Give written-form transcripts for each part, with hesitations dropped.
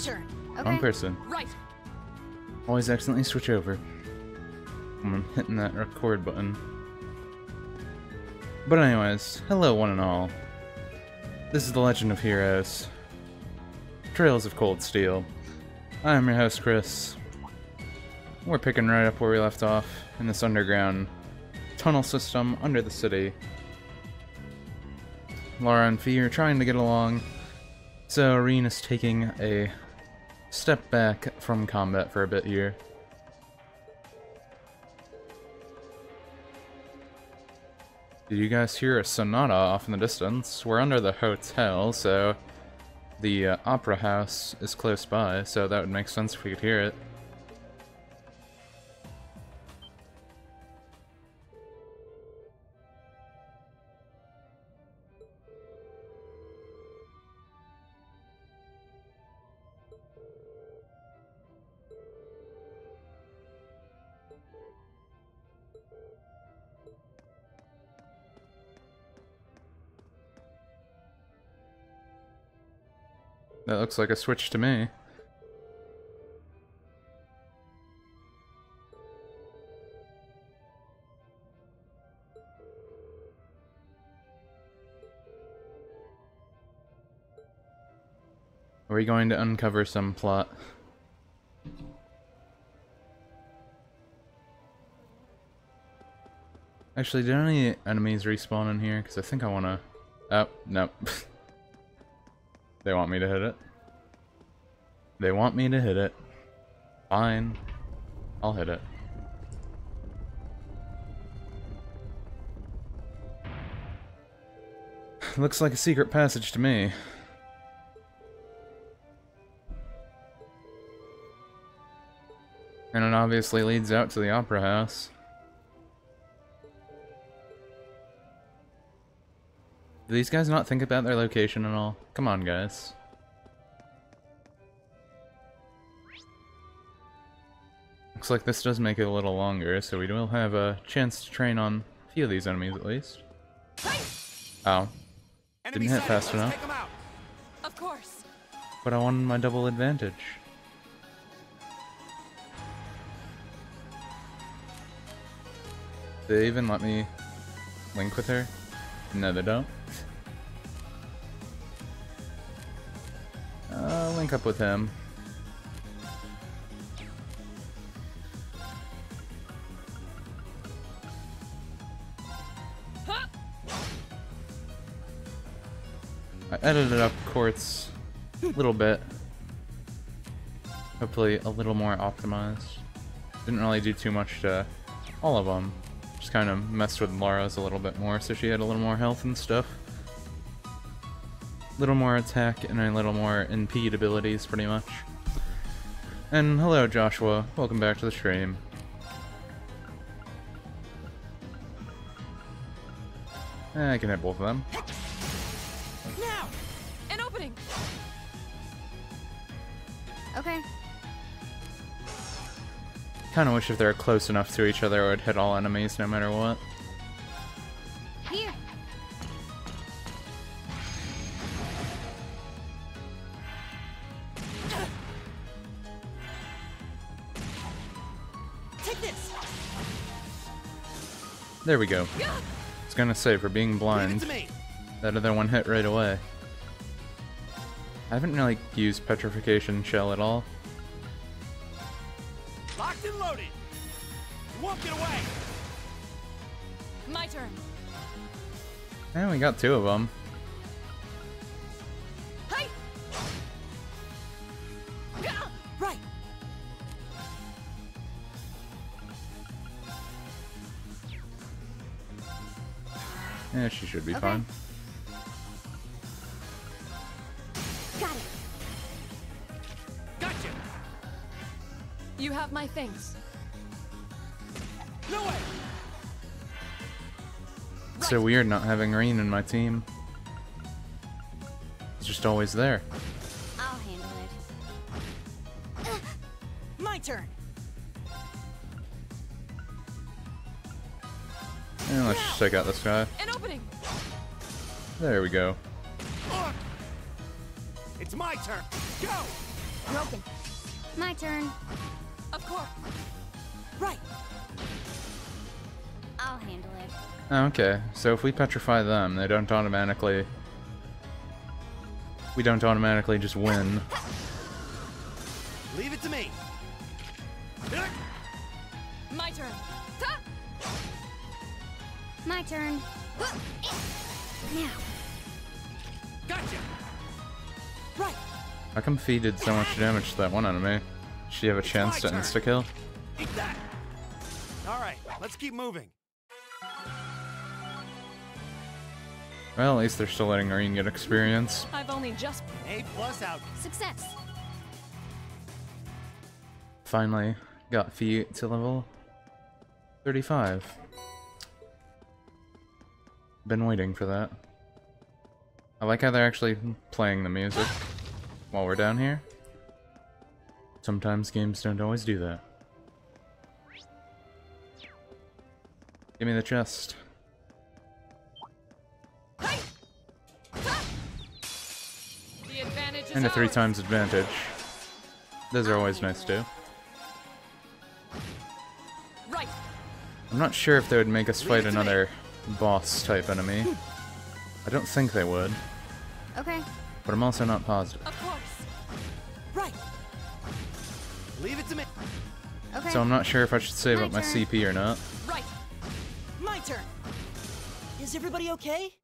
turn. Okay. Wrong person. Right. Always accidentally switch over. I'm hitting that record button. But anyways, hello one and all. This is The Legend of Heroes. Trails of Cold Steel. I'm your host, Chris. We're picking right up where we left off, in this underground tunnel system under the city. Laura and Fie are trying to get along, so Rean is taking a step back from combat for a bit here. Did you guys hear a sonata off in the distance? We're under the hotel, so the opera house is close by, so that would make sense if we could hear it. That looks like a switch to me. Are we going to uncover some plot? Actually, did any enemies respawn in here? Because I think I want to... Oh, no. They want me to hit it. They want me to hit it. Fine. I'll hit it. Looks like a secret passage to me. And it obviously leads out to the opera house. Do these guys not think about their location at all? Come on, guys. Looks like this does make it a little longer, so we will have a chance to train on a few of these enemies at least. Oh. Didn't hit fast enough. Of course. But I wanted my double advantage. Do they even let me link with her? No, they don't. Link up with him. I edited up Quartz a little bit. Hopefully a little more optimized. Didn't really do too much to all of them. Just kind of messed with Laura's a little bit more, so she had a little more health and stuff. A little more attack and a little more impede abilities, pretty much. And hello, Joshua. Welcome back to the stream. I can hit both of them. Now, an opening. Okay. Kinda wish if they're close enough to each other, it would hit all enemies no matter what. Here. Take this. There we go. I was gonna say, for being blind, that other one hit right away. I haven't really used Petrification Shell at all. Locked and loaded. You won't get away. My turn. And we got two of them. Hi. Right. Yeah, she should be Okay. fine. Got it. Gotcha. You have my things. No way. It's so weird not having Rean in my team. It's just always there. I'll handle it. My turn. And let's just check out this guy. An opening. There we go. It's my turn. Go. Broken. My turn. Of course. Right. I'll handle it. Okay, so if we petrify them, they don't automatically... We don't automatically just win. Leave it to me. My turn. My turn. Now. Gotcha. Right. How come Fie did so much damage to that one enemy? Did she have a chance to insta-kill? Eat that. All right, let's keep moving. Well, at least they're still letting Rean get experience. I've only just A+ out. success. Finally got Fie to level 35. Been waiting for that. I like how they're actually playing the music while we're down here. Sometimes games don't always do that. Give me the chest. The advantage is And a 3 ours. times advantage. Those are always nice too. Right. I'm not sure if they would make us fight another boss type enemy. I don't think they would, Okay. but I'm also not positive. Of course. Right. Leave it to me. Okay. So I'm not sure if I should save My up my turn. CP or not. Right. My turn. Is everybody okay?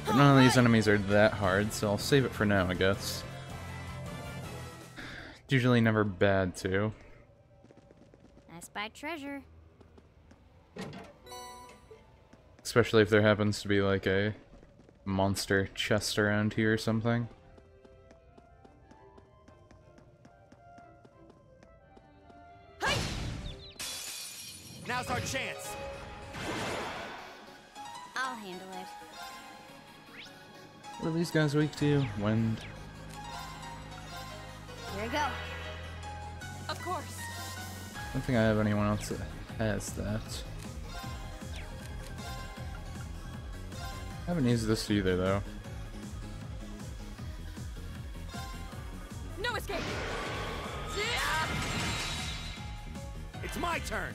But none of these enemies are that hard, so I'll save it for now, I guess. It's usually never bad to. I spied treasure. Especially if there happens to be like a monster chest around here or something. Hey! Now's our chance. I'll handle it. What are these guys weak to? Wind. Here we go. Of course. I don't think I have anyone else that has that. I haven't used this either, though. No escape. It's my turn.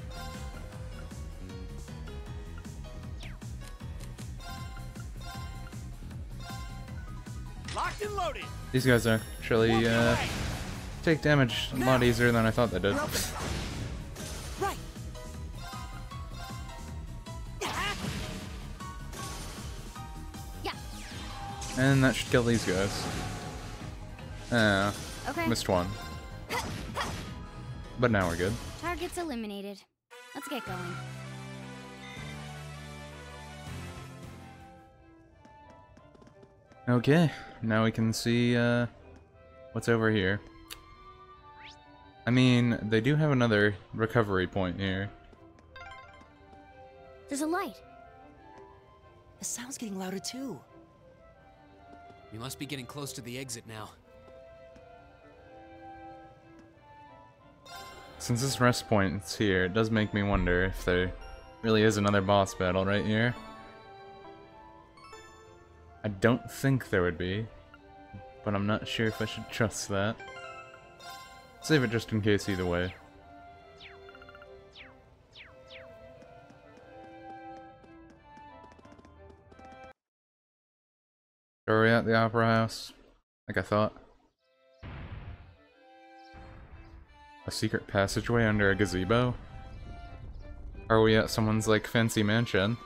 Locked and loaded. These guys actually Walking away. take damage a lot easier than I thought they did. Right. Yeah. And that should kill these guys. Okay. Missed one. But now we're good. Targets eliminated. Let's get going. Okay, now we can see what's over here. I mean, they do have another recovery point here. There's a light. The sound's getting louder too. We must be getting close to the exit now. Since this rest point is here, it does make me wonder if there really is another boss battle right here. I don't think there would be, but I'm not sure if I should trust that. Save it just in case either way. Are we at the Opera House? Like I thought. A secret passageway under a gazebo? Are we at someone's, like, fancy mansion?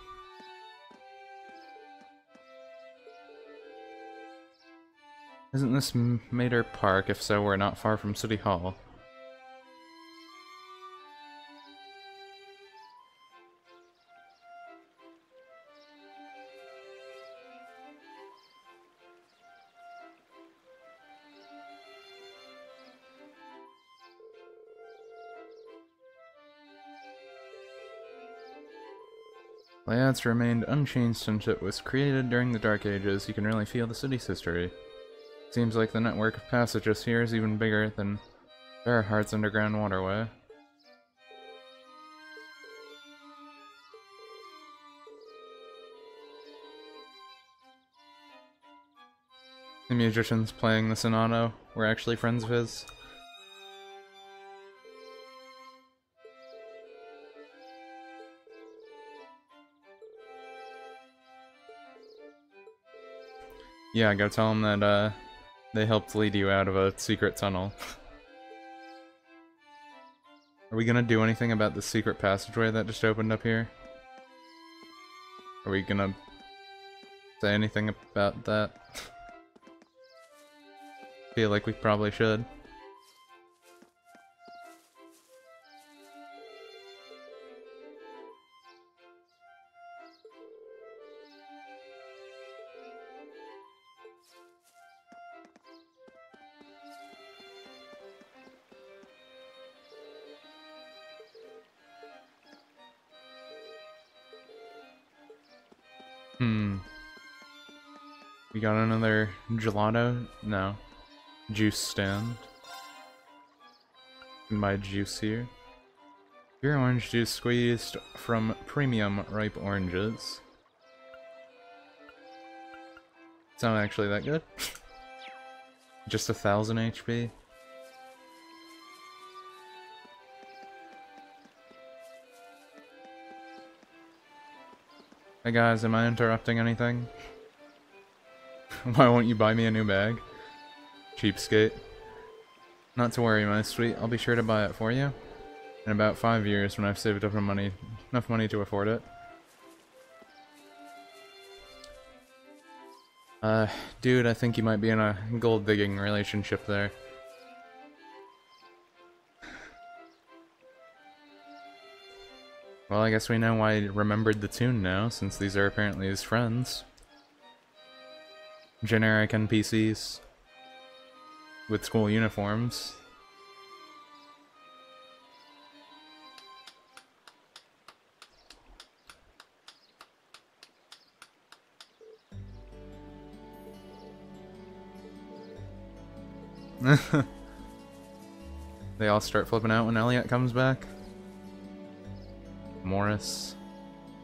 Isn't this Mater Park? If so, we're not far from City Hall. Layouts remained unchanged since it was created during the Dark Ages. You can really feel the city's history. Seems like the network of passages here is even bigger than Bearheart's underground waterway. musicians playing the sonata were actually friends of his. Yeah, go tell them that, they helped lead you out of a secret tunnel. Are we gonna do anything about the secret passageway that just opened up here? Are we gonna say anything about that? Feel like we probably should. We got another gelato? No. Juice stand. You can buy juice here. Pure orange juice squeezed from premium ripe oranges. It's not actually that good. Just 1000 HP. Hey guys, am I interrupting anything? Why won't you buy me a new bag? Cheapskate. Not to worry, my sweet. I'll be sure to buy it for you. In about 5 years when I've saved up enough money to afford it. Dude, I think you might be in a gold-digging relationship there. Well, I guess we know why he remembered the tune now, since these are apparently his friends. Generic NPCs. With school uniforms. They all start flipping out when Elliot comes back. Morris,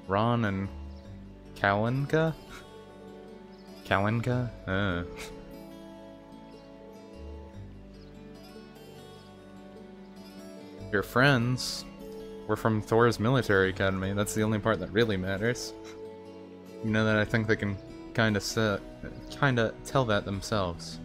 Ron, and Kalinka? Kalinka? Your friends were from Thor's military academy. That's the only part that really matters. You know that I think they can kinda tell that themselves.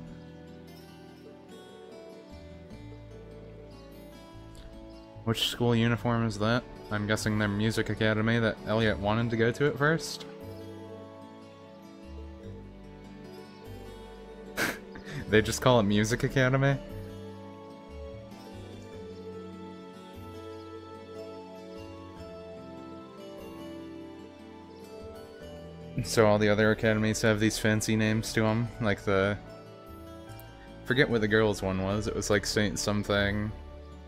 Which school uniform is that? I'm guessing their music academy that Elliot wanted to go to at first? They just call it Music Academy? So all the other academies have these fancy names to them, like the... Forget what the girls' one was, it was like Saint something.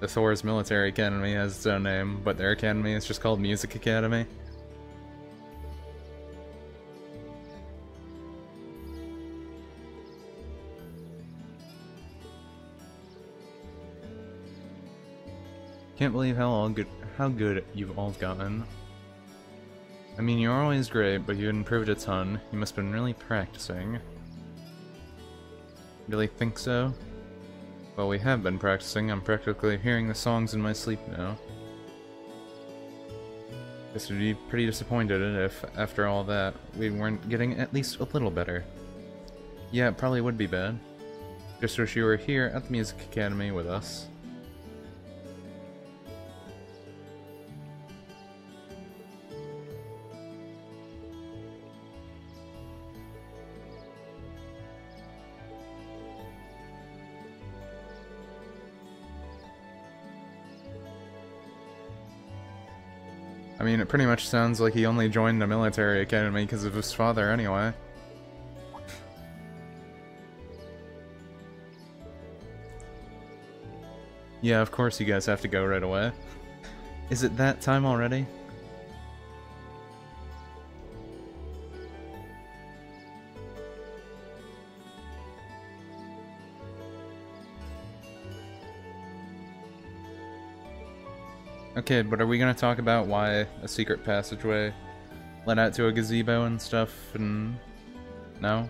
The Thor's military academy has its own name, but their academy is just called Music Academy. Can't believe how good you've all gotten. I mean, you're always great, but you improved a ton. You must have been really practicing. Really think so? Well, we have been practicing. I'm practically hearing the songs in my sleep now. Guess we'd be pretty disappointed if, after all that, we weren't getting at least a little better. Yeah, it probably would be bad. Just wish you were here at the Music Academy with us. I mean, it pretty much sounds like he only joined the military academy because of his father anyway. Yeah, of course you guys have to go right away. Is it that time already? Okay, but are we gonna talk about why a secret passageway led out to a gazebo and stuff, and... No?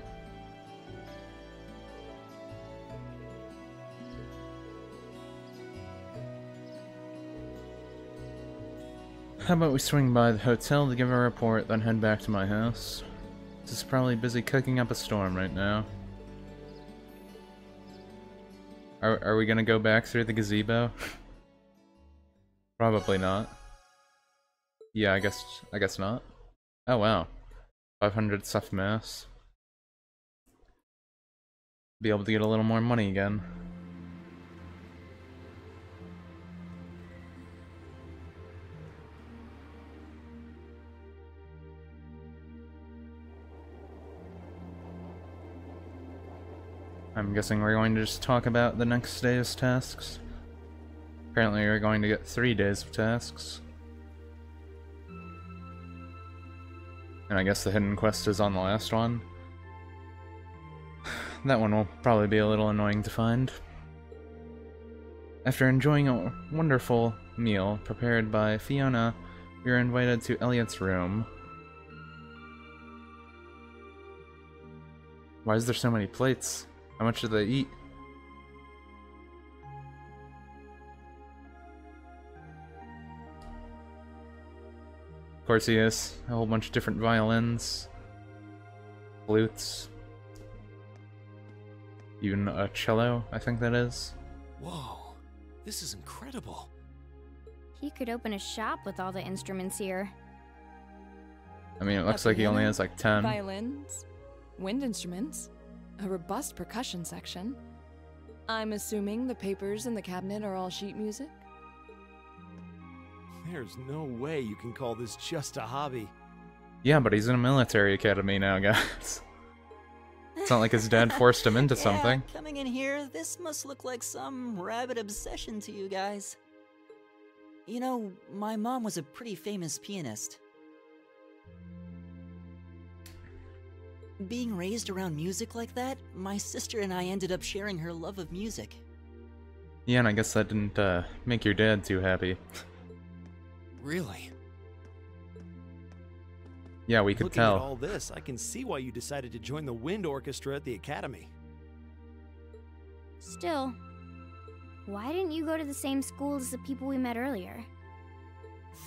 How about we swing by the hotel to give a report, then head back to my house? This is probably busy cooking up a storm right now. Are we gonna go back through the gazebo? Probably not. Yeah, I guess not. Oh wow. 500 stuff mass. Be able to get a little more money again. I'm guessing we're going to just talk about the next day's tasks. Apparently we're going to get 3 days of tasks. And I guess the hidden quest is on the last one. That one will probably be a little annoying to find. After enjoying a wonderful meal prepared by Fiona, we were invited to Elliot's room. Why is there so many plates? How much do they eat? Of course he is. A whole bunch of different violins. Flutes. Even a cello, I think that is. Whoa, this is incredible. He could open a shop with all the instruments here. I mean, it looks like he only has like 10. Violins, wind instruments, a robust percussion section. I'm assuming the papers in the cabinet are all sheet music? There's no way you can call this just a hobby. Yeah, but he's in a military academy now, guys. It's not like his dad forced him into something. Coming in here, this must look like some rabid obsession to you guys. You know, my mom was a pretty famous pianist. Being raised around music like that, my sister and I ended up sharing her love of music. Yeah, and I guess that didn't make your dad too happy. Really? Yeah, we could Looking tell. at all this, I can see why you decided to join the wind orchestra at the academy. Still, why didn't you go to the same school as the people we met earlier?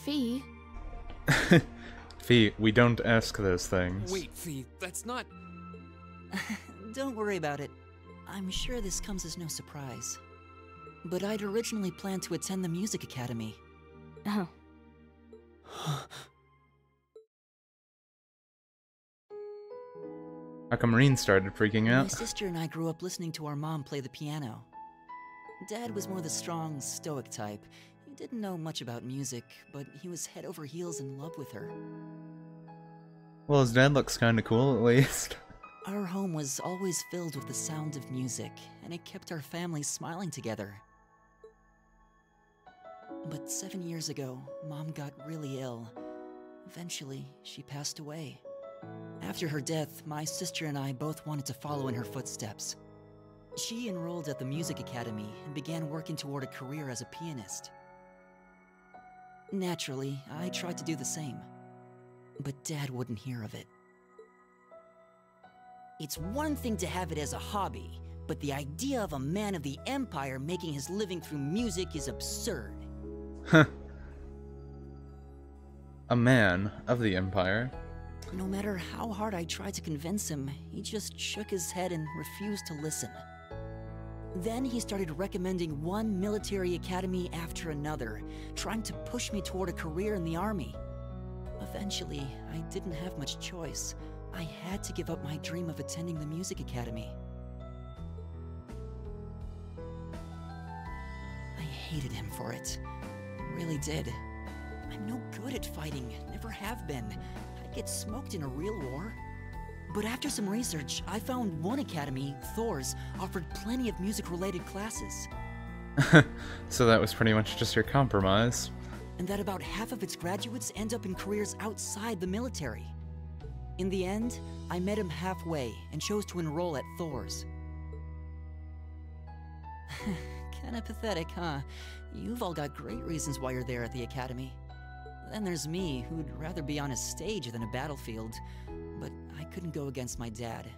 Fie? Fie, we don't ask those things. Wait, Fie, that's not... Don't worry about it. I'm sure this comes as no surprise. But I'd originally planned to attend the music academy. Oh. How come Rean started freaking My out? sister and I grew up listening to our mom play the piano. Dad was more the strong, stoic type. He didn't know much about music, but he was head over heels in love with her. Well, his dad looks kinda cool, at least. Our home was always filled with the sound of music, and it kept our family smiling together. But 7 years ago, Mom got really ill. Eventually, she passed away. After her death, my sister and I both wanted to follow in her footsteps. She enrolled at the music academy and began working toward a career as a pianist. Naturally, I tried to do the same. But Dad wouldn't hear of it. It's one thing to have it as a hobby, but the idea of a man of the Empire making his living through music is absurd. Huh. A man of the Empire. No matter how hard I tried to convince him, he just shook his head and refused to listen. Then he started recommending one military academy after another, trying to push me toward a career in the army. Eventually, I didn't have much choice. I had to give up my dream of attending the music academy. I hated him for it. I really did. I'm no good at fighting, never have been. I'd get smoked in a real war. But after some research, I found one academy, Thor's, offered plenty of music-related classes. So that was pretty much just your compromise. And that about half of its graduates end up in careers outside the military. In the end, I met him halfway and chose to enroll at Thor's. Kinda pathetic, huh? You've all got great reasons why you're there at the academy. Then there's me, who'd rather be on a stage than a battlefield. But I couldn't go against my dad.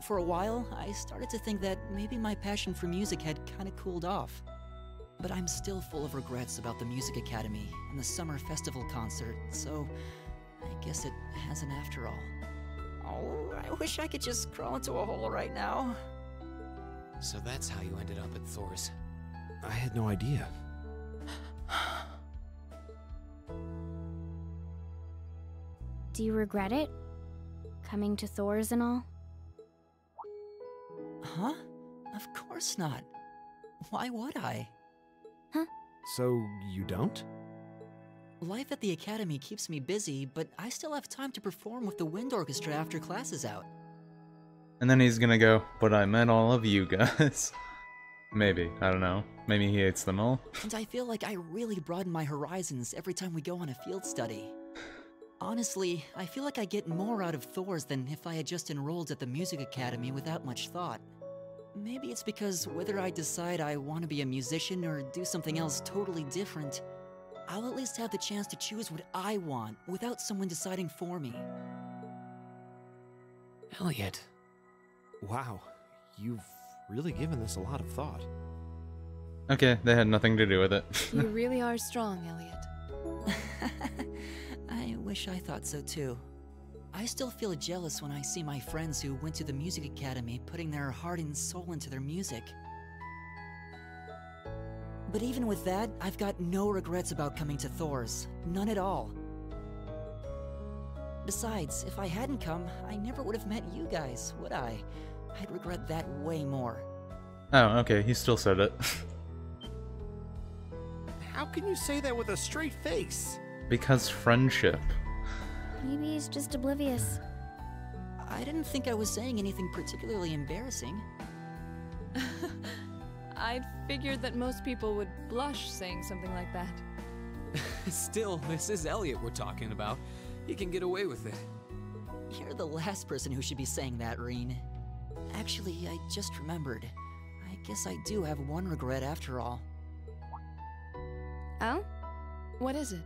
For a while, I started to think that maybe my passion for music had kinda cooled off. But I'm still full of regrets about the Music Academy and the summer festival concert, so I guess it hasn't after all. Oh, I wish I could just crawl into a hole right now. So that's how you ended up at Thor's. I had no idea. Do you regret it? Coming to Thor's and all? Huh? Of course not. Why would I? So, you don't? Life at the Academy keeps me busy, but I still have time to perform with the wind orchestra after class is out. And then he's gonna go, but I met all of you guys. Maybe, I don't know. Maybe he hates them all. And I feel like I really broaden my horizons every time we go on a field study. Honestly, I feel like I get more out of Thor's than if I had just enrolled at the Music Academy without much thought. Maybe it's because whether I decide I want to be a musician or do something else totally different, I'll at least have the chance to choose what I want without someone deciding for me. Elliot. Wow, you've really given this a lot of thought. Okay, they had nothing to do with it. You really are strong, Elliot. I wish I thought so too. I still feel jealous when I see my friends who went to the Music Academy putting their heart and soul into their music. But even with that, I've got no regrets about coming to Thor's. None at all. Besides, if I hadn't come, I never would have met you guys, would I? I'd regret that way more. Oh, okay, he still said it. How can you say that with a straight face? Because friendship. Maybe he's just oblivious. I didn't think I was saying anything particularly embarrassing. I'd figured that most people would blush saying something like that. Still, this is Elliot we're talking about. He can get away with it. You're the last person who should be saying that, Rean. Actually, I just remembered. I guess I do have one regret after all. Oh? What is it?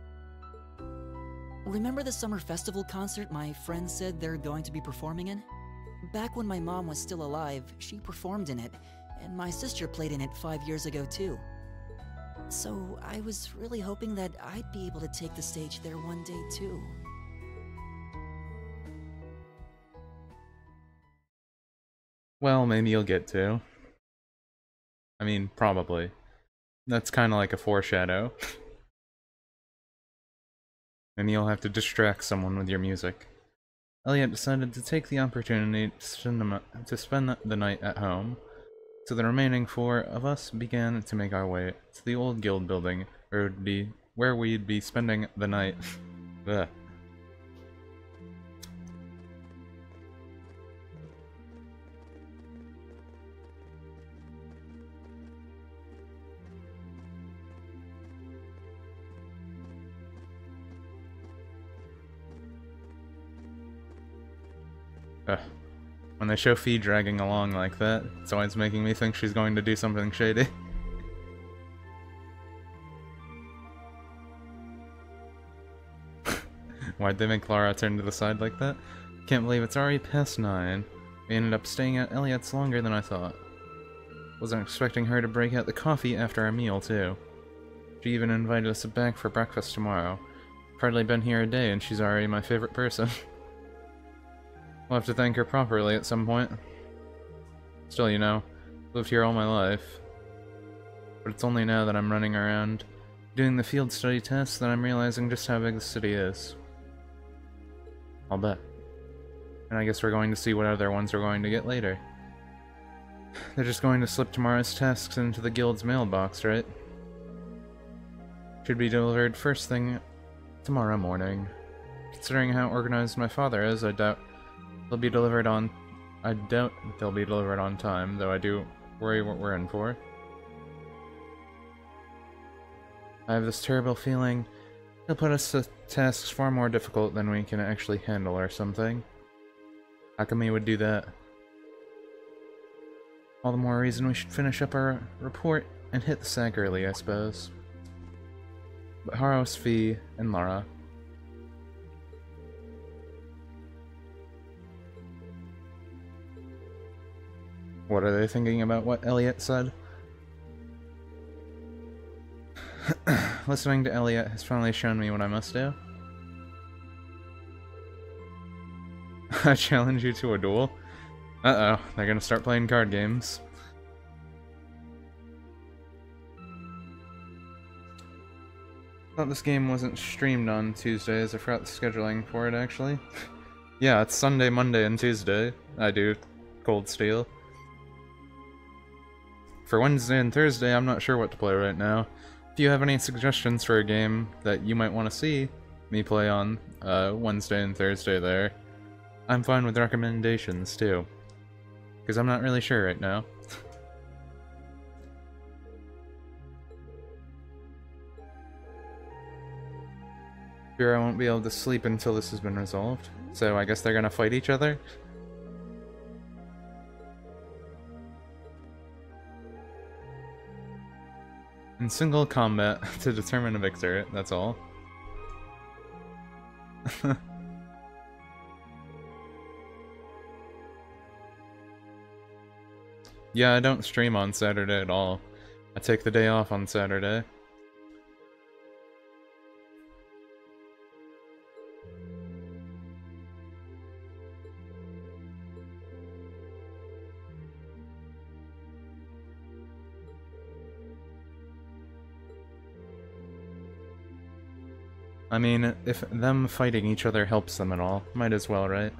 Remember the summer festival concert my friends said they're going to be performing in? Back when my mom was still alive, she performed in it, and my sister played in it 5 years ago too. So I was really hoping that I'd be able to take the stage there one day too. Well, maybe you'll get to. I mean, probably. That's kind of like a foreshadow. Maybe you'll have to distract someone with your music. Elliot decided to take the opportunity to spend the night at home, so the remaining 4 of us began to make our way to the old guild building where we'd be spending the night. Ugh. When they show Fie dragging along like that, it's always making me think she's going to do something shady. Why'd they make Laura turn to the side like that? Can't believe it's already past 9. We ended up staying at Elliot's longer than I thought. Wasn't expecting her to break out the coffee after our meal, too. She even invited us back for breakfast tomorrow. Hardly been here a day and she's already my favorite person. We'll have to thank her properly at some point. Still, you know, lived here all my life. But it's only now that I'm running around doing the field study tests that I'm realizing just how big the city is. I'll bet. And I guess we're going to see what other ones we're going to get later. They're just going to slip tomorrow's tasks into the guild's mailbox, right? Should be delivered first thing tomorrow morning. Considering how organized my father is, I doubt they'll be delivered on time, though I do worry what we're in for. I have this terrible feeling he'll put us to tasks far more difficult than we can actually handle or something. How come he would do that? All the more reason we should finish up our report and hit the sack early, I suppose. But how's Fie and Laura? What are they thinking about what Elliot said? Listening to Elliot has finally shown me what I must do. I challenge you to a duel? Uh-oh, they're gonna start playing card games. Thought this game wasn't streamed on Tuesdays. I forgot the scheduling for it, actually. Yeah, it's Sunday, Monday, and Tuesday. I do Cold Steel. For Wednesday and Thursday, I'm not sure what to play right now. If you have any suggestions for a game that you might want to see me play on Wednesday and Thursday there, I'm fine with recommendations, too. Because I'm not really sure right now. Sure, I won't be able to sleep until this has been resolved. So I guess they're gonna fight each other? In single combat to determine a victor, that's all. Yeah, I don't stream on Saturday at all. I take the day off on Saturday. I mean, if them fighting each other helps them at all, might as well, right?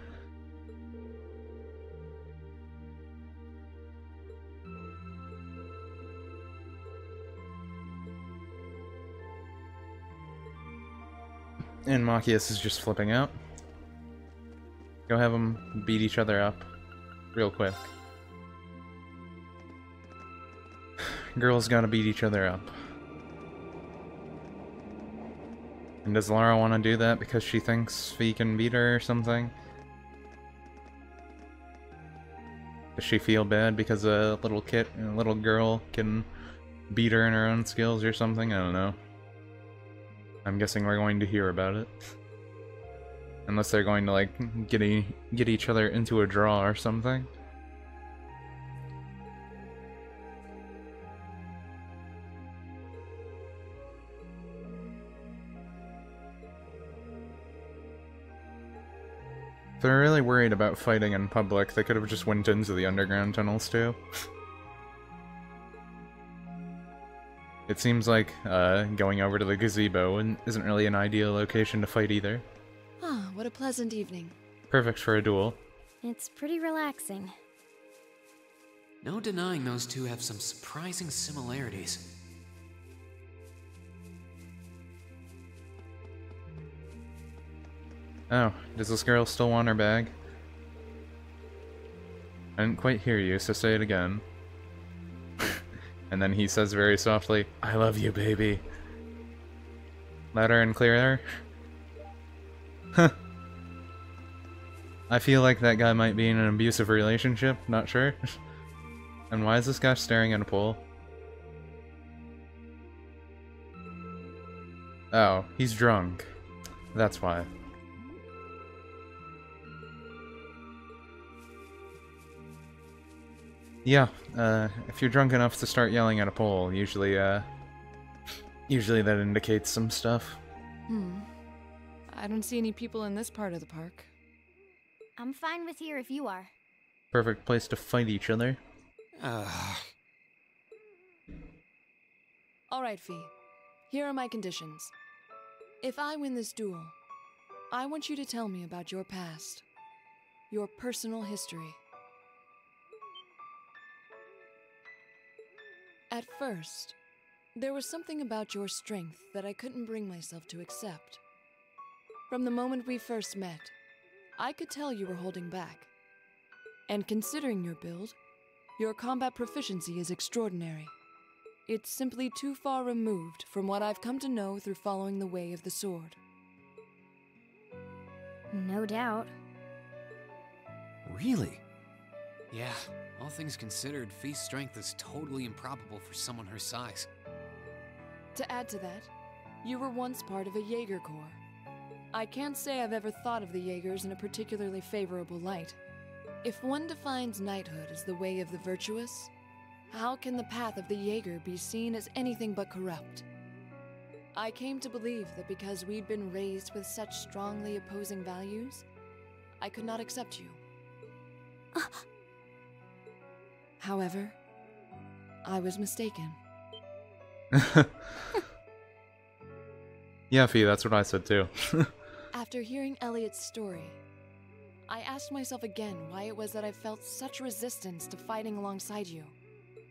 And Machias is just flipping out. Go have them beat each other up real quick. Girls gotta beat each other up. And does Laura want to do that because she thinks Fie can beat her or something? Does she feel bad because a little girl can beat her in her own skills or something? I don't know. I'm guessing we're going to hear about it. Unless they're going to, like, get each other into a draw or something. If they're really worried about fighting in public, they could have just went into the underground tunnels too. It seems like going over to the gazebo isn't really an ideal location to fight either. Ah, what a pleasant evening. Perfect for a duel. It's pretty relaxing. No denying those two have some surprising similarities. Oh, does this girl still want her bag? I didn't quite hear you, so say it again. And then he says very softly, I love you, baby. Louder and clearer. Huh. I feel like that guy might be in an abusive relationship, not sure. And why is this guy staring at a pole? Oh, he's drunk. That's why. Yeah, if you're drunk enough to start yelling at a pole, usually that indicates some stuff. I don't see any people in this part of the park. I'm fine with here if you are. Perfect place to fight each other. Alright, Fie. Here are my conditions. If I win this duel, I want you to tell me about your past. Your personal history. At first, there was something about your strength that I couldn't bring myself to accept. From the moment we first met, I could tell you were holding back. And considering your build, your combat proficiency is extraordinary. It's simply too far removed from what I've come to know through following the way of the sword. No doubt. Really? Yeah, all things considered, Fie's strength is totally improbable for someone her size. To add to that, you were once part of a Jaeger Corps. I can't say I've ever thought of the Jaegers in a particularly favorable light. If one defines knighthood as the way of the virtuous, how can the path of the Jaeger be seen as anything but corrupt? I came to believe that because we'd been raised with such strongly opposing values, I could not accept you. However, I was mistaken. Yeah, Fie, that's what I said too. After hearing Elliot's story, I asked myself again why it was that I felt such resistance to fighting alongside you.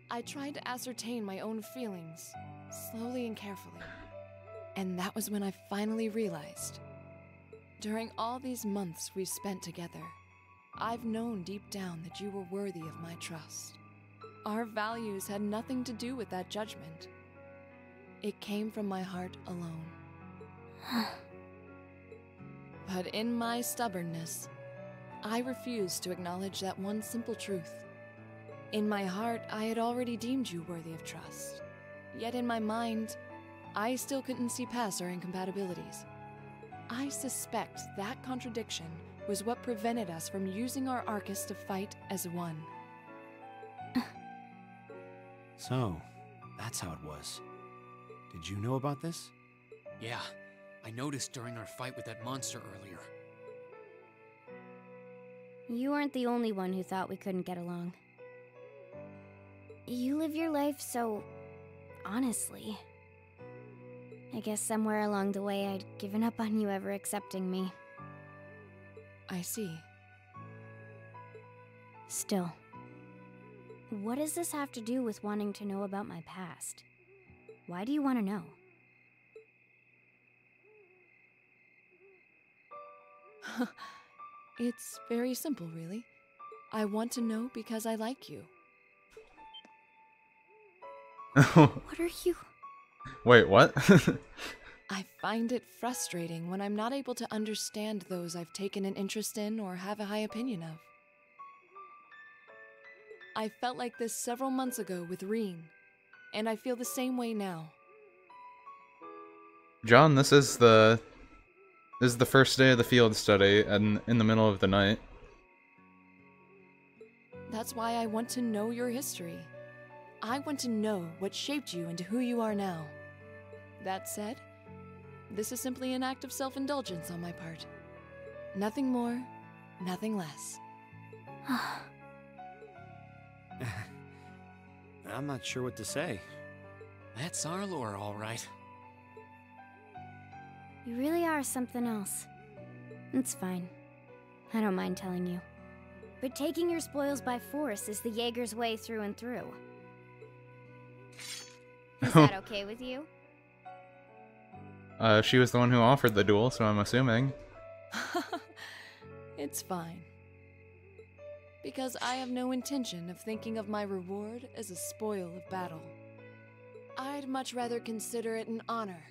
I tried to ascertain my own feelings, slowly and carefully. And that was when I finally realized. During all these months we spent together, I've known deep down that you were worthy of my trust. Our values had nothing to do with that judgment. It came from my heart alone. But in my stubbornness, I refused to acknowledge that one simple truth. In my heart, I had already deemed you worthy of trust. Yet in my mind, I still couldn't see past our incompatibilities. I suspect that contradiction was what prevented us from using our Arcus to fight as one. So, that's how it was. Did you know about this? Yeah, I noticed during our fight with that monster earlier. You weren't the only one who thought we couldn't get along. You live your life so honestly. I guess somewhere along the way I'd given up on you ever accepting me. I see. Still, what does this have to do with wanting to know about my past? Why do you want to know? It's very simple, really. I want to know because I like you. What are you? Wait, what? I find it frustrating when I'm not able to understand those I've taken an interest in or have a high opinion of. I felt like this several months ago with Rean, and I feel the same way now. John, this is the first day of the field study, and in the middle of the night. That's why I want to know your history. I want to know what shaped you into who you are now. That said, this is simply an act of self-indulgence on my part. Nothing more, nothing less. I'm not sure what to say. That's our Laura, all right. You really are something else. It's fine. I don't mind telling you. But taking your spoils by force is the Jaeger's way through and through. Is that okay with you? She was the one who offered the duel, so I'm assuming. It's fine. Because I have no intention of thinking of my reward as a spoil of battle. I'd much rather consider it an honor,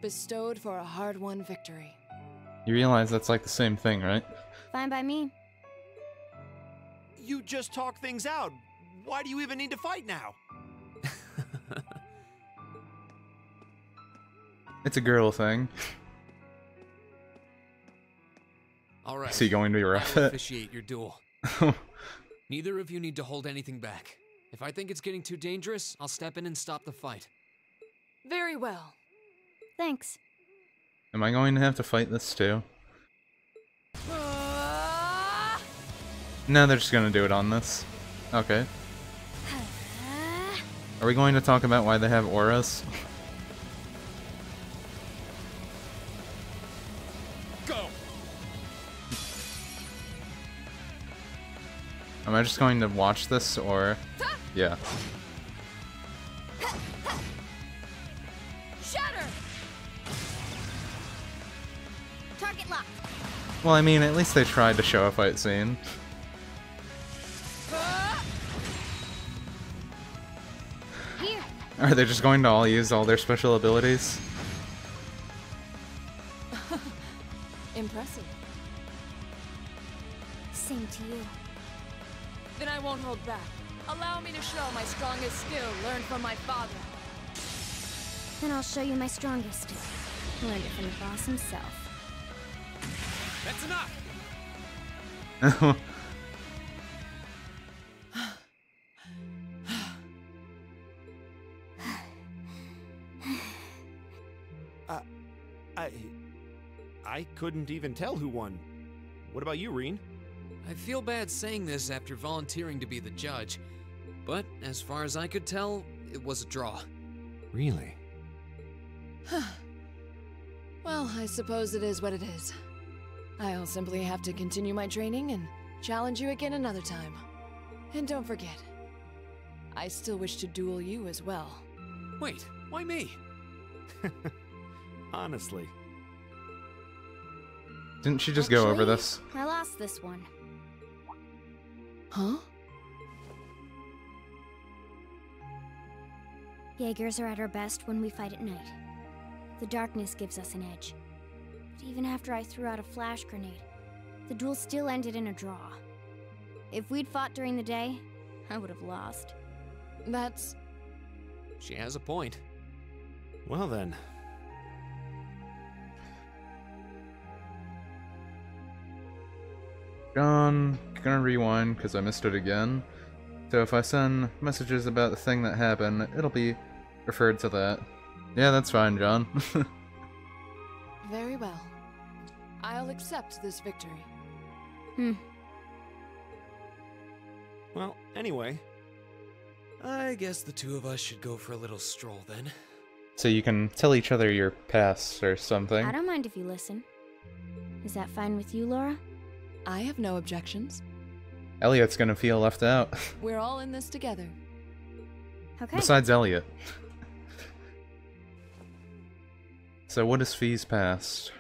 bestowed for a hard-won victory. You realize that's like the same thing, right? Fine by me. You just talk things out. Why do you even need to fight now? It's a girl thing. All right. Is he going to be I'll rough? officiate your duel. Neither of you need to hold anything back. If I think it's getting too dangerous, I'll step in and stop the fight. Very well. Thanks. Am I going to have to fight this too? No, they're just gonna do it on this. Okay. Are we going to talk about why they have auras? Go! Am I just going to watch this, or... Yeah. Shatter! Target locked. Well, I mean, at least they tried to show a fight scene. Here. Are they just going to all use all their special abilities? Impressive. Same to you. Then I won't hold back. Allow me to show my strongest skill learned from my father. Then I'll show you my strongest. Learned it from the boss himself. That's enough! I couldn't even tell who won. What about you, Rean? I feel bad saying this after volunteering to be the judge, but as far as I could tell, it was a draw. Really? Well, I suppose it is what it is. I'll simply have to continue my training and challenge you again another time. And don't forget, I still wish to duel you as well. Wait, why me? Honestly. Didn't she just go over Actually, this? I lost this one. Huh? Jaegers are at our best when we fight at night. The darkness gives us an edge. But even after I threw out a flash grenade, the duel still ended in a draw. If we'd fought during the day, I would have lost. That's... She has a point. Well then. Gonna rewind because I missed it again. So if I send messages about the thing that happened, it'll be referred to that. Yeah, that's fine, John. very well. I'll accept this victory. Well, anyway. I guess the two of us should go for a little stroll then. So you can tell each other your past or something. I don't mind if you listen. Is that fine with you, Laura? I have no objections. Elliot's gonna feel left out. We're all in this together. Okay. Besides Elliot. So what is Fie's past?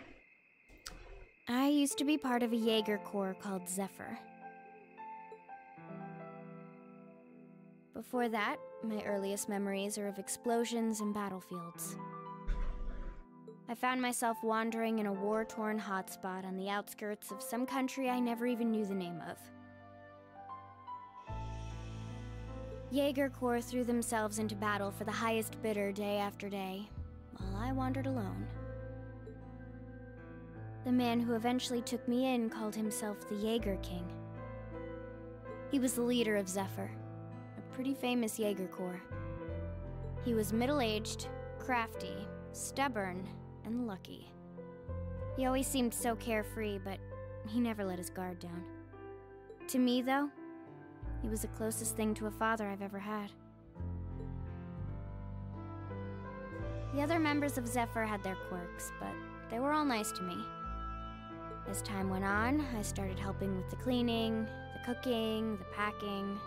I used to be part of a Jaeger Corps called Zephyr. Before that, my earliest memories are of explosions and battlefields. I found myself wandering in a war-torn hotspot on the outskirts of some country I never even knew the name of. Jaeger Corps threw themselves into battle for the highest bidder day after day, while I wandered alone. The man who eventually took me in called himself the Jaeger King. He was the leader of Zephyr, a pretty famous Jaeger Corps. He was middle-aged, crafty, stubborn, and lucky. He always seemed so carefree, but he never let his guard down. To me, though, he was the closest thing to a father I've ever had. The other members of Zephyr had their quirks, but they were all nice to me. As time went on, I started helping with the cleaning, the cooking, the packing.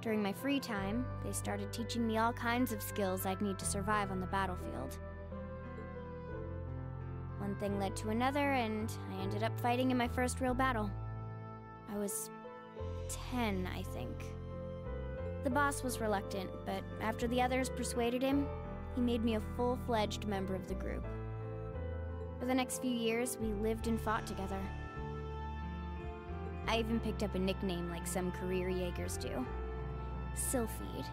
During my free time, they started teaching me all kinds of skills I'd need to survive on the battlefield. One thing led to another, and I ended up fighting in my first real battle. I was 10, I think. The boss was reluctant, but after the others persuaded him, he made me a full-fledged member of the group. For the next few years, we lived and fought together. I even picked up a nickname like some career Jaegers do. Sylphide.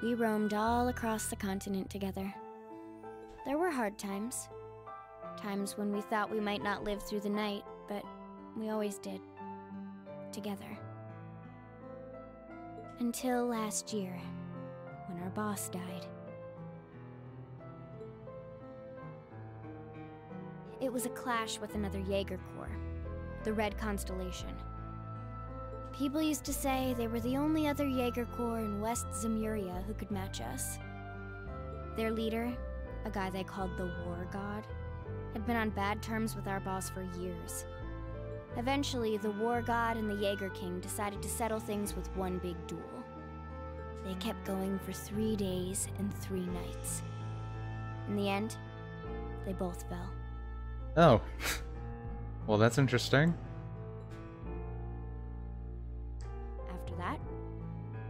We roamed all across the continent together. There were hard times. Times when we thought we might not live through the night, but we always did. Together. Until last year, when our boss died. It was a clash with another Jaeger Corps, the Red Constellation. People used to say they were the only other Jaeger Corps in West Zemuria who could match us. Their leader, a guy they called the War God, had been on bad terms with our boss for years. Eventually, the War God and the Jaeger King decided to settle things with one big duel. They kept going for 3 days and 3 nights. In the end, they both fell. Oh. Well, that's interesting. After that,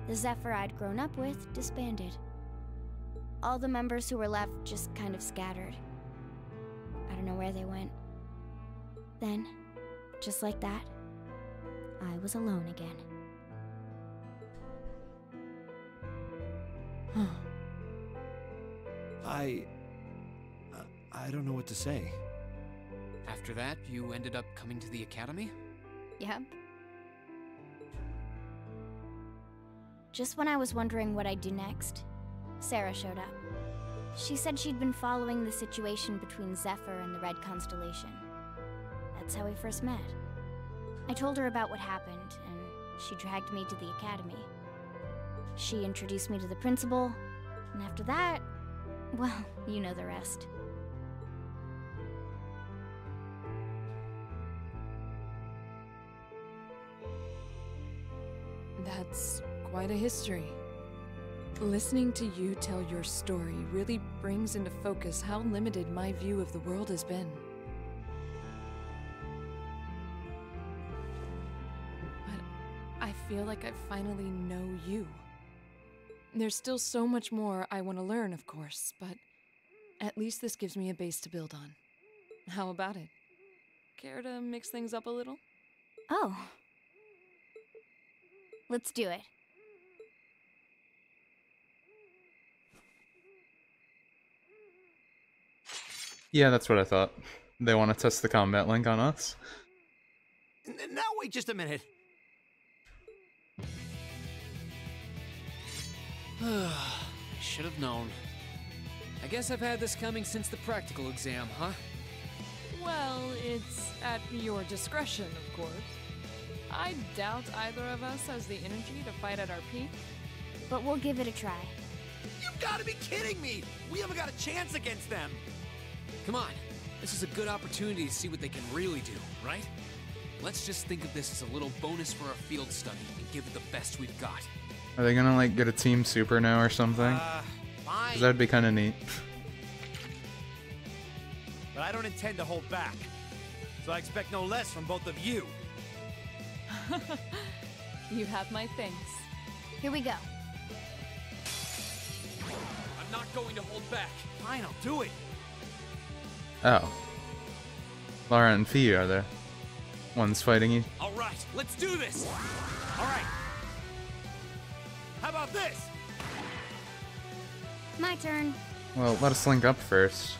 the Zephyr I'd grown up with disbanded. All the members who were left just kind of scattered. I don't know where they went. Then, just like that, I was alone again. I don't know what to say. After that, you ended up coming to the academy? Yep. Just when I was wondering what I'd do next, Sarah showed up. She said she'd been following the situation between Zephyr and the Red Constellation. That's how we first met. I told her about what happened, and she dragged me to the academy. She introduced me to the principal, and after that, well, you know the rest. That's quite a history. Listening to you tell your story really brings into focus how limited my view of the world has been. But I feel like I finally know you. There's still so much more I want to learn, of course, but at least this gives me a base to build on. How about it? Care to mix things up a little? Oh. Let's do it. Yeah, that's what I thought. They want to test the combat link on us. Now wait just a minute. Should have known. I guess I've had this coming since the practical exam, huh? Well, it's at your discretion, of course. I doubt either of us has the energy to fight at our peak. But we'll give it a try. You've got to be kidding me! We haven't got a chance against them! Come on, this is a good opportunity to see what they can really do, right? Let's just think of this as a little bonus for our field study and give it the best we've got. Are they gonna, like, get a team super now or something? Fine. 'Cause that'd be kinda neat. But I don't intend to hold back. So I expect no less from both of you. You have my thanks. Here we go. I'm not going to hold back. Fine, I'll do it. Oh. Laura and Fie are there. One's fighting you. All right, let's do this. All right. How about this? My turn. Well, let us link up first.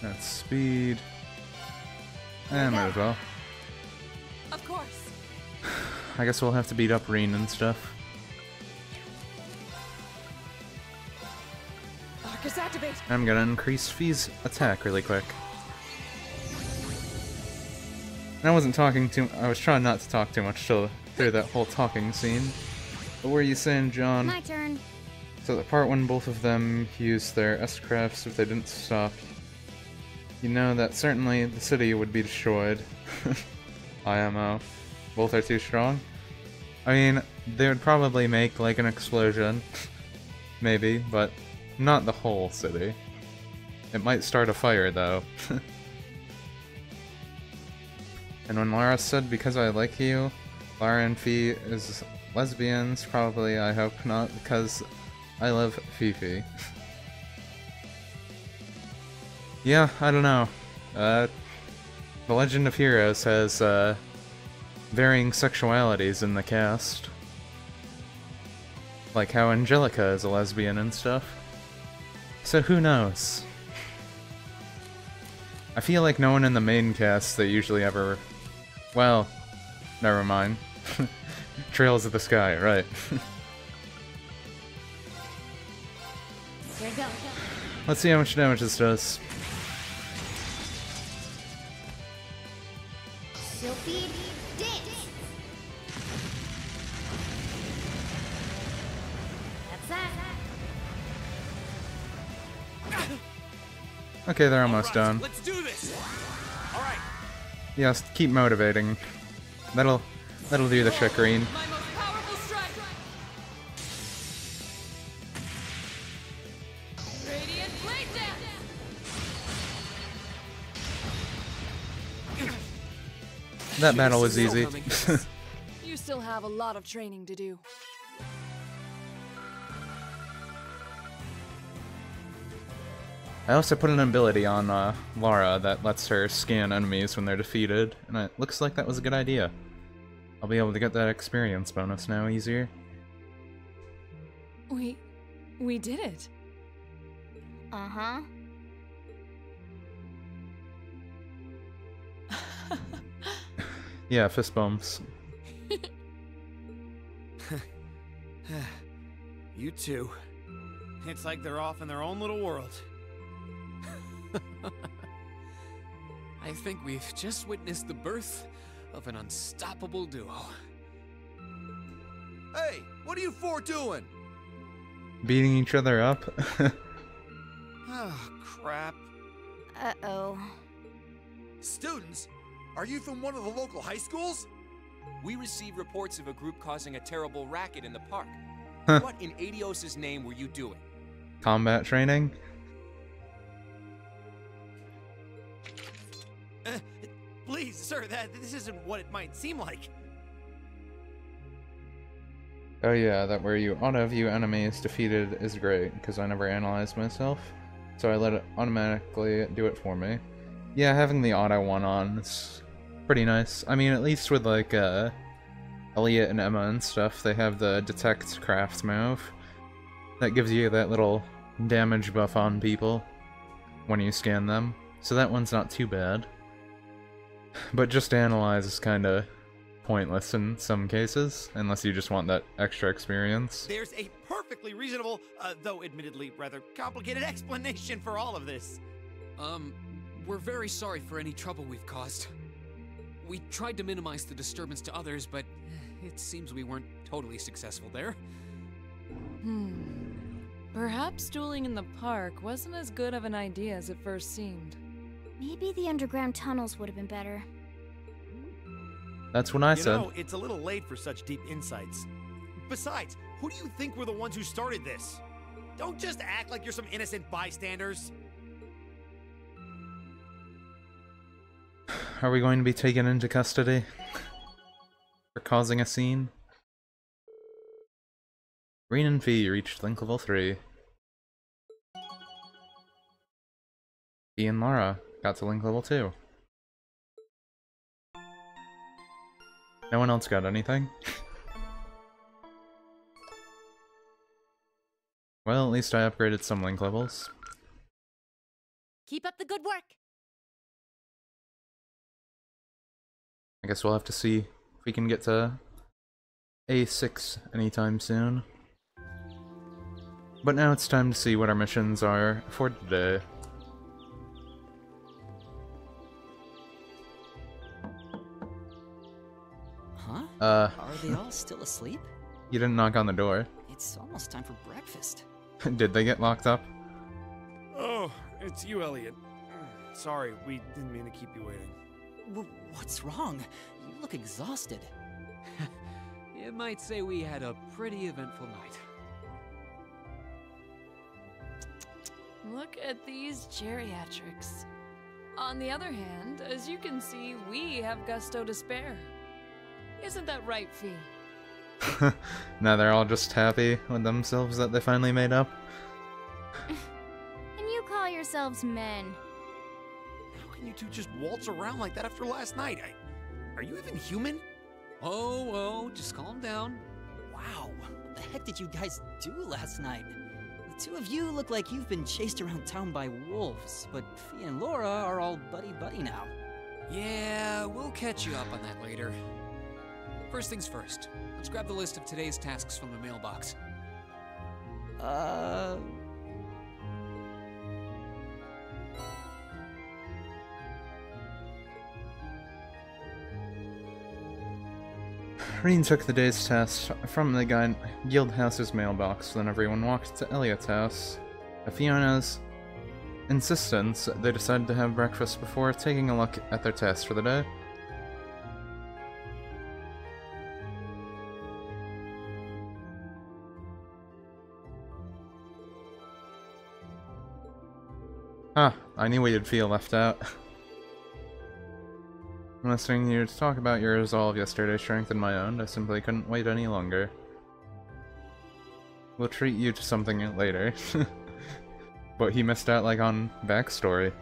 That's speed. And might as well. Of course. I guess we'll have to beat up Rean and stuff. Arcus activate. I'm gonna increase Fie's attack really quick. And I wasn't talking too. I was trying not to talk too much through that whole talking scene. But what were you saying, John? My turn. So the part when both of them used their S-crafts if they didn't stop, you know that certainly the city would be destroyed. IMO. Both are too strong? I mean, they would probably make like an explosion. Maybe, but not the whole city. It might start a fire though. And when Laura said because I like you, Laura and Fie is lesbians, probably I hope not, because I love Fifi. Yeah, I don't know. The Legend of Heroes has varying sexualities in the cast. Like how Angelica is a lesbian and stuff. So who knows? I feel like no one in the main cast that usually ever... Well, never mind. Trails of the Sky, right. Here we go. Let's see how much damage this does. Sylphie, dance. That's that. Okay, they're almost All right, done. Let's do this. All right. Yes, keep motivating. That'll do the trick, Rean. My most powerful strike. Radiant blade dance. That battle was This is easy. so coming. You still have a lot of training to do. I also put an ability on Laura that lets her scan enemies when they're defeated, and it looks like that was a good idea. I'll be able to get that experience bonus now easier. We did it. Uh-huh. Yeah, fist bumps. You two. It's like they're off in their own little world. I think we've just witnessed the birth of an unstoppable duo. Hey, what are you four doing? Beating each other up? Oh, crap. Uh-oh. Students? Are you from one of the local high schools? We received reports of a group causing a terrible racket in the park. Huh. What in Adios' name were you doing? Combat training? Please, sir, this isn't what it might seem like. Oh yeah, that where you auto-view enemies defeated is great, because I never analyzed myself, so I let it automatically do it for me. Yeah, having the auto one on is pretty nice. I mean, at least with like Elliot and Emma and stuff, they have the detect craft move. That gives you that little damage buff on people when you scan them, so that one's not too bad. But just analyze is kinda pointless in some cases, unless you just want that extra experience. There's a perfectly reasonable, though admittedly rather complicated explanation for all of this. We're very sorry for any trouble we've caused. We tried to minimize the disturbance to others, but it seems we weren't totally successful there. Perhaps dueling in the park wasn't as good of an idea as it first seemed. Maybe the underground tunnels would have been better. That's what I You said. know, it's a little late for such deep insights. Besides, who do you think were the ones who started this? Don't just act like you're some innocent bystanders. Are we going to be taken into custody for causing a scene? Rean and Fie reached Link Level 3. Fie and Laura got to Link Level 2. No one else got anything? Well, at least I upgraded some Link levels. Keep up the good work. I guess we'll have to see if we can get to A6 anytime soon. But now it's time to see what our missions are for today. Huh? Uh, Are they all still asleep? you didn't knock on the door. It's almost time for breakfast. Did they get locked up? Oh, it's you, Elliot. Sorry, we didn't mean to keep you waiting. What's wrong? You look exhausted. You might say we had a pretty eventful night. Look at these geriatrics. On the other hand, as you can see, we have gusto to spare. Isn't that right, Fie? Now they're all just happy with themselves that they finally made up. And you call yourselves men. How can you two just waltz around like that after last night? Are you even human? Oh, just calm down. Wow, what the heck did you guys do last night? The two of you look like you've been chased around town by wolves, but Fie and Laura are all buddy-buddy now. Yeah, we'll catch you up on that later. First things first, let's grab the list of today's tasks from the mailbox. Rean took the day's test from the guild house's mailbox, then everyone walked to Elliot's house. At Fiona's insistence, they decided to have breakfast before taking a look at their test for the day. Ah, I knew we'd feel left out. Listening to you talk about your resolve yesterday strengthened my own. I simply couldn't wait any longer. We'll treat you to something later. But he missed out, like, on backstory.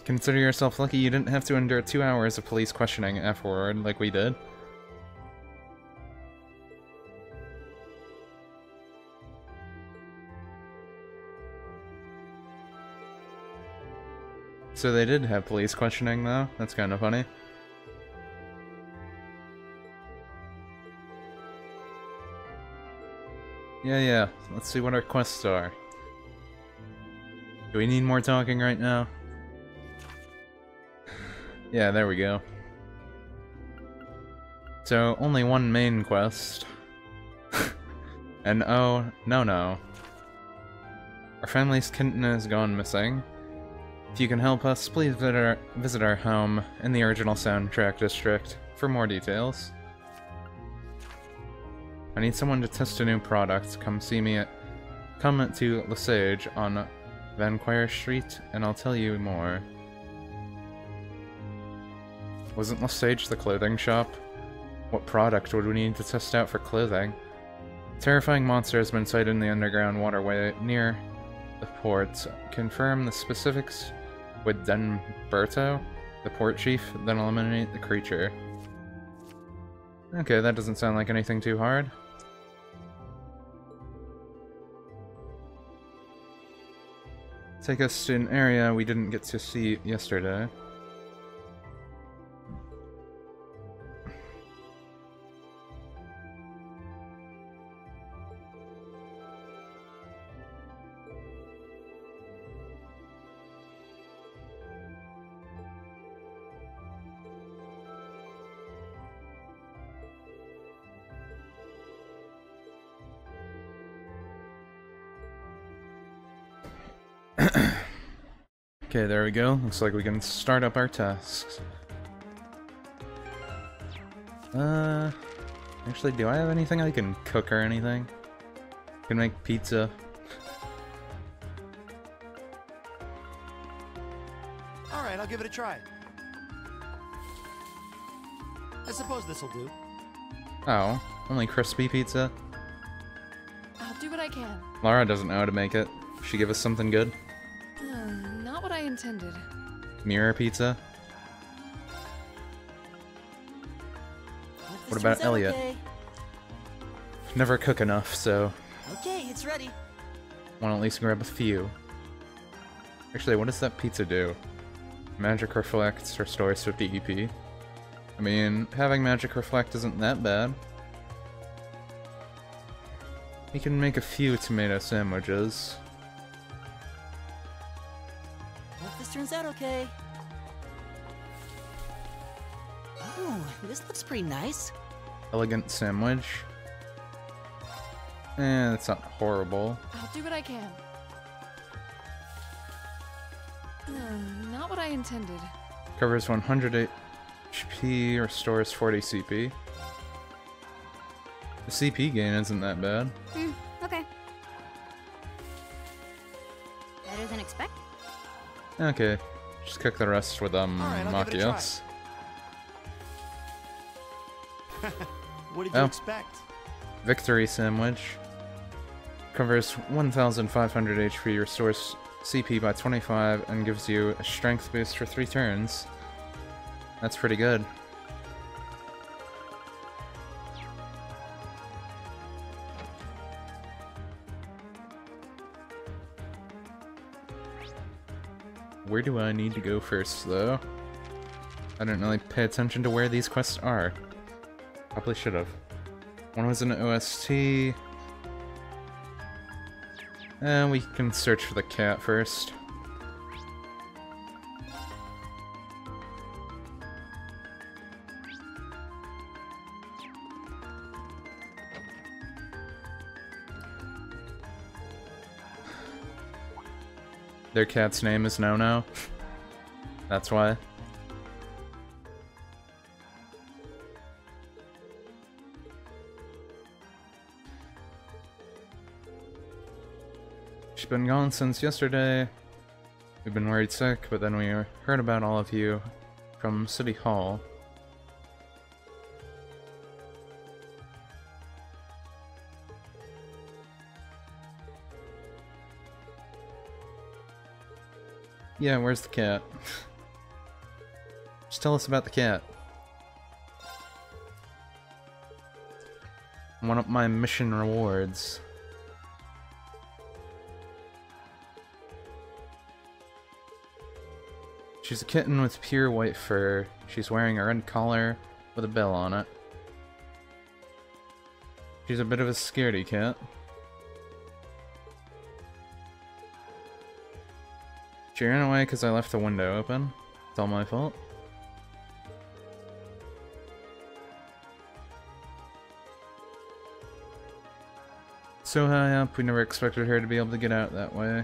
Consider yourself lucky you didn't have to endure 2 hours of police questioning afterward, like we did. So they did have police questioning, though? That's kind of funny. Yeah. Let's see what our quests are. Do we need more talking right now? Yeah, there we go. So, only one main quest. And oh, no. Our family's kitten has gone missing. If you can help us, please visit our home in the original soundtrack district for more details. I need someone to test a new product. Come to Lesage on Vanquire Street, and I'll tell you more. Wasn't Lesage the clothing shop? What product would we need to test out for clothing? A terrifying monster has been sighted in the underground waterway near the port. Confirm the specifics with Denberto, the port chief, then eliminate the creature. Okay, that doesn't sound like anything too hard. Take us to an area we didn't get to see yesterday. Okay, there we go. Looks like we can start up our tasks. Actually, do I have anything I can cook or anything? I can make pizza. Alright, I'll give it a try. I suppose this'll do. Oh, only crispy pizza? I'll do what I can. Laura doesn't know how to make it. She give us something good? Not what I intended. Mirror pizza? What about Elliot? Okay. Never cook enough, so Okay, it's ready. want to at least grab a few. Actually, what does that pizza do? Magic Reflect restores 50 EP. I mean, having Magic Reflect isn't that bad. We can make a few tomato sandwiches. Hope this turns out okay. Oh, this looks pretty nice. Elegant sandwich. It's not horrible. I'll do what I can. Not what I intended. Covers 100 HP, restores 40 CP. The CP gain isn't that bad. Okay. Better than expected. Okay, just cook the rest with I'll give it a try. macchiatos. What did you Oh. expect? Victory sandwich. Covers 1500 HP, restores CP by 25, and gives you a strength boost for 3 turns. That's pretty good. Where do I need to go first, though? I didn't really pay attention to where these quests are. Probably should have. One was an OST. And we can search for the cat first. Their cat's name is No-No. That's why. She's been gone since yesterday. We've been worried sick, but then we heard about all of you from City Hall. Yeah, where's the cat? Just tell us about the cat. One of my mission rewards. She's a kitten with pure white fur. She's wearing a red collar with a bell on it. She's a bit of a scaredy cat. She ran away because I left the window open. It's all my fault. So high up, we never expected her to be able to get out that way.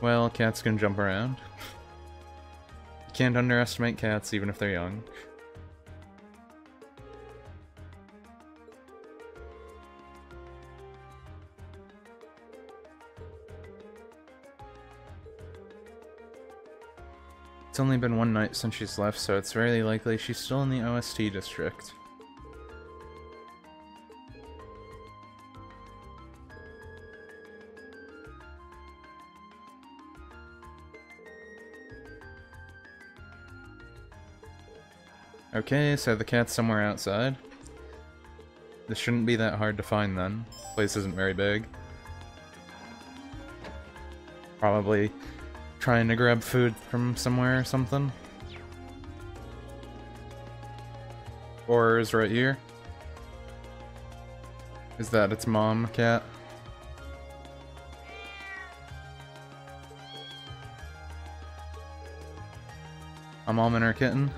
Well, cats can jump around. You can't underestimate cats even if they're young. It's only been one night since she's left, so it's very likely she's still in the OST district. Okay, so the cat's somewhere outside. This shouldn't be that hard to find then. Place isn't very big. Probably trying to grab food from somewhere or something. Or is right here. Is that its mom cat? A mom and her kitten.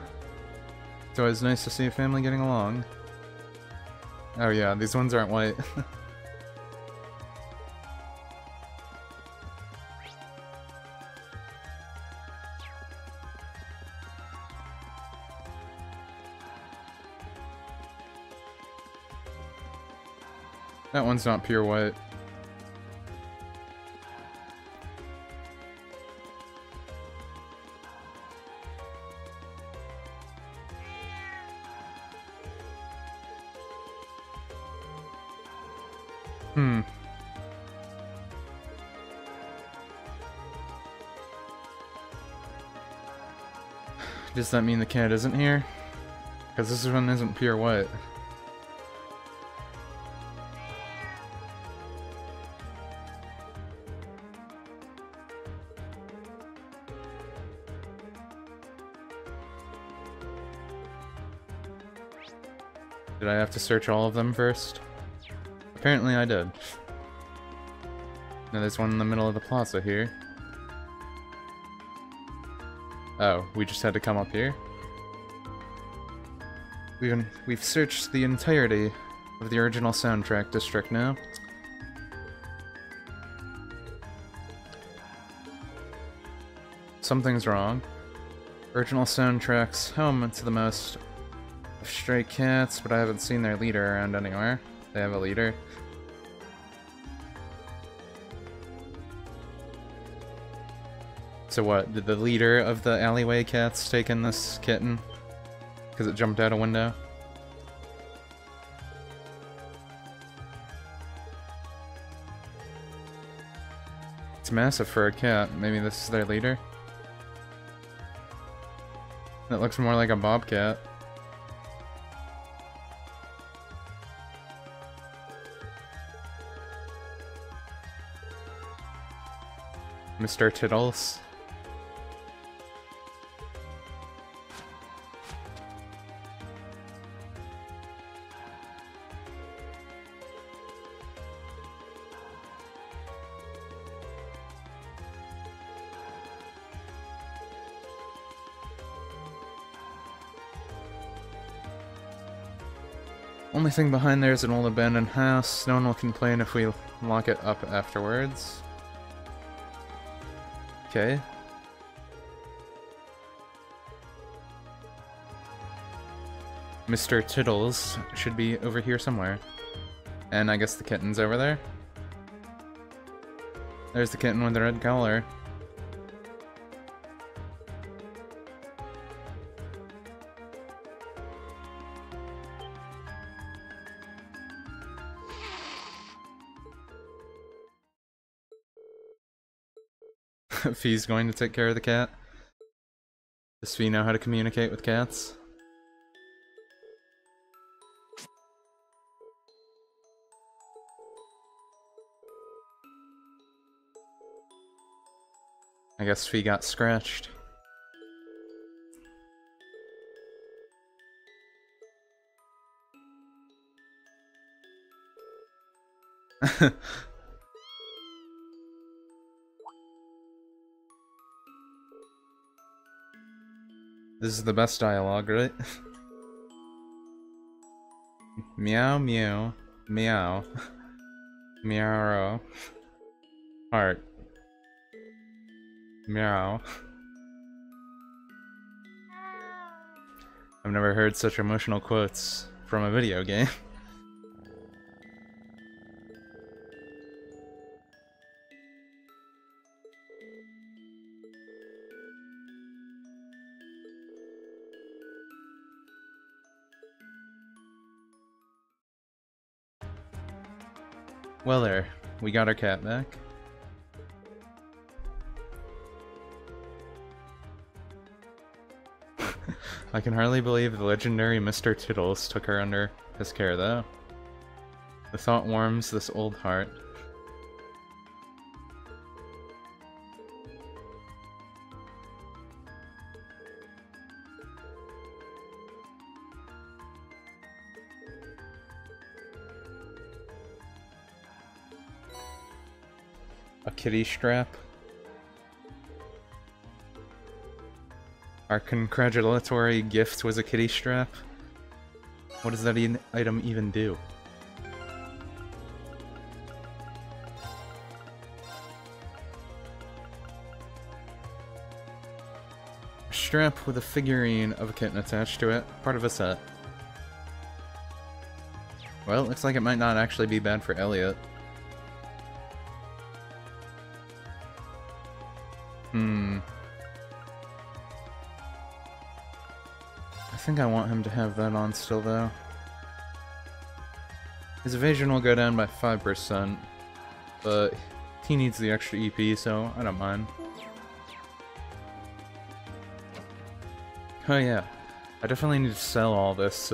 It's always nice to see a family getting along. Oh yeah, these ones aren't white. That one's not pure white. Does that mean the cat isn't here? Because this one isn't pure white. Did I have to search all of them first? Apparently I did. Now there's one in the middle of the plaza here. Oh, we just had to come up here? We've searched the entirety of the original soundtrack district now. Something's wrong. Original soundtrack's home to the most stray cats, but I haven't seen their leader around anywhere. They have a leader. So what, did the leader of the alleyway cats take in this kitten? Because it jumped out a window? It's massive for a cat. Maybe this is their leader? That looks more like a bobcat. Mr. Tiddles. Only thing behind there is an old abandoned house. No one will complain if we lock it up afterwards. Okay. Mr. Tiddles should be over here somewhere. And I guess the kitten's over there? There's the kitten with the red collar. Fie's going to take care of the cat. Does Fie know how to communicate with cats? guess Fie got scratched. This is the best dialogue, right? Meow meow meow meow heart meow. I've never heard such emotional quotes from a video game. Well there, we got our cat back. I can hardly believe the legendary Mr. Tittles took her under his care, though. The thought warms this old heart. A kitty strap. Our congratulatory gift was a kitty strap. What does that item even do? A strap with a figurine of a kitten attached to it, part of a set. Well, it looks like it might not actually be bad for Elliot. I think I want him to have that on still, though. His evasion will go down by 5%, but he needs the extra EP, so I don't mind. Oh yeah, I definitely need to sell all this,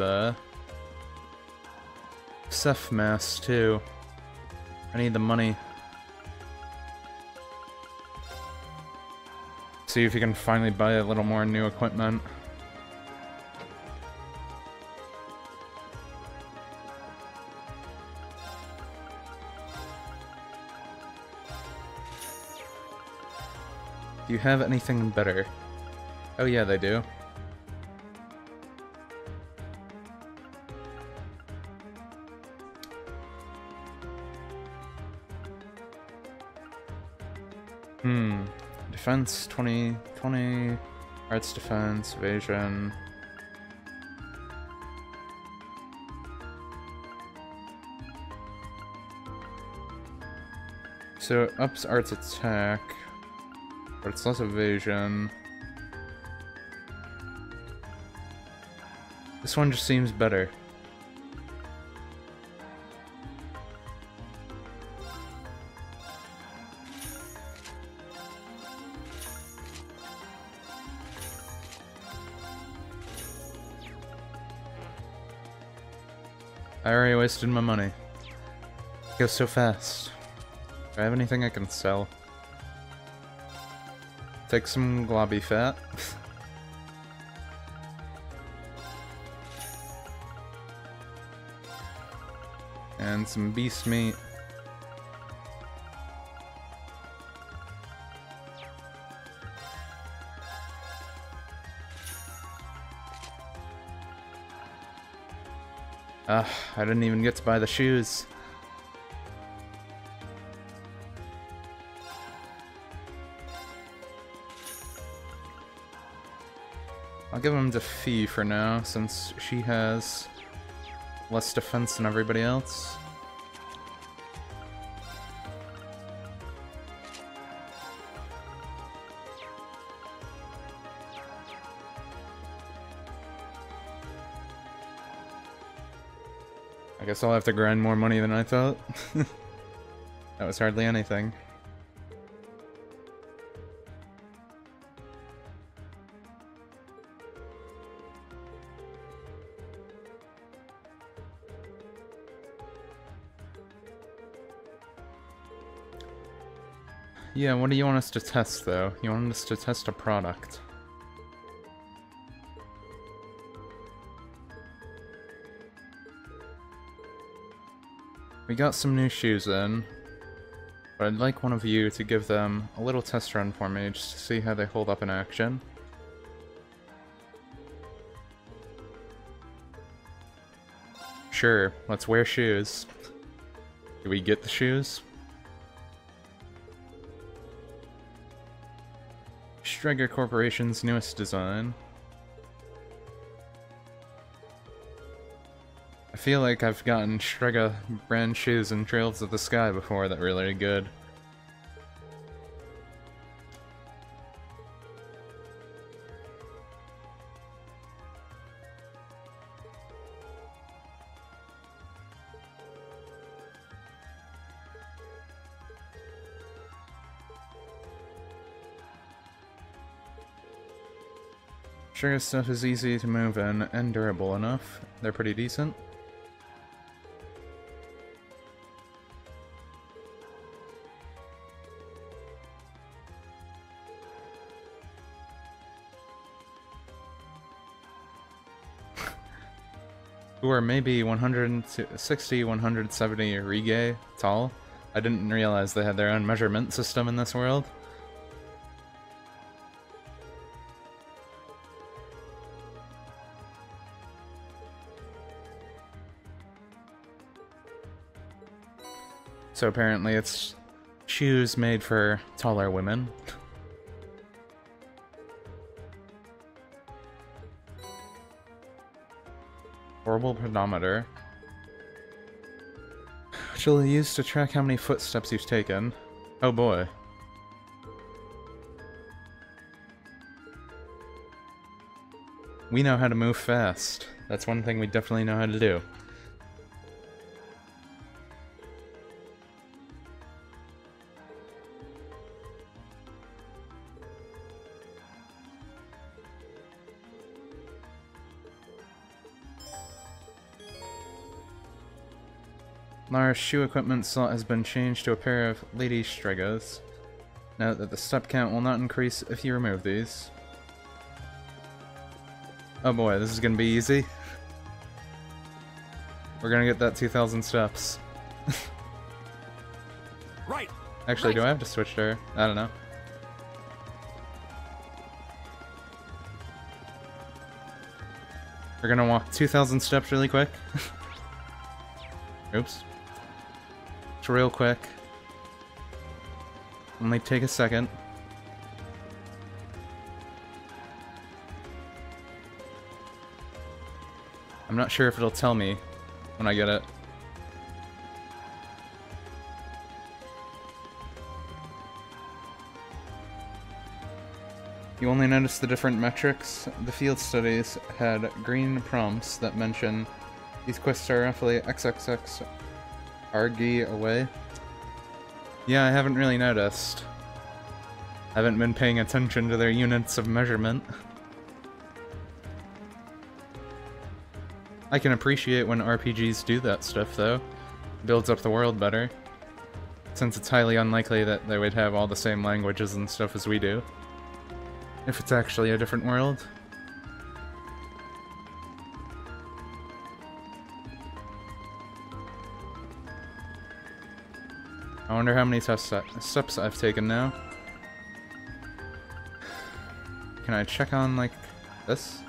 Ceph mass, too. I need the money. See if you can finally buy a little more new equipment. Do you have anything better? Oh yeah, they do. Defense 20, arts defense, evasion. So it ups arts attack, but it's less evasion. This one just seems better. I already wasted my money. It goes so fast. Do I have anything I can sell? Take some globby fat. And some beast meat. I didn't even get to buy the shoes. I'll give them to Fie for now, since she has less defense than everybody else. I guess I'll have to grind more money than I thought. That was hardly anything. Yeah, what do you want us to test, though? You want us to test a product. We got some new shoes in, but I'd like one of you to give them a little test run for me, just to see how they hold up in action. Sure, let's wear shoes. Do we get the shoes? Strega Corporation's newest design. I feel like I've gotten Strega brand shoes in Trails of the Sky before that were really good. Strega stuff is easy to move in and durable enough. They're pretty decent. Who are maybe 160, 170 Rigay tall. I didn't realize they had their own measurement system in this world. So apparently it's shoes made for taller women. Horrible pedometer, which will use to track how many footsteps you've taken. Oh boy. We know how to move fast. That's one thing we definitely know how to do. Lara's shoe equipment slot has been changed to a pair of lady Stregas. Note that the step count will not increase if you remove these. Oh boy, this is gonna be easy. We're gonna get that 2,000 steps. Right. Actually, right. Do I have to switch to her? I don't know. We're gonna walk 2,000 steps really quick. Oops. It's real quick. Only take a second. I'm not sure if it'll tell me when I get it. You only notice the different metrics. The field studies had green prompts that mention these quests are roughly XXX Argy away. Yeah, I haven't really noticed. I haven't been paying attention to their units of measurement. I can appreciate when RPGs do that stuff, though. Builds up the world better. Since it's highly unlikely that they would have all the same languages and stuff as we do. If it's actually a different world. I wonder how many steps I've taken now. Can I check on, like, this?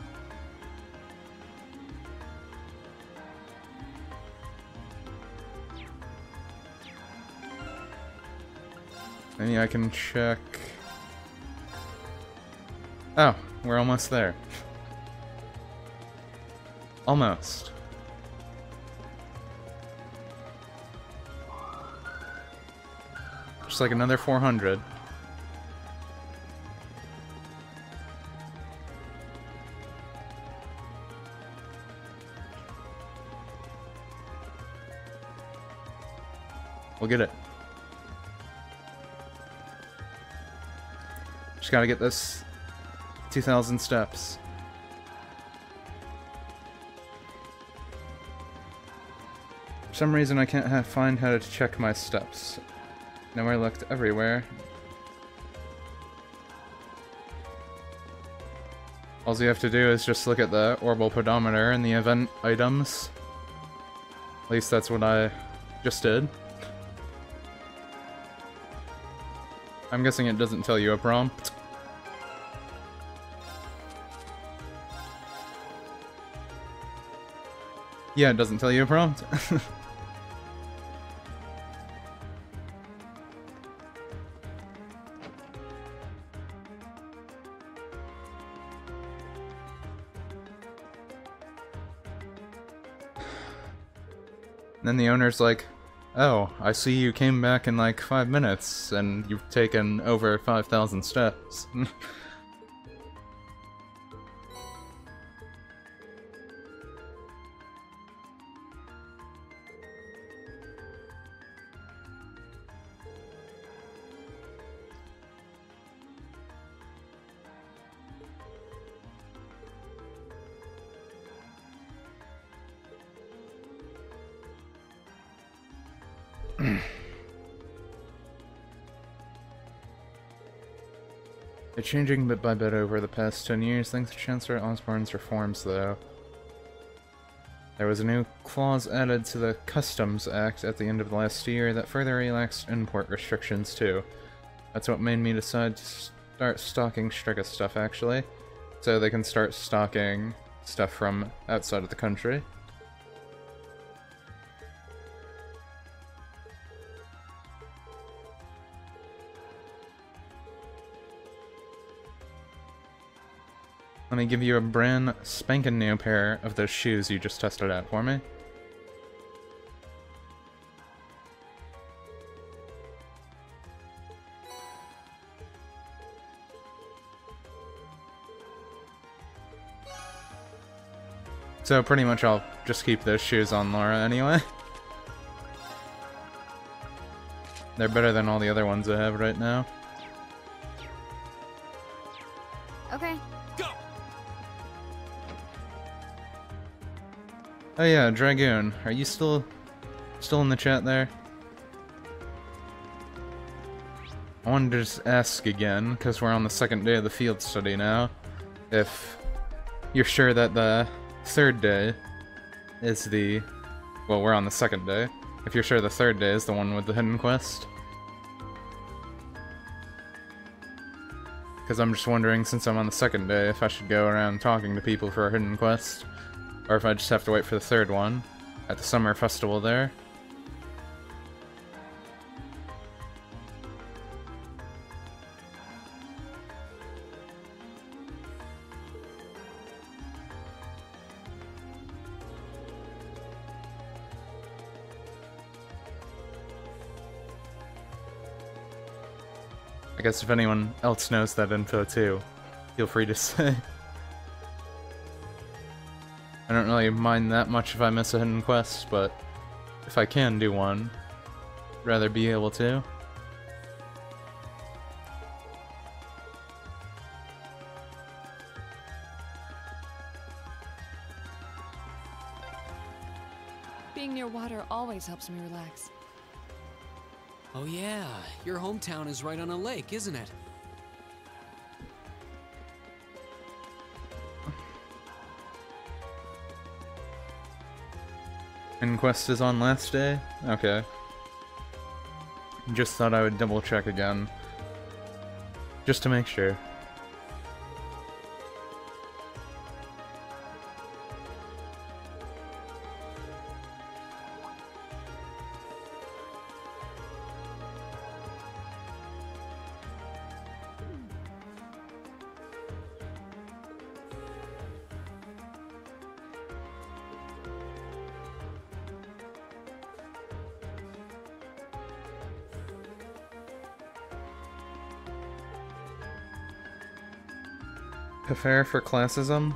Maybe I can check... Oh, we're almost there. Almost. Just like another 400. We'll get it. Just gotta get this 2,000 steps. For some reason I can't find how to check my steps. Now I looked everywhere. All you have to do is just look at the orbital pedometer and the event items. At least that's what I just did. I'm guessing it doesn't tell you a prompt. Yeah, it doesn't tell you a prompt. Then the owner's like, oh, I see you came back in like 5 minutes, and you've taken over 5,000 steps. They're changing bit by bit over the past 10 years, thanks to Chancellor Osborne's reforms, though. There was a new clause added to the Customs Act at the end of the last year that further relaxed import restrictions, too. That's what made me decide to start stocking Strega stuff, actually. So they can start stocking stuff from outside of the country. Let me give you a brand spanking new pair of those shoes you just tested out for me. So pretty much I'll just keep those shoes on Laura anyway. They're better than all the other ones I have right now. Okay. Go! Oh yeah, Dragoon, are you still in the chat there? I wanted to just ask again, because we're on the second day of the field study now, if you're sure that the third day is the... Well, we're on the second day. If you're sure the third day is the one with the hidden quest. Because I'm just wondering, since I'm on the second day, if I should go around talking to people for a hidden quest. Or if I just have to wait for the third one at the summer festival there. I guess if anyone else knows that info too, feel free to say. I don't really mind that much if I miss a hidden quest, but if I can do one, I'd rather be able to. Being near water always helps me relax. Oh yeah, your hometown is right on a lake, isn't it? Hidden quest is on last day? Okay. Just thought I would double check again. Just to make sure. Prepare for classism?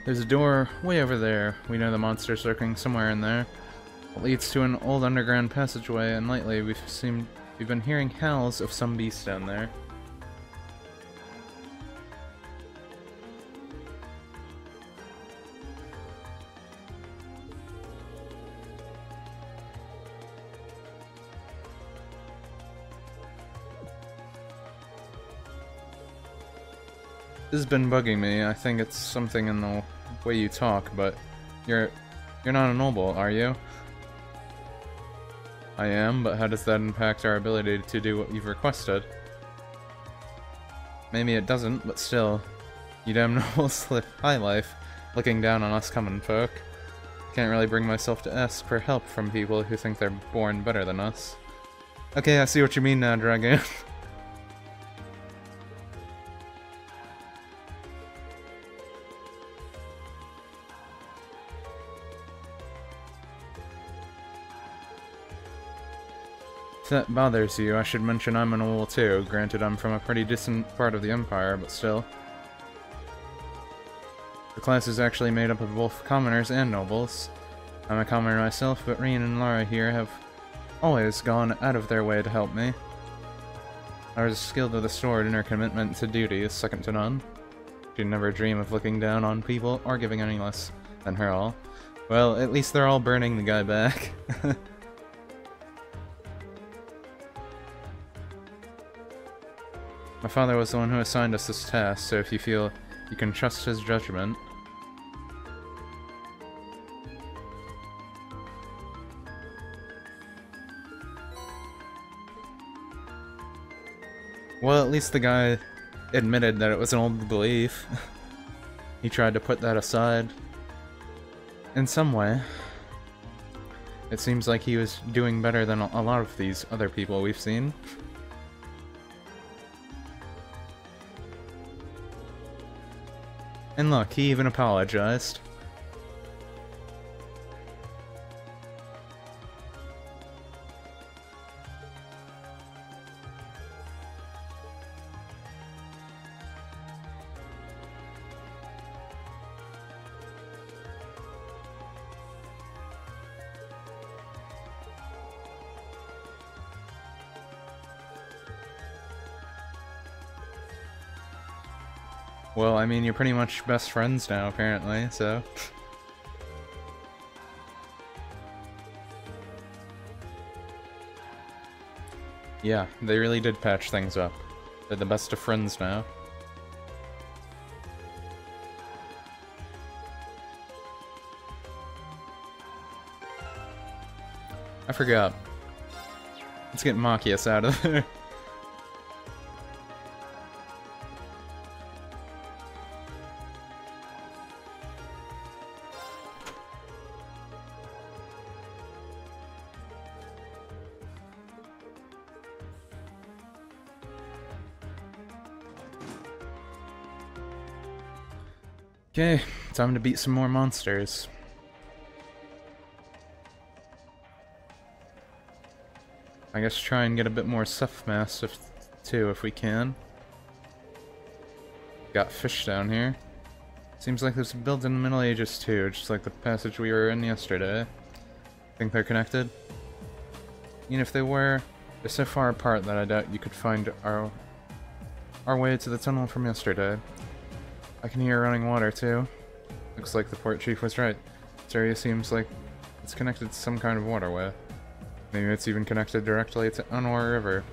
There's a door way over there. We know the monster's lurking somewhere in there. It leads to an old underground passageway, and lately we've been hearing howls of some beast down there. This has been bugging me. I think it's something in the way you talk, but you're not a noble, are you? I am, but how does that impact our ability to do what you've requested? Maybe it doesn't, but still. You damn nobles live high life, looking down on us common folk. Can't really bring myself to ask for help from people who think they're born better than us. Okay, I see what you mean now, Dragon. If that bothers you, I should mention I'm an noble too. Granted, I'm from a pretty distant part of the Empire, but still. The class is actually made up of both commoners and nobles. I'm a commoner myself, but Rean and Laura here have always gone out of their way to help me. Laura's skilled with the sword, and her commitment to duty is second to none. She'd never dream of looking down on people or giving any less than her all. Well, at least they're all burning the guy back. My father was the one who assigned us this task, so if you feel you can trust his judgment. Well, at least the guy admitted that it was an old belief. He tried to put that aside. In some way. It seems like he was doing better than a lot of these other people we've seen. And look, he even apologized. Well, I mean, you're pretty much best friends now, apparently, so... Yeah, they really did patch things up. They're the best of friends now. I forgot. Let's get Machias out of there. Okay, time to beat some more monsters. I guess try and get a bit more stuff mass too, if we can. Got fish down here. Seems like there's a build in the Middle Ages too, just like the passage we were in yesterday. Think they're connected? Even if they were, they're so far apart that I doubt you could find our way to the tunnel from yesterday. I can hear running water too. Looks like the port chief was right. This area seems like it's connected to some kind of waterway. Maybe it's even connected directly to Anwar River.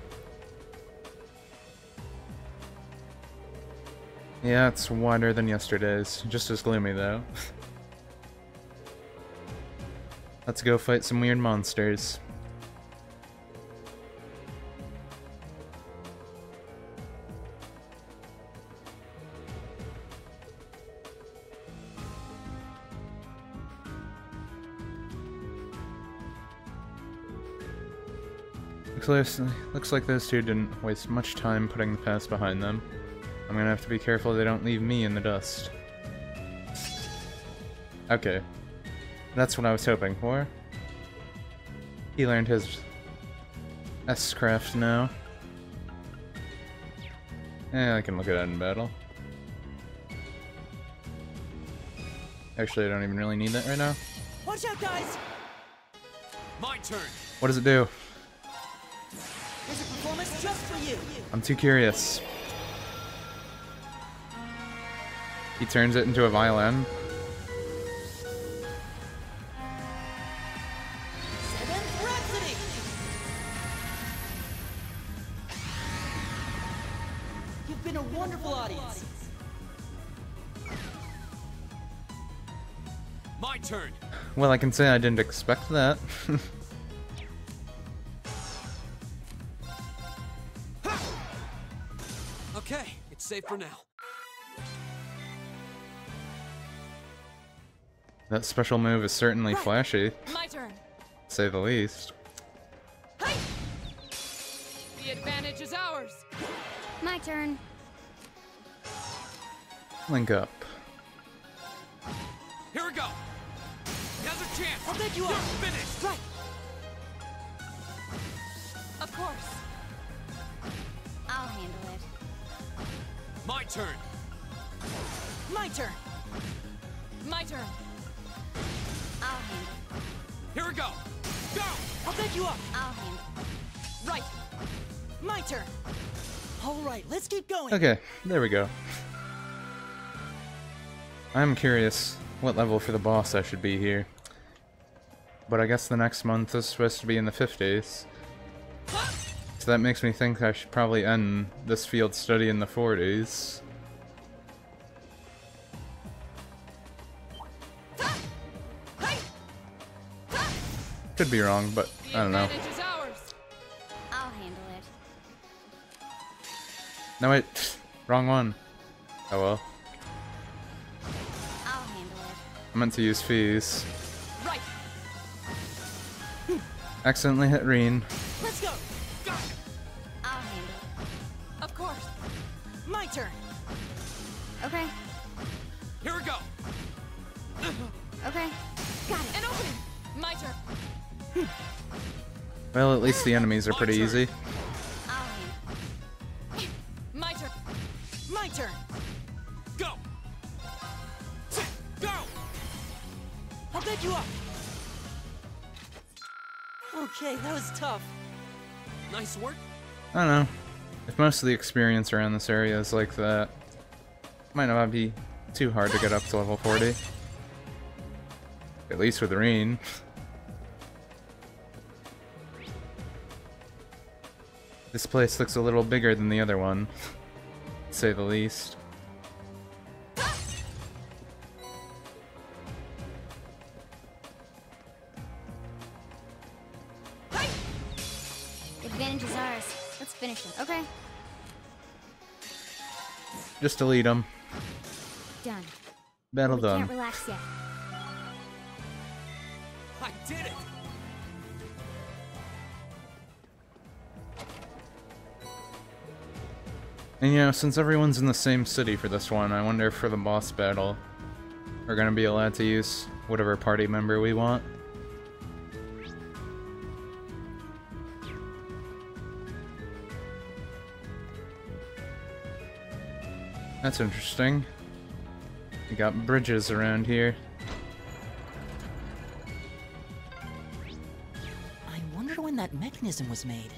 Yeah, it's wider than yesterday's. Just as gloomy though. Let's go fight some weird monsters. Looks like those two didn't waste much time putting the past behind them. I'm gonna have to be careful they don't leave me in the dust. Okay. That's what I was hoping for. He learned his S-craft now. I can look at that in battle. Actually, I don't even really need that right now. Watch out, guys! My turn. What does it do? Here's a performance just for you. I'm too curious. He turns it into a violin. Seventh Rhapsody! You've been a wonderful audience. My turn. Well, I can say I didn't expect that. Okay, it's safe for now. That special move is certainly flashy, My turn. to say the least. The advantage is ours. My turn. Link up. Here we go. Now's a chance. I'll take you You're up. finished. Right. Of course. I'll handle it. My turn. My turn. My turn. I'll handle it. Here we go. Go. I'll take you up. I'll handle it. Right. My turn. All right, let's keep going. Okay, there we go. I'm curious what level for the boss I should be here. But I guess the next month is supposed to be in the 50s. So that makes me think I should probably end this field study in the 40s. Could be wrong, but I don't know. Advantage is ours. I'll handle it. No, wait. Wrong one. Oh well. I'll handle it. I meant to use Fie's. Right. Accidentally hit Rean. Let's go. I'll handle it. Of course. My turn. Okay. Here we go. Okay. Got it. An opening. My turn. Well, at least the enemies are pretty easy. I'll handle it. My turn. My turn. Go. Go. I'll take you up. Okay, that was tough. Nice work. I don't know. If most of the experience around this area is like that, it might not be too hard to get up to level 40. At least with Rean. This place looks a little bigger than the other one, to say the least. The advantage is ours. Let's finish him. Okay. Just delete them. Done. Battle We done. can't relax yet. I did it. And you know, since everyone's in the same city for this one, I wonder if for the boss battle, we're gonna be allowed to use whatever party member we want. That's interesting. We got bridges around here. I wonder when that mechanism was made.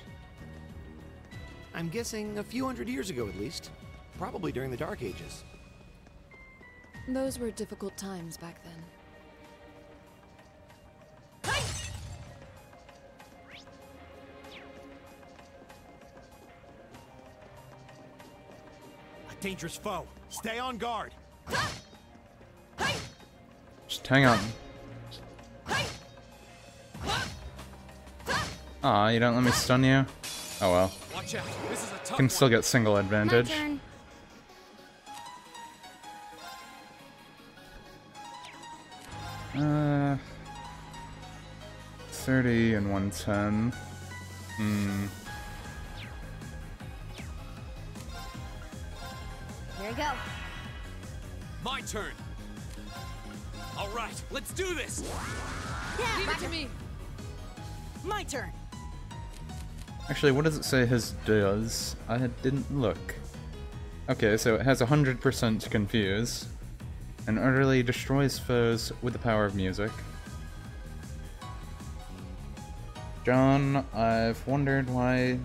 I'm guessing a few hundred years ago at least. Probably during the Dark Ages. Those were difficult times back then. A dangerous foe. Stay on guard. Just hang on. Aw, you don't let me stun you? Oh well. Watch out. This is a tough Can one. still get single My advantage. turn. 30 and 110. Here we go. My turn. All right, let's do this. Yeah, Leave it to me. my turn. Actually, what does it say his does? I didn't look. Okay, so it has 100% to confuse, and utterly destroys foes with the power of music. John, I've wondered why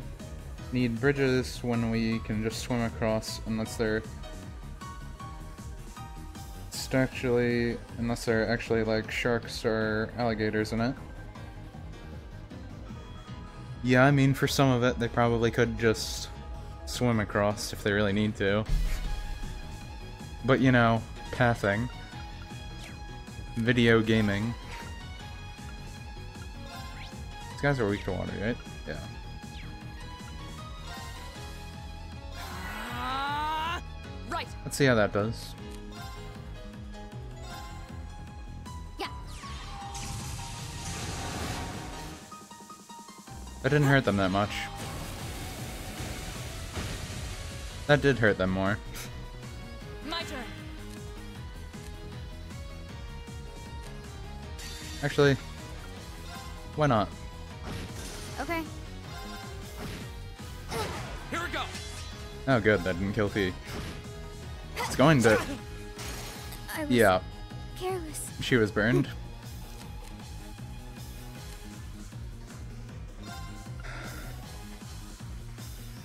need bridges when we can just swim across unless they're actually like sharks or alligators in it. Yeah, I mean, for some of it, they probably could just swim across if they really need to. But, you know, pathing. video gaming. These guys are weak to water, right? Yeah. Right. Let's see how that does. Yeah. That didn't hurt them that much. That did hurt them more. My turn. Actually, why not? Okay. Here we go. Oh good, that didn't kill Fie. It's going to... I was Yeah, careless. she was burned.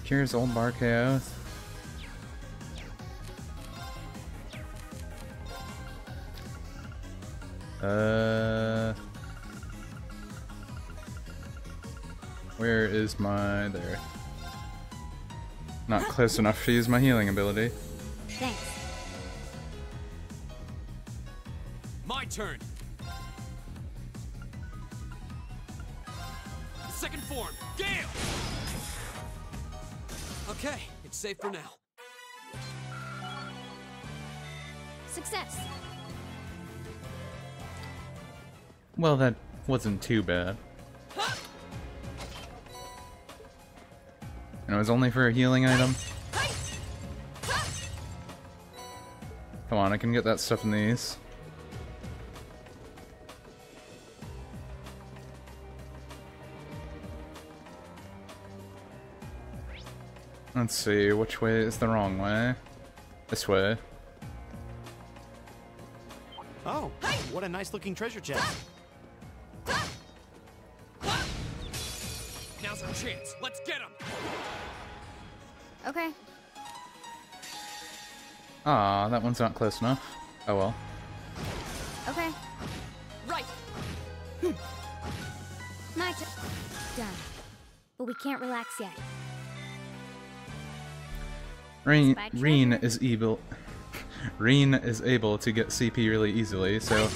Cures old bar KO. Where is my... there. Not close enough to use my healing ability. Thanks. My turn. Second form, Gale! Okay, it's safe for now. Success. Well, that wasn't too bad. And it was only for a healing item. Come on, I can get that stuff in these. Let's see, which way is the wrong way? This way. Oh, what a nice looking treasure chest. Now's our chance. Let's get him. Okay. Ah, that one's not close enough. Oh well. Okay. Right. My turn. Done. But we can't relax yet. Rean is able. Rean is able to get CP really easily, so I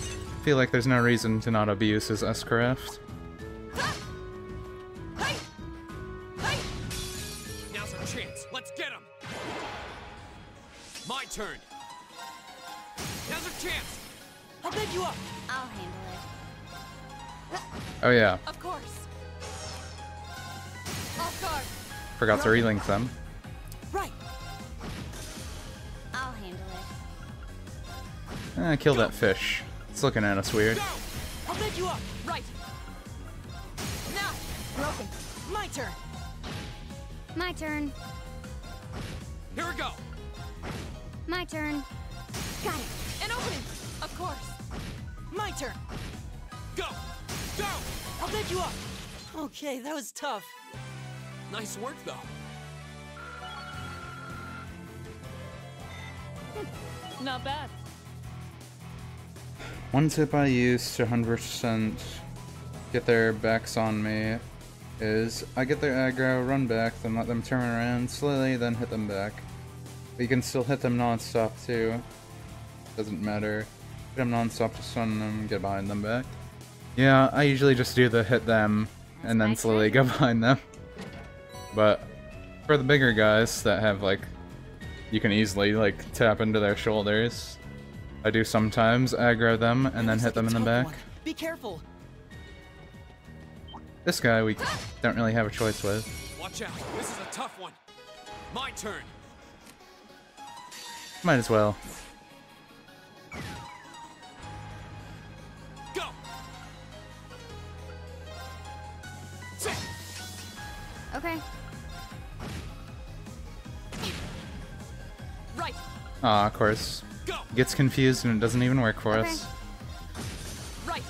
feel like there's no reason to not abuse his S-craft. Now's our chance. Let's get him. My turn. Now's our chance. I'll bed you up. I'll handle it. Oh yeah, Of course. Off guard. forgot to relink them. Right. I'll handle it. Kill that fish. It's looking at us weird. Go. I'll bed you up. Right. Now. Broken. My turn. My turn. Here we go. My turn. Got it. An opening. Of course. My turn. Go. Go. I'll bed you up. Okay, that was tough. Nice work, though. Not bad. One tip I use to 100% get their backs on me is I get their aggro, run back, then let them turn around slowly, then hit them back. But you can still hit them non-stop too. Doesn't matter. Hit them non-stop to stun them, get behind them back. Yeah, I usually just do the hit them and then slowly go behind them. But for the bigger guys that have like, you can easily like tap into their shoulders, I do sometimes aggro them and then hit them in the back. Be careful. This guy we don't really have a choice with. Watch out. This is a tough one. My turn. Might as well. Go. Sit. Okay. Right. Ah, of course. Go. Gets confused and it doesn't even work for Okay. us. Right.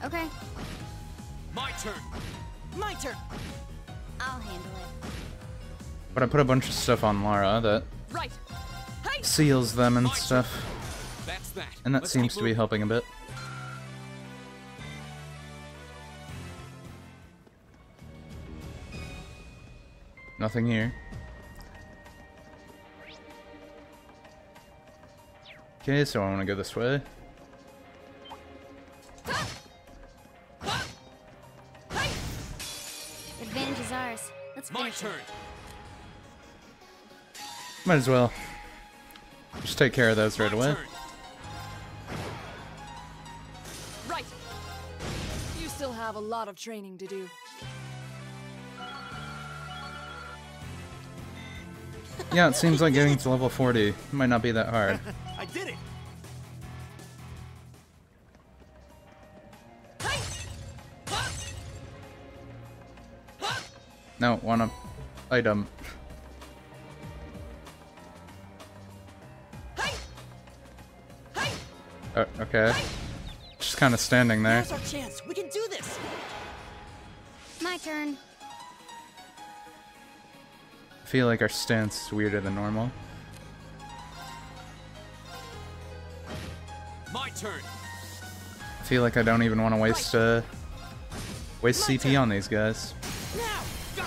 Okay. My turn. My turn. I'll handle it. But I put a bunch of stuff on Laura that Right. Hey. seals them and My turn. stuff, That's that. and that Let's seems keep to be moving. helping a bit. Nothing here. Okay, so I want to go this way. Might as well just take care of those right away. Right. You still have a lot of training to do. Yeah, it seems like getting to level 40 might not be that hard. I did it. No, wanna item. Okay. Just kind of standing there. Here's our chance. We can do this. My turn. I feel like our stance is weirder than normal. My turn. I feel like I don't even want to waste CP on these guys. Now, go.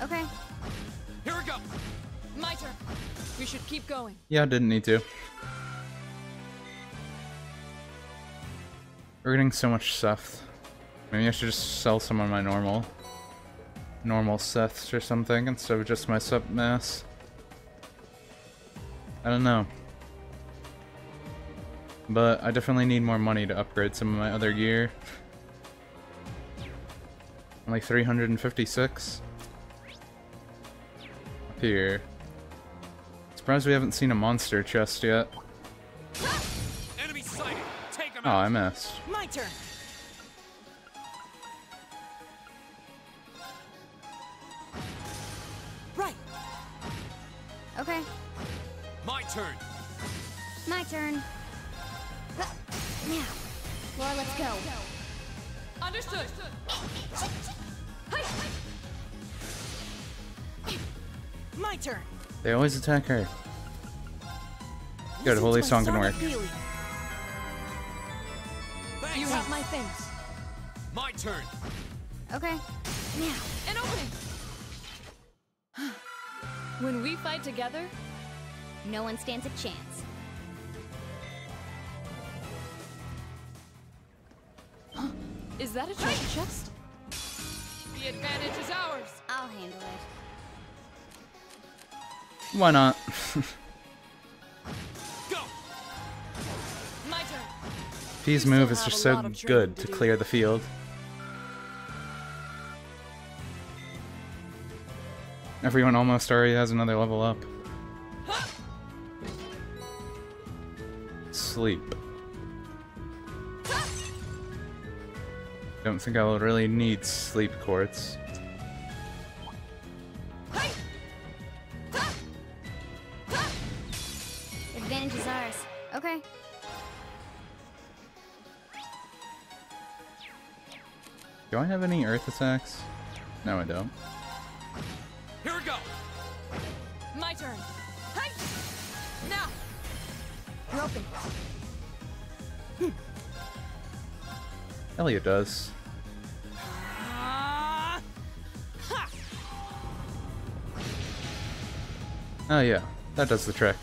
Okay. Here we go. My turn. We should keep going. Yeah, I didn't need to. We're getting so much stuff. Maybe I should just sell some of my normal seths or something instead of just my sub mass. I don't know. But I definitely need more money to upgrade some of my other gear. Only 356. Up here. Surprised we haven't seen a monster chest yet. Enemy sighted. Take him Oh, out. I missed. My turn. Right. Okay. My turn. My turn. Now. Laura, let's go. Understood. My turn. They always attack her. Good, Holy Song can work. You Thanks. have my things. My turn. Okay. Now. An opening. When we fight together, No one stands a chance. is that a treasure chest? The advantage is ours. I'll handle it. Why not? Go. My turn. P's We move still is have just a so lot of training good to to do. clear the field. Everyone almost already has another level up. Sleep. Don't think I will really need sleep quartz. Advantage is ours. Okay. Do I have any earth attacks? No, I don't. Here we go. My turn. Hey! Now. You're open. Elliot does. Oh yeah, that does the trick.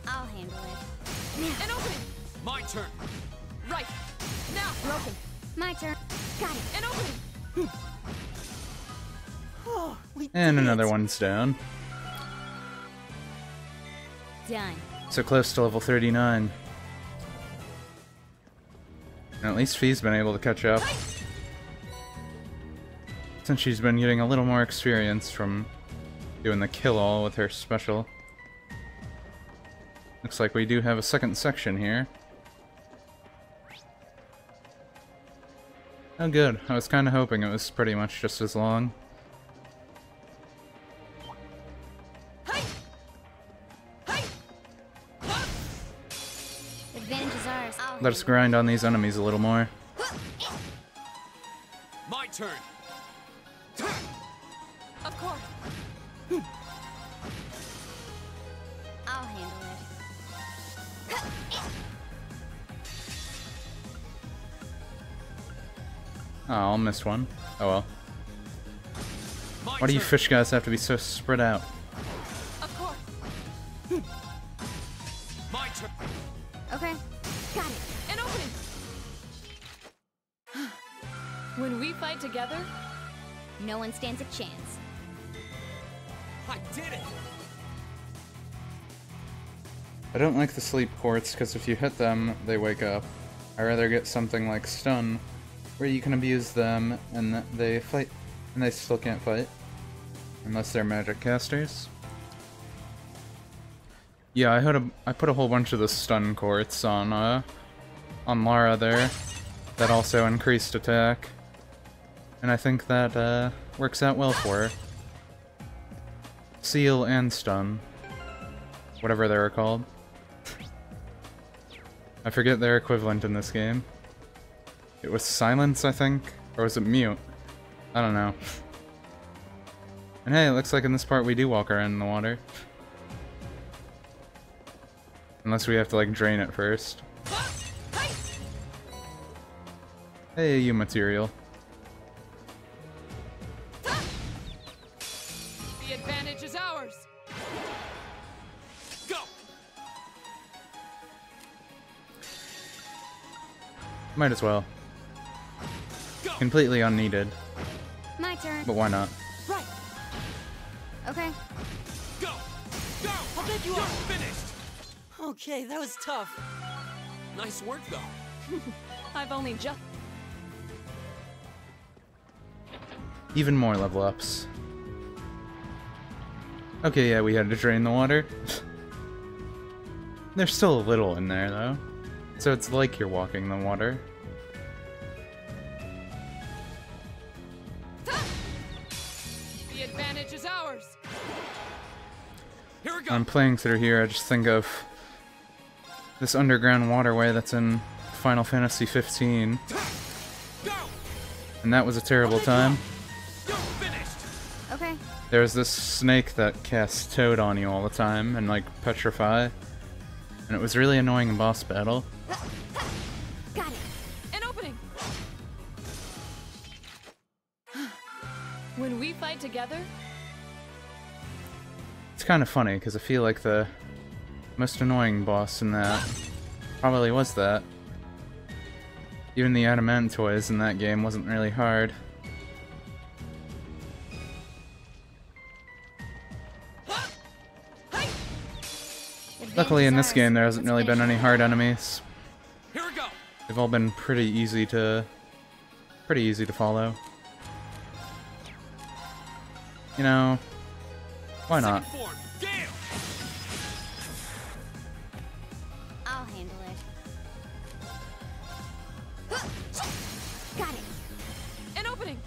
I'll handle it. An opening. My turn. Right. Now. You're open. My turn. Got it. An opening. Oh, we And did another it. one's down. Done. So close to level 39. And at least Fie's been able to catch up. Since she's been getting a little more experience from doing the kill-all with her special. Looks like we do have a second section here. Oh good, I was kind of hoping it was pretty much just as long. Advantage is ours. I'll Let us handle grind on these enemies a little more. My turn. Of course. it. I'll handle it. Oh, I'll miss one. Oh well. My Why do you turn. fish guys have to be so spread out? Of course. My turn. Okay. Got it. An opening. When we fight together, No one stands a chance. I did it. I don't like the sleep quartz because if you hit them, they wake up. I'd rather get something like stun, where you can abuse them and they fight, and they still can't fight. Unless they're magic casters. Yeah, I put a whole bunch of the stun quartz on Laura there. That also increased attack. And I think that works out well for her. Seal and stun. Whatever they were called. I forget their equivalent in this game. It was silence, I think? Or was it mute? I don't know. And hey, it looks like in this part we do walk around in the water. Unless we have to like drain it first. Hey, you material. The advantage is ours. Go. Might as well. Go. Completely unneeded. My turn. But why not? Right. Okay. Go. Go. How big you You're are? finished. Okay, that was tough. Nice work, though. I've only just... Even more level ups. Okay, yeah, we had to drain the water. There's still a little in there, though. So it's like you're walking the water. The advantage is ours. Here we go. When I'm playing through here, I just think of this underground waterway that's in Final Fantasy 15. Go. And that was a terrible time. You're finished. Okay. There's this snake that casts Toad on you all the time and like petrify. And it was really annoying in boss battle. Got it. An opening. When we fight together, It's kind of funny because I feel like the most annoying boss in that probably was that. Even the adamant toys in that game wasn't really hard. Luckily in this game there hasn't really been any hard enemies. Here we go. They've all been pretty easy to follow. You know, why not? Second form. Gale. I'll handle it. Got it. An opening.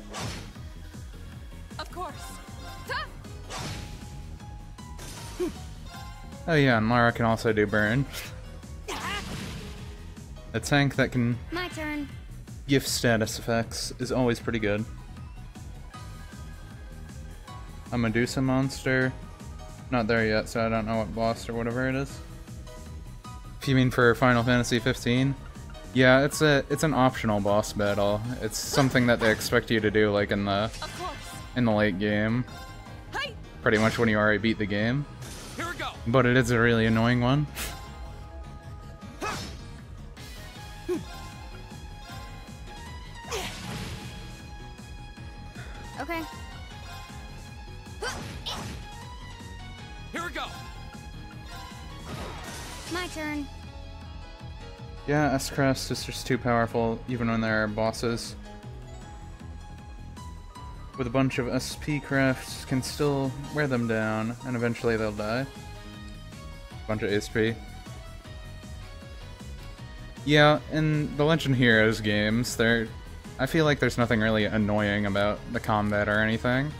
Of course. Ta. Oh yeah, and Laura can also do burn. A tank that can My turn. gift status effects is always pretty good. A Medusa monster. Not there yet, so I don't know what boss or whatever it is. If you mean for Final Fantasy 15? Yeah, it's an optional boss battle. It's something that they expect you to do like in the Of course. late game. Hey. Pretty much when you already beat the game. Here we go. But it is a really annoying one. Okay. Here we go. My turn. Yeah, S-Crest is just too powerful, even when there are bosses. With a bunch of SP crafts, can still wear them down, and eventually they'll die. Bunch of SP. Yeah, in the Legend Heroes games, I feel like there's nothing really annoying about the combat or anything.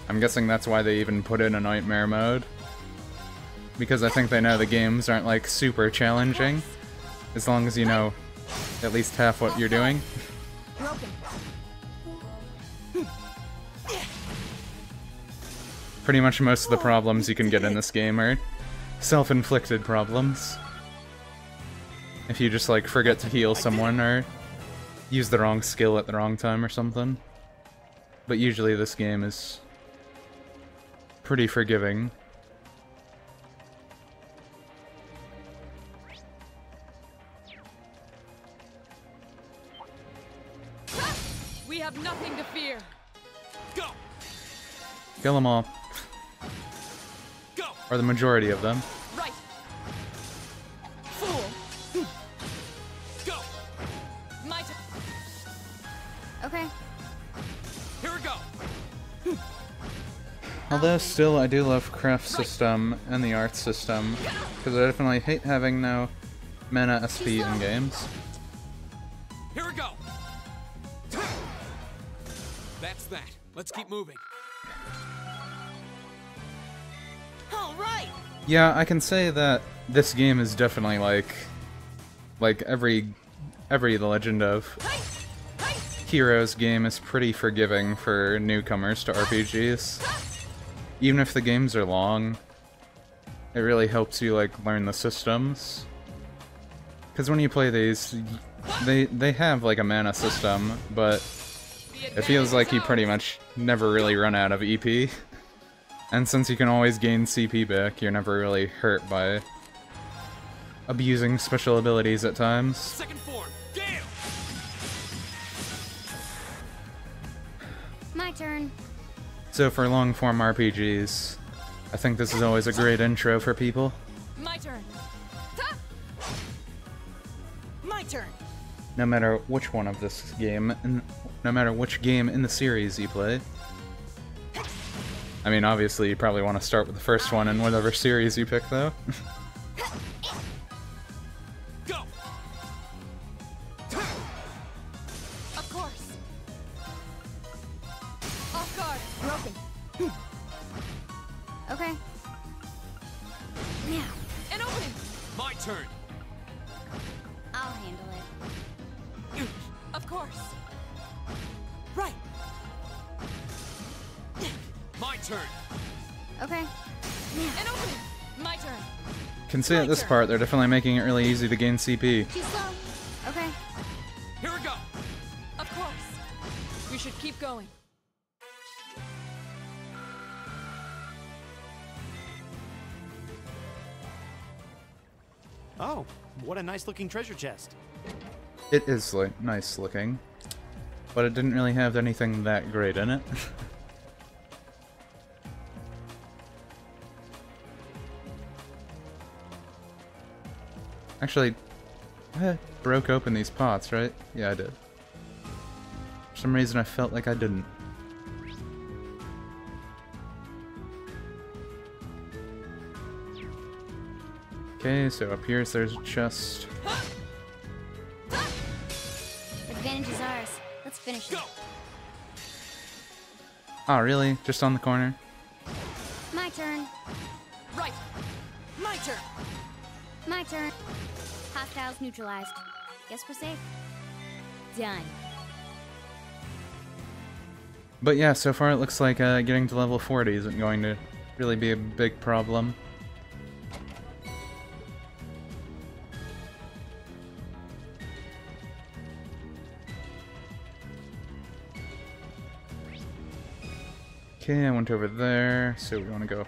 I'm guessing that's why they even put in a nightmare mode. Because I think they know the games aren't like super challenging, as long as you know at least half what you're doing. Broken. Pretty much most of the problems you can get in this game are self-inflicted problems. If you just like forget to heal someone or use the wrong skill at the wrong time or something. But usually this game is pretty forgiving. We have nothing to fear. Go. Kill them all. Go. Or the majority of them. Right. Although still, I do love craft system and the art system, because I definitely hate having no mana SP in games. Here we go. That's that. Let's keep moving. All right. Yeah, I can say that this game is definitely like every The Legend of Heroes game is pretty forgiving for newcomers to RPGs. Even if the games are long, it really helps you like learn the systems. Because when you play these, they have like a mana system, but it feels like you pretty much never really run out of EP. And since you can always gain CP back, you're never really hurt by abusing special abilities at times. Second form, Gale! My turn. So for long-form RPGs, I think this is always a great intro for people. My turn. My turn. No matter which one of this game, no matter which game in the series you play. I mean, obviously you probably want to start with the first one in whatever series you pick, though. Go! Of course. Off guard. Broken. Okay. Now, An opening. My turn. I'll handle it. Of course. Right. My turn. Okay. An opening. My turn. Can see at this part, they're definitely making it really easy to gain CP. Too slow. Okay. Here we go. Of course. We should keep going. Oh, what a nice looking treasure chest. It is like nice looking, but it didn't really have anything that great in it. Actually, I broke open these pots, right? Yeah, I did. For some reason I felt like I didn't. Okay, so up here there's a chest. Advantage is ours. Let's finish it. Go! Oh, really? Just on the corner? My turn. Right. My turn. My turn. Hostiles neutralized. Guess we're safe. Done. But yeah, so far it looks like getting to level 40 isn't going to really be a big problem. Okay, I went over there, so we want to go.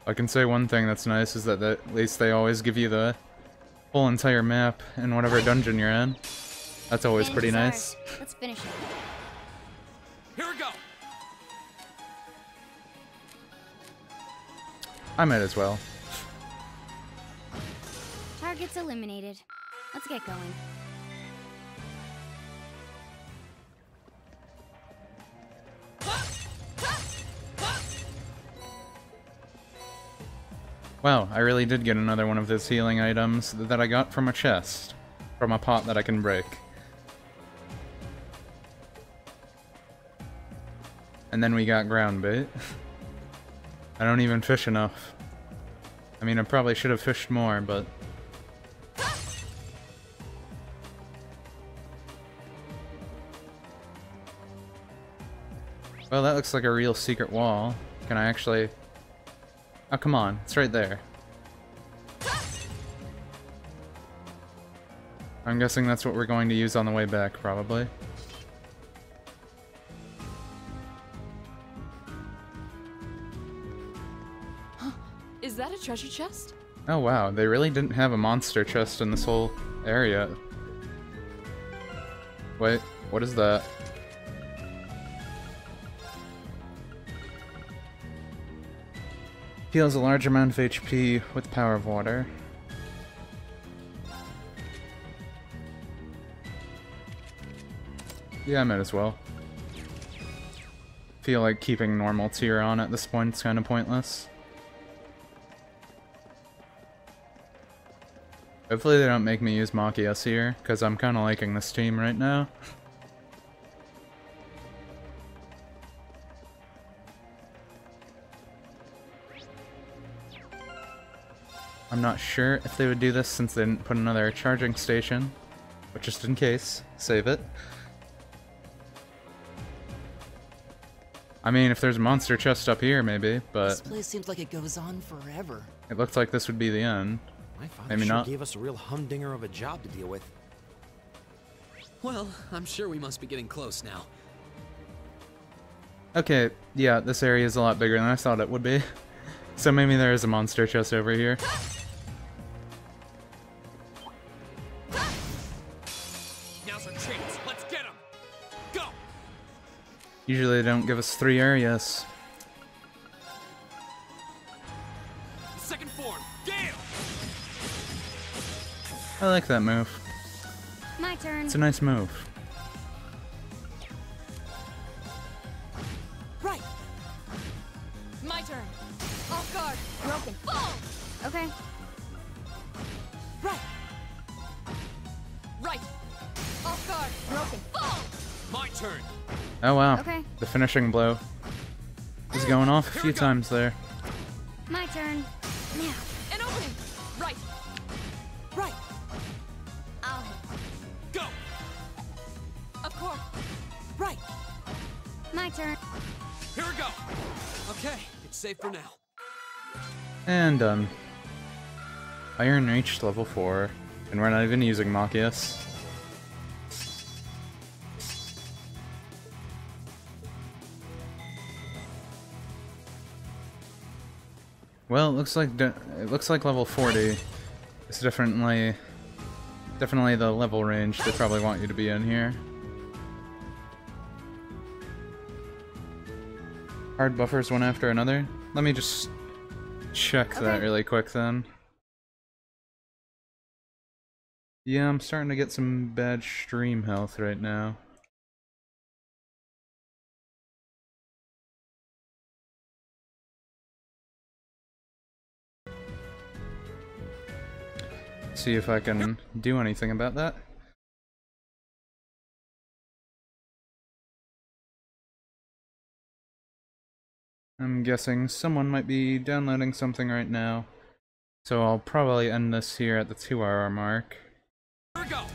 I can say one thing that's nice is that at least they always give you the whole entire map in whatever dungeon you're in. That's always pretty nice. Let's finish it. Here we go. I might as well. Targets eliminated. Let's get going. Wow, I really did get another one of those healing items that I got from a chest. From a pot that I can break. And then we got ground bait. I don't even fish enough. I mean, I probably should have fished more, but... Well, that looks like a real secret wall. Can I actually... Oh, come on. It's right there. I'm guessing that's what we're going to use on the way back, probably. Is that a treasure chest? Oh wow, they really didn't have a monster chest in this whole area. Wait, what is that? Heals a large amount of HP with Power of Water. Yeah, I might as well. feel like keeping normal tier on at this point is kind of pointless. Hopefully they don't make me use Machias here, because I'm kind of liking this team right now. I'm not sure if they would do this since they didn't put another charging station, but just in case, save it. I mean, if there's a monster chest up here, maybe, but This place seems like it goes on forever. it looks like this would be the end. My father Maybe sure not. gave us a real humdinger of a job to deal with. Well, I'm sure we must be getting close now. Okay, yeah, this area is a lot bigger than I thought it would be. So maybe there is a monster chest over here. Now's our chance. Let's get him. Go. Usually they don't give us 3 areas. Second form. Gale. I like that move. My turn. It's a nice move. Right! My turn. Off guard. Broken. Fall. Okay. Right! Right. Off guard. Broken. Fall. My turn. Oh wow. Okay. The finishing blow is going off a Here few we go. times there. My turn. Now. An opening. Right. Right! I'll hit. Go. Of course. Right! My turn. Here we go. Okay, it's safe for now. And done. Iron reached level 4, and we're not even using Machias. Well, it looks like level 40 is definitely the level range they probably want you to be in here. Hard buffers one after another. Let me just check that Okay. really quick then. Yeah, I'm starting to get some bad stream health right now. See if I can do anything about that. I'm guessing someone might be downloading something right now, so I'll probably end this here at the 2-hour mark. Here we go.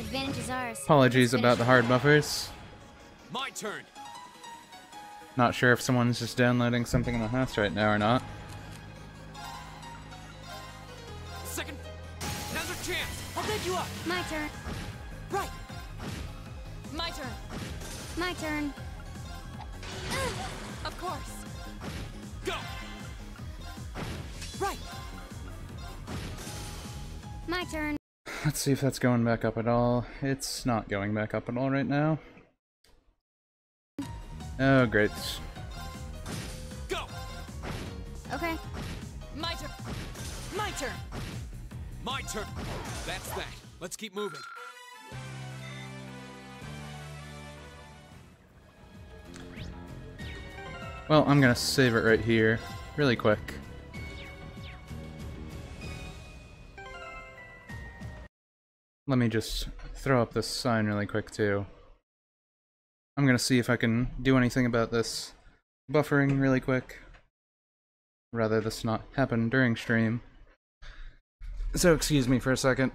Advantage is ours. Apologies Let's about the finish hard buffers. My turn. Not sure if someone's just downloading something in the house right now or not. Second. Now's our chance. I'll get you up! it. My turn. Right! My turn. My turn. Of course. Go. Right! My turn. Let's see if that's going back up at all. It's not going back up at all right now. Oh, great. Go. Okay. My turn. My turn. My turn. That's that. Let's keep moving. Well, I'm gonna save it right here, really quick. Let me just throw up this sign really quick too. I'm gonna see if I can do anything about this buffering really quick. Rather this not happen during stream. So excuse me for a second.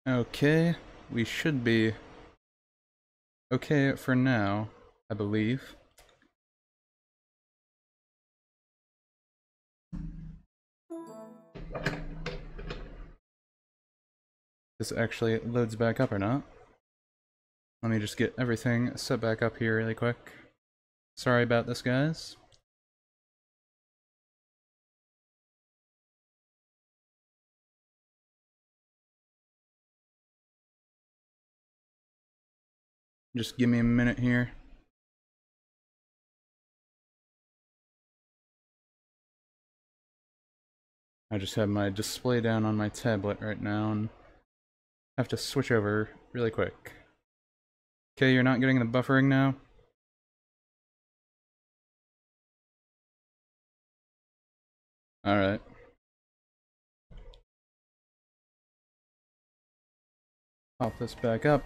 Okay, we should be okay for now, I believe. This actually loads back up or not. Let me just get everything set back up here really quick. Sorry about this, guys. Just give me a minute here. I just have my display down on my tablet right now and have to switch over really quick. Okay, you're not getting the buffering now? Alright. Pop this back up.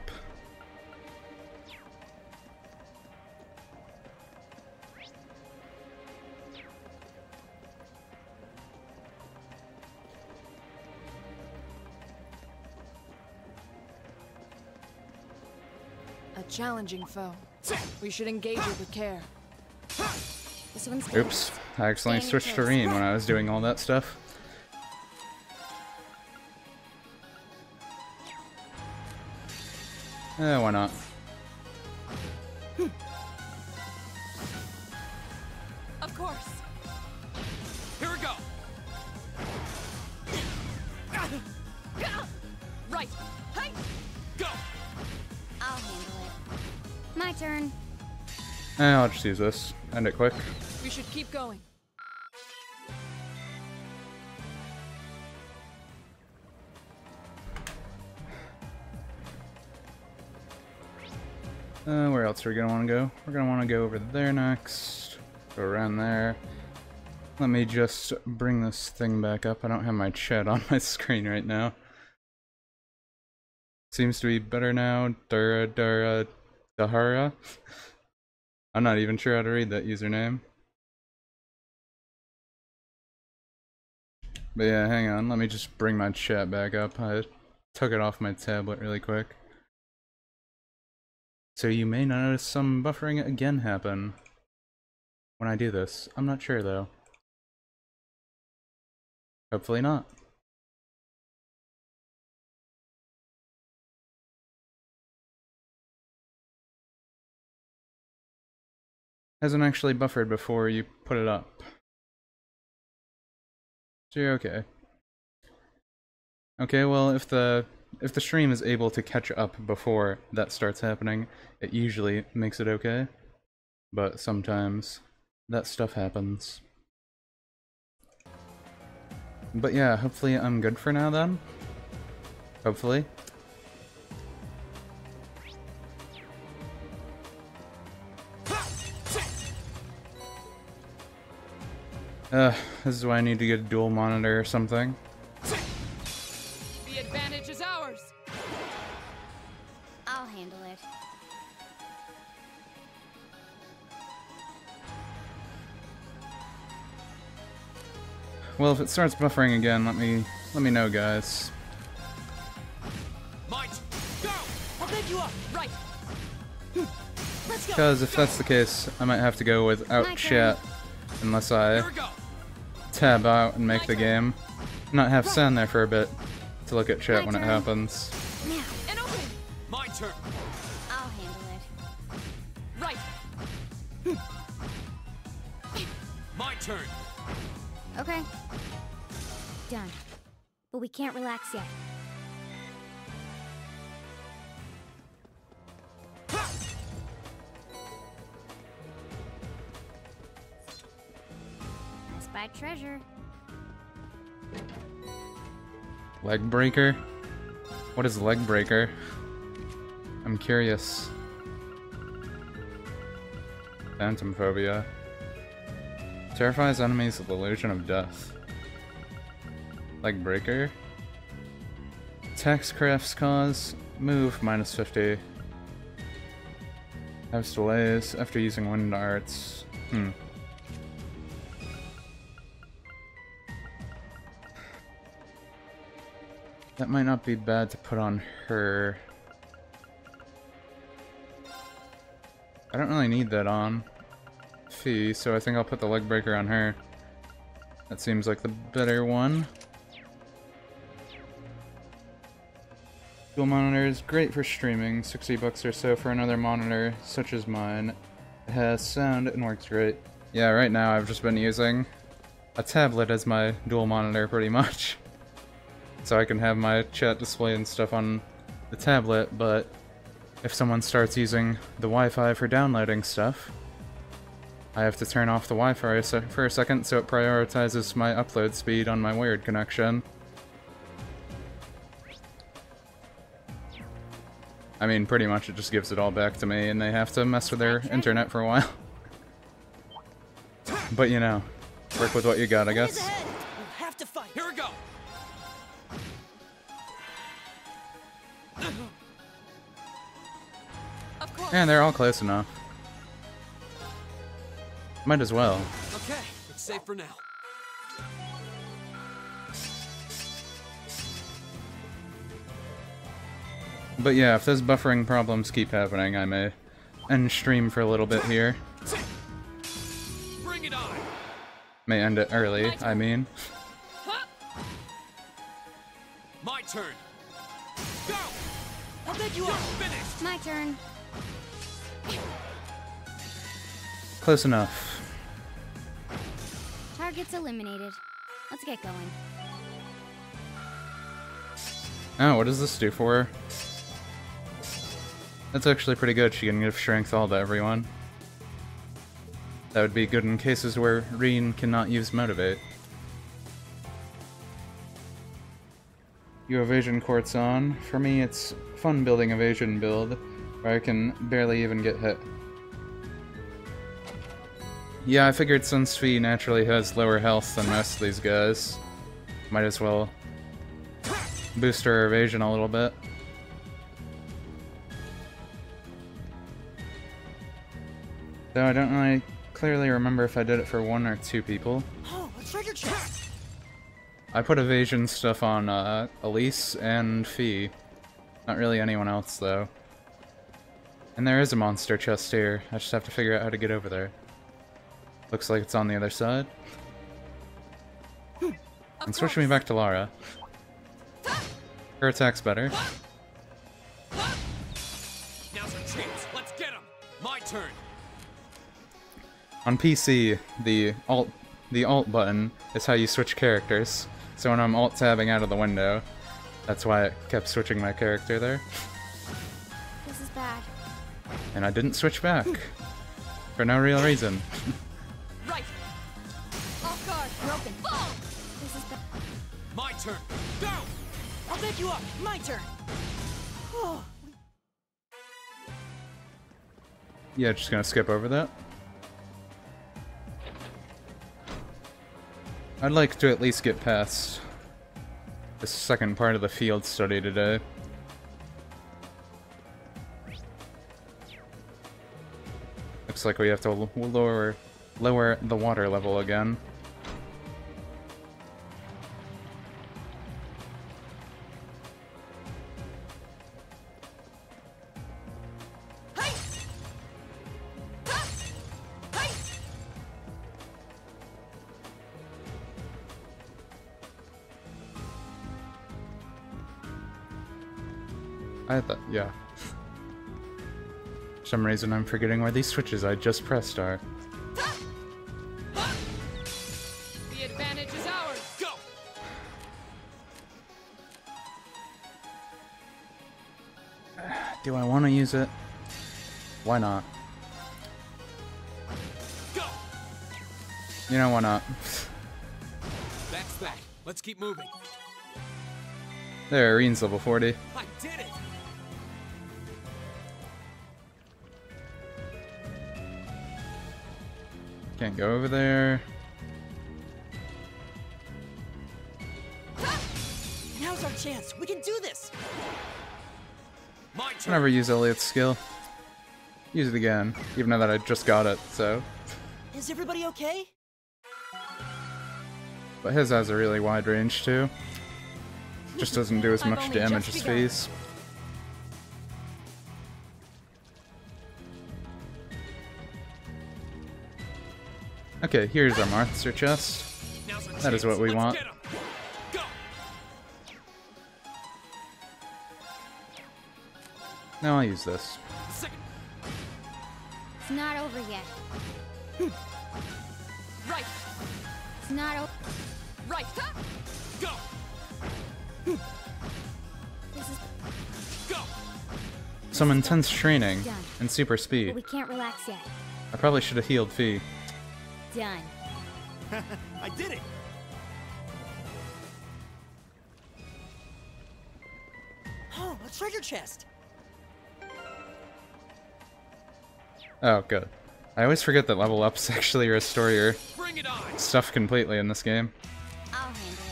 A challenging foe. We should engage it with care. This one's Oops, I accidentally switched to Rean when I was doing all that stuff. Why not? Of course. Here we go. Right. Hey. Go. I'll handle it. My turn. I'll just use this. End it quick. We should keep going. Where else are we gonna want to go? We're gonna want to go over there next. Go around there. Let me just bring this thing back up. I don't have my chat on my screen right now. Seems to be better now. Dahara. I'm not even sure how to read that username. But yeah, hang on. Let me just bring my chat back up. I took it off my tablet really quick. So you may notice some buffering again happen when I do this. I'm not sure though. Hopefully not. Hasn't actually buffered before you put it up. So you're okay. Okay, well if the stream is able to catch up before that starts happening, it usually makes it okay. But sometimes that stuff happens. But yeah, hopefully I'm good for now then. Hopefully. This is why I need to get a dual monitor or something. The advantage is ours. I'll handle it. Well, if it starts buffering again, let me know, guys. Might. Go. I'll pick you up. Right. Let's go. Because if that's the case, I might have to go without chat unless I Here we go. tab out and make the game. Not have stand there for a bit to look at chat when it happens. Now, An opening. My turn. I'll handle it. Right. My turn. Okay. Done. But we can't relax yet. I spy treasure. Leg breaker? What is leg breaker? I'm curious. Phantom phobia. Terrifies enemies with illusion of death. Leg breaker. Attacks crafts cause. Move minus 50. Has delays after using wind arts. That might not be bad to put on her. I don't really need that on Fie, so I think I'll put the leg breaker on her. That seems like the better one. Dual monitor is great for streaming, $60 or so for another monitor, such as mine. It has sound and works great. Yeah, right now I've just been using a tablet as my dual monitor pretty much. So I can have my chat display and stuff on the tablet, but if someone starts using the Wi-Fi for downloading stuff, I have to turn off the Wi-Fi for a second so it prioritizes my upload speed on my wired connection. I mean, pretty much it just gives it all back to me and they have to mess with their internet for a while. But you know, work with what you got, I guess. We'll have to fight. Here we go. And they're all close enough. Might as well. Okay, it's safe for now. But yeah, if those buffering problems keep happening, I may end stream for a little bit here. Bring it on. May end it early, I mean. My turn. Go. I'll bet you are. Finished. My turn. Close enough. Target's eliminated. Let's get going. Oh, what does this do for her? That's actually pretty good. She can give strength all to everyone. That would be good in cases where Rean cannot use motivate. You evasion quartz on. For me, it's fun building evasion build, where I can barely even get hit. Yeah, I figured since Fie naturally has lower health than most of these guys, might as well boost her evasion a little bit. Though I don't really clearly remember if I did it for one or two people. Oh, a treasure chest. I put evasion stuff on Elise and Fie. Not really anyone else, though. And there is a monster chest here. I just have to figure out how to get over there. Looks like it's on the other side. And switch me back to Laura. Her attack's better. Now's our chance. Let's get him. My turn. On PC, the alt button is how you switch characters. So when I'm alt-tabbing out of the window, that's why it kept switching my character there. This is bad. And I didn't switch back. For no real reason. Right. Off guard. Broken. Ball. This is bad. My turn. Go. I'll bet you up. My turn. Oh. Yeah, just gonna skip over that. I'd like to at least get past the second part of the field study today. Looks like we have to lower the water level again. I thought, yeah. For some reason I'm forgetting where these switches I just pressed are. The advantage is ours. Go. Do I want to use it? Why not? Go. You know, why not? That's that. Let's keep moving. There, Rean's level 40. I did it. Can't go over there. Now's our chance. We can do this. My I turn. never use Elliot's skill. Use it again, even though that I just got it, so. Is everybody okay? But his has a really wide range too. Just doesn't do as I've much only damage just as begun. Fie's. Okay, here's our monster chest. Now's our That is chance. what we Let's want. get 'em. Go. Now I'll use this. Second. It's not over yet. Right. It's not over. Right. Go. This is. Go. Some intense training Done. and super But speed. we can't relax yet. I probably should have healed Fie. Done. I did it. Oh, a treasure chest! Oh, good. I always forget that level ups actually restore your Bring it on. stuff completely in this game. I'll handle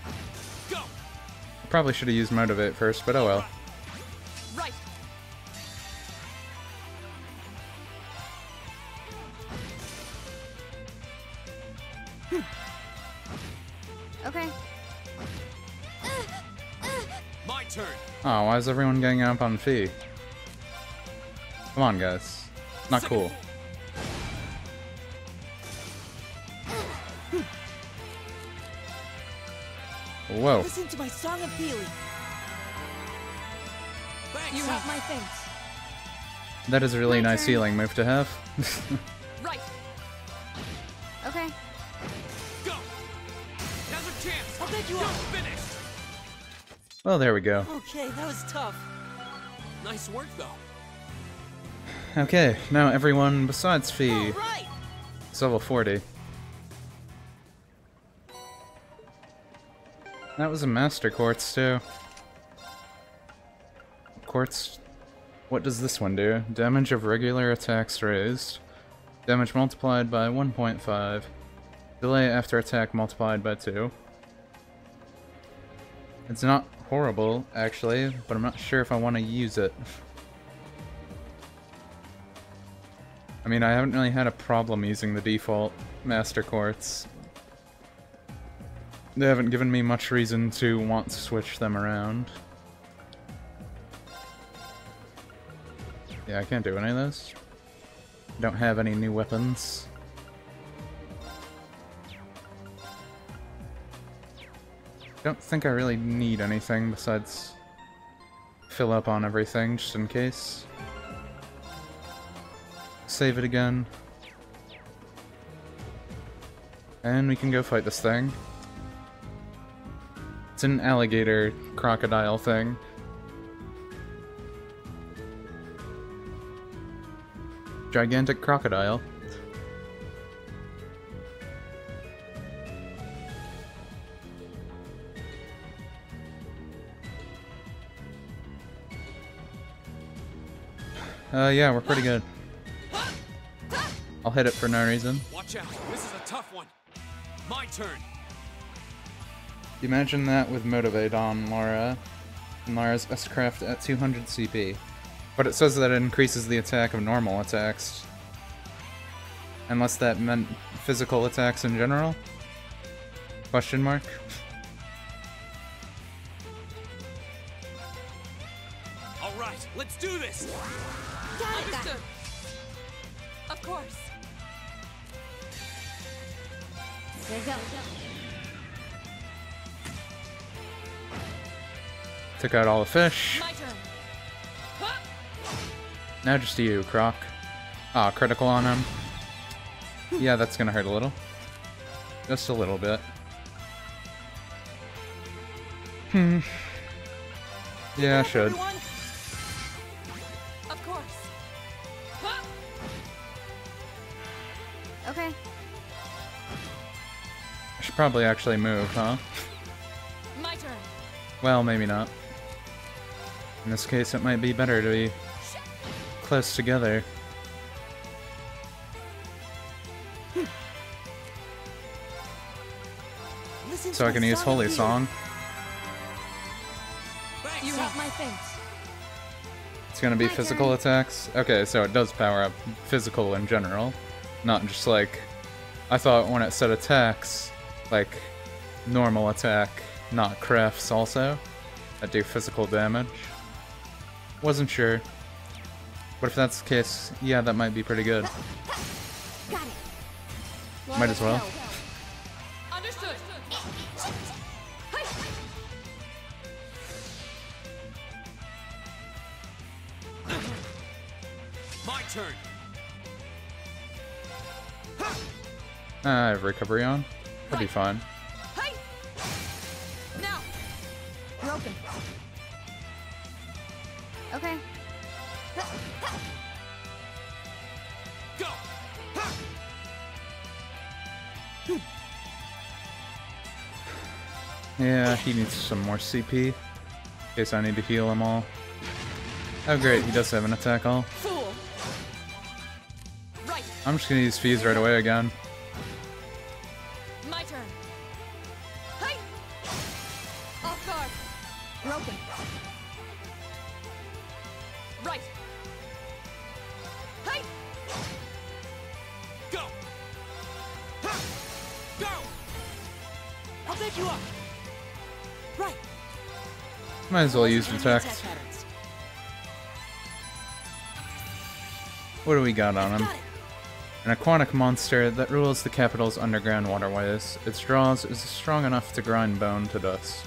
it. Go. Probably should have used Motivate first, but oh well. Right. Okay. My turn. Oh, why is everyone ganging up on Fie? Come on, guys. Not cool. Whoa. Listen to my song of feeling. Thanks. You have my thanks. That is a really My nice turn. healing move to have. Right. Okay. Go. Now's our chance. I'll bet you You're are. finished. Well, there we go. Okay, that was tough. Nice work, though. Okay, now everyone besides Fie All right. is level 40. That was a Master Quartz, too. Quartz. What does this one do? Damage of regular attacks raised. Damage multiplied by 1.5. Delay after attack multiplied by 2. It's not horrible, actually, but I'm not sure if I want to use it. I mean, I haven't really had a problem using the default Master Quartz. They haven't given me much reason to want to switch them around. Yeah, I can't do any of those. Don't have any new weapons. Don't think I really need anything besides fill up on everything, just in case. Save it again. And we can go fight this thing. It's an alligator crocodile thing. Gigantic crocodile. Yeah, we're pretty good. I'll hit it for no reason. Watch out. This is a tough one. My turn. Imagine that with Motivate on Laura. And Laura's S-Craft at 200 CP. But it says that it increases the attack of normal attacks. Unless that meant physical attacks in general? Question mark? All right, let's do this. Understood. Of course. There you go. Took out all the fish. My turn. Now just you, Croc. Ah, critical on him. Yeah, that's gonna hurt a little. Just a little bit. Yeah, I should. Everyone? Of course. Okay. I should probably actually move, huh? My turn. Well, maybe not. In this case, it might be better to be close together. Listen So to I can my use song Holy of Song. Thanks. You have my thanks. It's gonna be My physical turn. attacks? Okay, so it does power up physical in general. Not just like I thought when it said attacks, like normal attack, not crafts also, that do physical damage. Wasn't sure. But if that's the case, yeah, that might be pretty good. Got it. Might as well. Understood. My turn. I have recovery on. I'll be fine. Hey! Now! Broken. Okay. Go. Yeah, he needs some more CP. In case I need to heal him all. Oh great, he does have an attack all. Fool! Right! I'm just gonna use Fees right away again. My turn. Hey! Off guard! Broken. Right! Hey! Go. Go. I'll pick you up. Right. Might as well use detect. Attack patterns. What do we got on him? Got it. An aquatic monster that rules the capital's underground waterways. Its jaws is strong enough to grind bone to dust.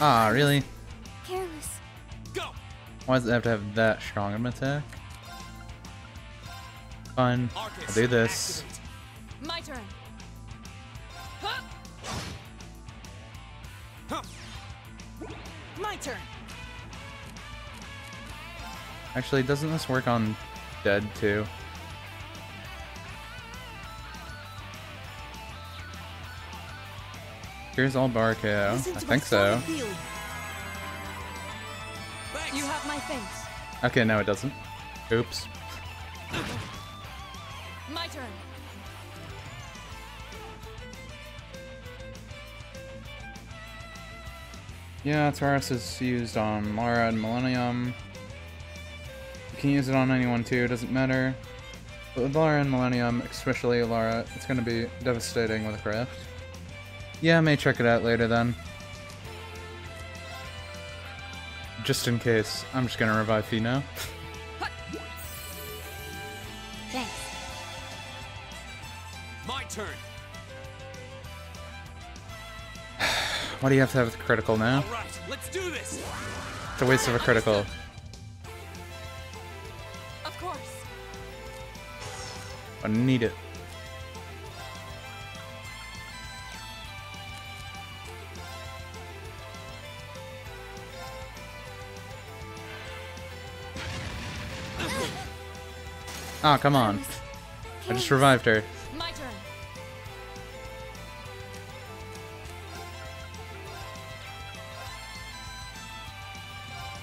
Ah, really? Careless. Go. Why does it have to have that strong of an attack? Fine, I'll do this. Activate. My turn. Huh? Huh. My turn. Actually, doesn't this work on dead too? Here's all bar KO. Listen I to think my so. solid feeling. Thanks. You have my thanks. Okay, no it doesn't. Oops. My turn. Yeah, Taurus is used on Laura and Millennium. You can use it on anyone too, it doesn't matter. But with Laura and Millennium, especially Laura, it's gonna be devastating with a craft. Yeah, I may check it out later then. Just in case, I'm just gonna revive Fie now. Thanks. My turn. Why do you have to have the critical now? All right, let's do this. It's a waste of a critical. Of course. I need it. Ah, come on. I just revived her. My turn.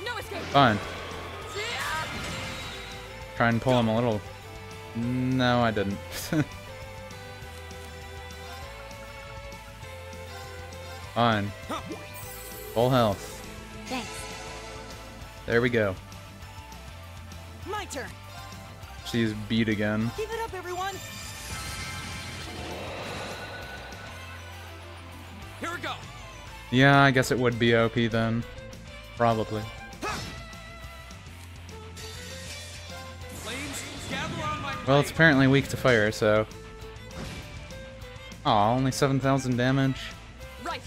No escape. Fine. Try and pull him a little. No, I didn't. Fine. Full health. Thanks. There we go. My turn. She's beat again. Keep it up, everyone. Here we go. Yeah, I guess it would be OP then. Probably. Flames, gather on my Well, it's apparently weak to fire, so... Aw, only 7,000 damage. Right.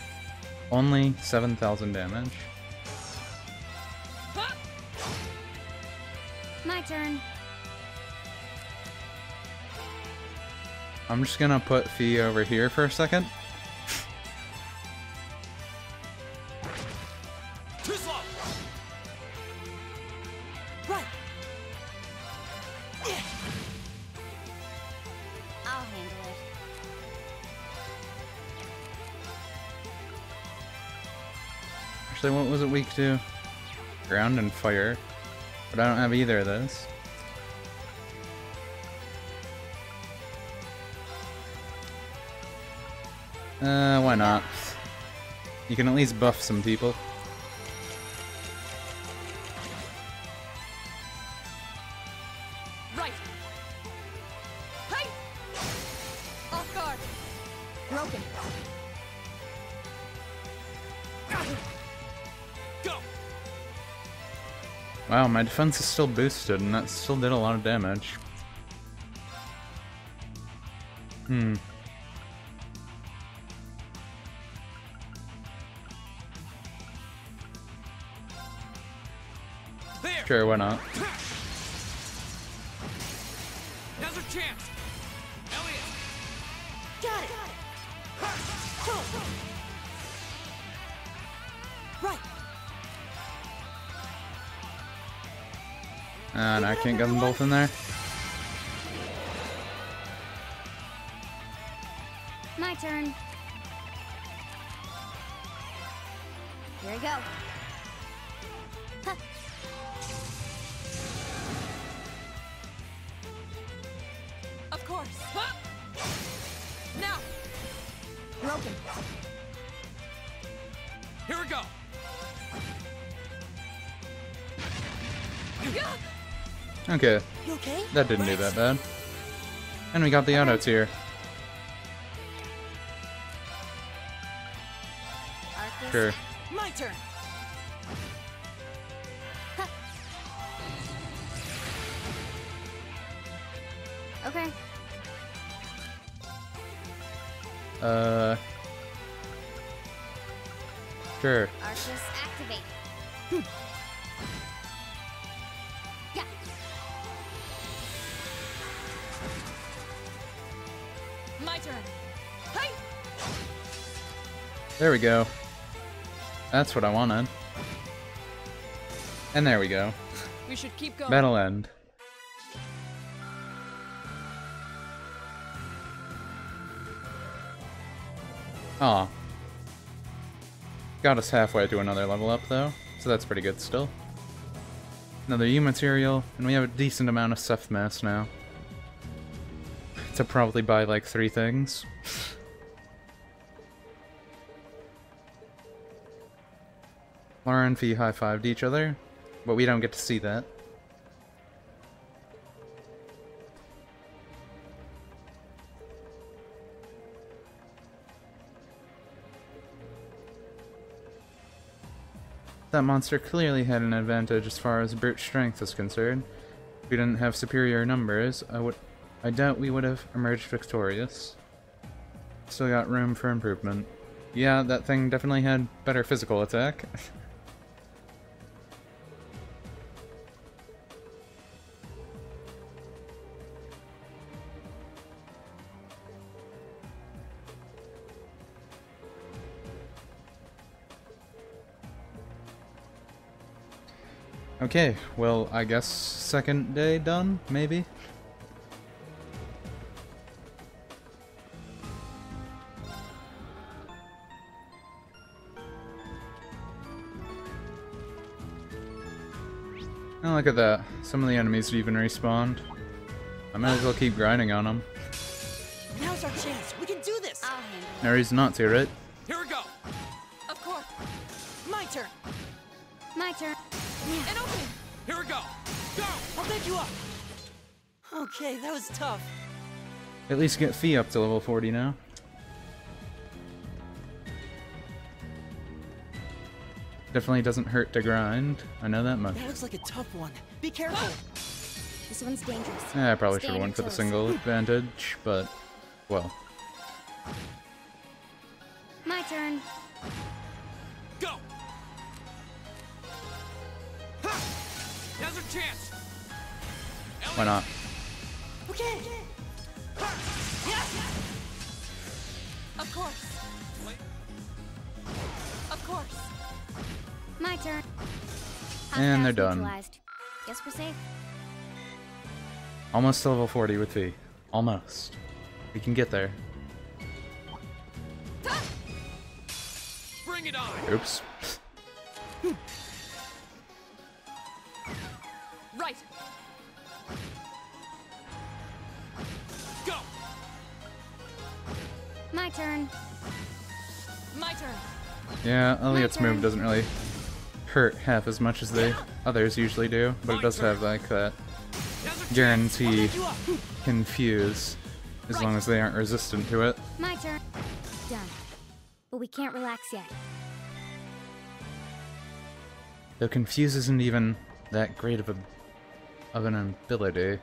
Only 7,000 damage. Huh? My turn. I'm just gonna put Fie over here for a second. Too slow. Right. I'll handle it. Actually, what was it weak to? Ground and fire. But I don't have either of those. Why not? You can at least buff some people. Right. Hey! Off guard. Broken. Go! Wow, my defense is still boosted, and that still did a lot of damage. There! Sure, why not? Now's our chance! Elliot! Got it! Go! Right! And I can't get them both in there. My turn. Here we go. Huh. Of course. Huh? Now. Broken. Here we go! Okay, You okay? that didn't do that bad. And we got the auto tier. Arcus. Sure. My turn! Okay. Sure. Arcus, activate. Yeah. My turn. Hey! There we go. That's what I wanted. And there we go. We should keep going. Battle end. Aw. Got us halfway to another level up though, so that's pretty good still. Another U material, and we have a decent amount of stuff mass now. To probably buy like 3 things. Laura and Fie high-fived each other, but we don't get to see that. That monster clearly had an advantage as far as brute strength is concerned. If we didn't have superior numbers, I doubt we would have emerged victorious. Still got room for improvement. Yeah, that thing definitely had better physical attack. Okay, well, I guess second day done, maybe? Oh, look at that. Some of the enemies even respawned. I might as well keep grinding on them. Now's our chance. We can do this. I'll handle it. No reason not to, right? Here we go! Of course. My turn. My turn. An opening. Here we go! Go! I'll pick you up. Okay, that was tough. At least get Fie up to level 40 now. Definitely doesn't hurt to grind. I know that much. That looks like a tough one. Be careful. This one's dangerous. I probably should Stand have went for your the toes. single advantage, but, well. My turn. Go! Ha! Now's our chance! Why not? Okay. Of course. Of course. My turn. And they're Hostiles done. neutralized. Guess we're safe. Almost to level 40 with Fie. Almost. We can get there. Bring it on! Oops. Right. Go! My turn. My turn. Yeah, Elliot's turn. move doesn't really hurt half as much as the others usually do, but it does have like that guarantee confuse as long as they aren't resistant to it. My turn. Done. But we can't relax yet. Though confuse isn't even that great of an ability.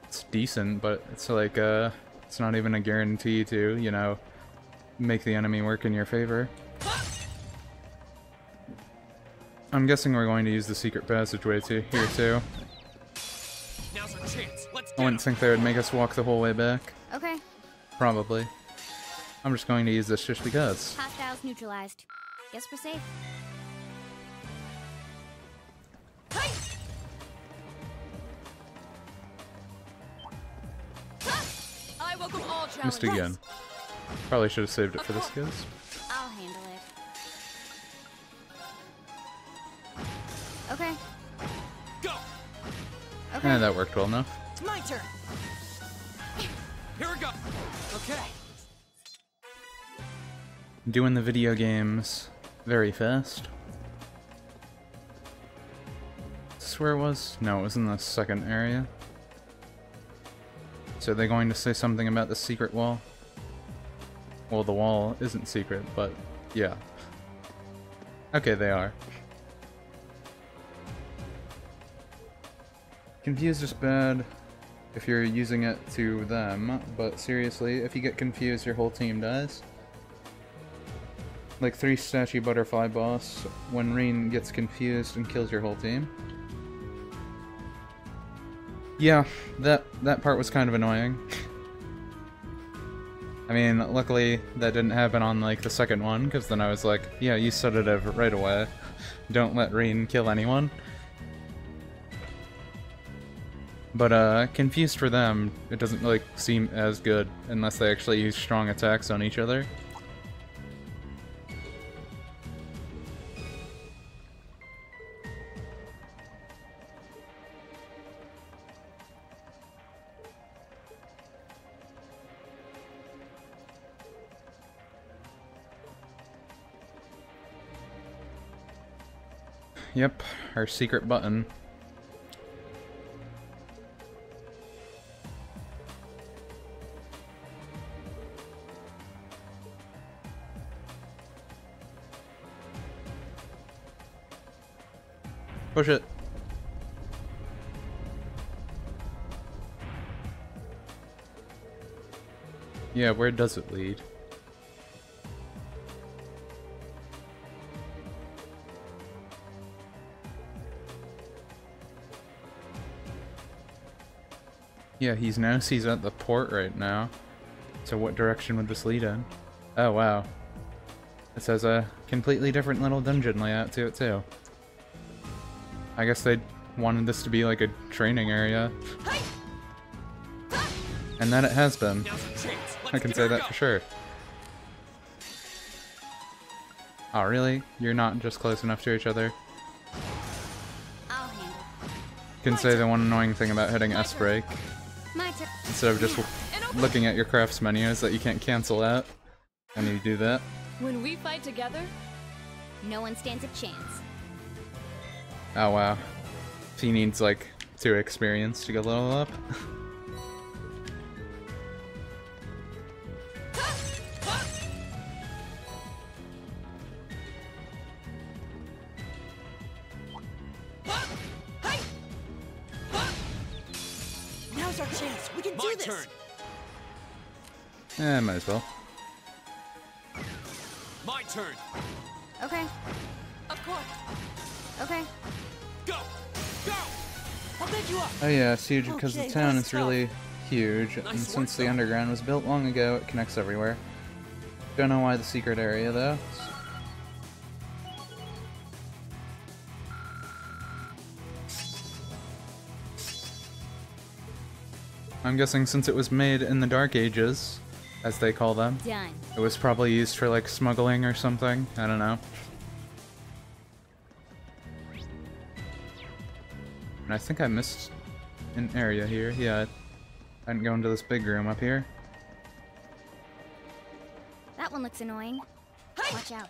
It's decent, but it's like it's not even a guarantee to, you know, make the enemy work in your favor. I'm guessing we're going to use the secret passageway here too. Now's our chance. Let's I wouldn't think they would make us walk the whole way back. Okay. Probably. I'm just going to use this just because. Hostiles neutralized. Guess we're safe. I welcome all challenges. Missed again. Probably should have saved it for this guys. I'll handle it. Okay. go. Okay. That worked well enough. It's my turn. Here we go. Okay. Doing the video games very fast. Is this where it was? No, it was in the second area. So are they going to say something about the secret wall? Well, the wall isn't secret, but yeah. Okay, they are. Confused is bad if you're using it to them, but seriously, if you get confused, your whole team dies. Like 3 statue butterfly boss, when Rean gets confused and kills your whole team. Yeah, that part was kind of annoying. I mean, luckily that didn't happen on like the second one, because then I was like, yeah, you set it up right away. Don't let Rean kill anyone. But confused for them, it doesn't like seem as good unless they actually use strong attacks on each other. Yep, our secret button. Push it. Yeah, where does it lead? Yeah, he knows he's at the port right now. So what direction would this lead in? Oh wow. This has a completely different little dungeon layout to it too. I guess they wanted this to be like a training area. And that it has been. I can say that for sure. Oh really? You're not just close enough to each other? I'll handle Can say the one annoying thing about hitting S break my turn. instead of just looking at your crafts menu is that you can't cancel out when you do that. When we fight together, No one stands a chance. Oh wow. He needs like 2 experience to get level up. Now's our chance. We can My do this. turn. Might as well. My turn. Okay. of course. Okay. Go. Go. I'll back you up. Oh yeah, it's huge because Okay, the town let's is really huge, and Nice since work, the though. underground was built long ago, it connects everywhere. Don't know why the secret area though. I'm guessing since it was made in the Dark Ages, as they call them, Done. it was probably used for like smuggling or something. I don't know. And I think I missed an area here. Yeah, I didn't go into this big room up here. That one looks annoying. Watch out.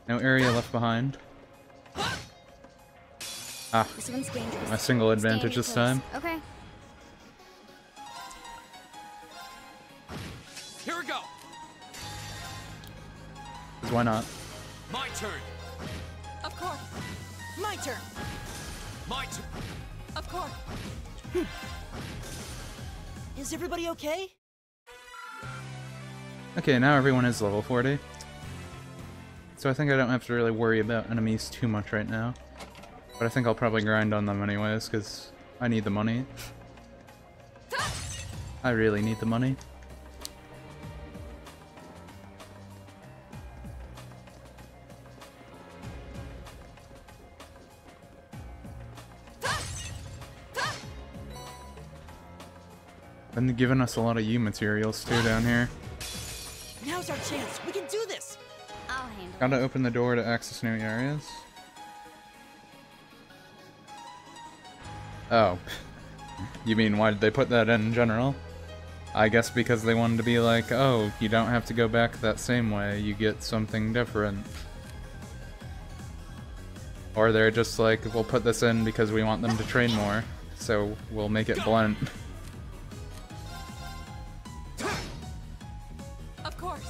No area left behind. Ah, This one's dangerous. my single advantage Stay this close. time. Okay. Here we go. 'Cause why not? My turn. Of course. My turn. My turn. Of course. Is everybody okay? Okay, now everyone is level 40. So I think I don't have to really worry about enemies too much right now. But I think I'll probably grind on them anyways, because I need the money. I really need the money. Been giving us a lot of U materials too down here. Now's our chance. We can do this. I'll handle Gotta open the door to access new areas. Oh. You mean why did they put that in general? I guess because they wanted to be like, oh, you don't have to go back that same way, you get something different. Or they're just like, we'll put this in because we want them to train more, so we'll make it blunt. Of course.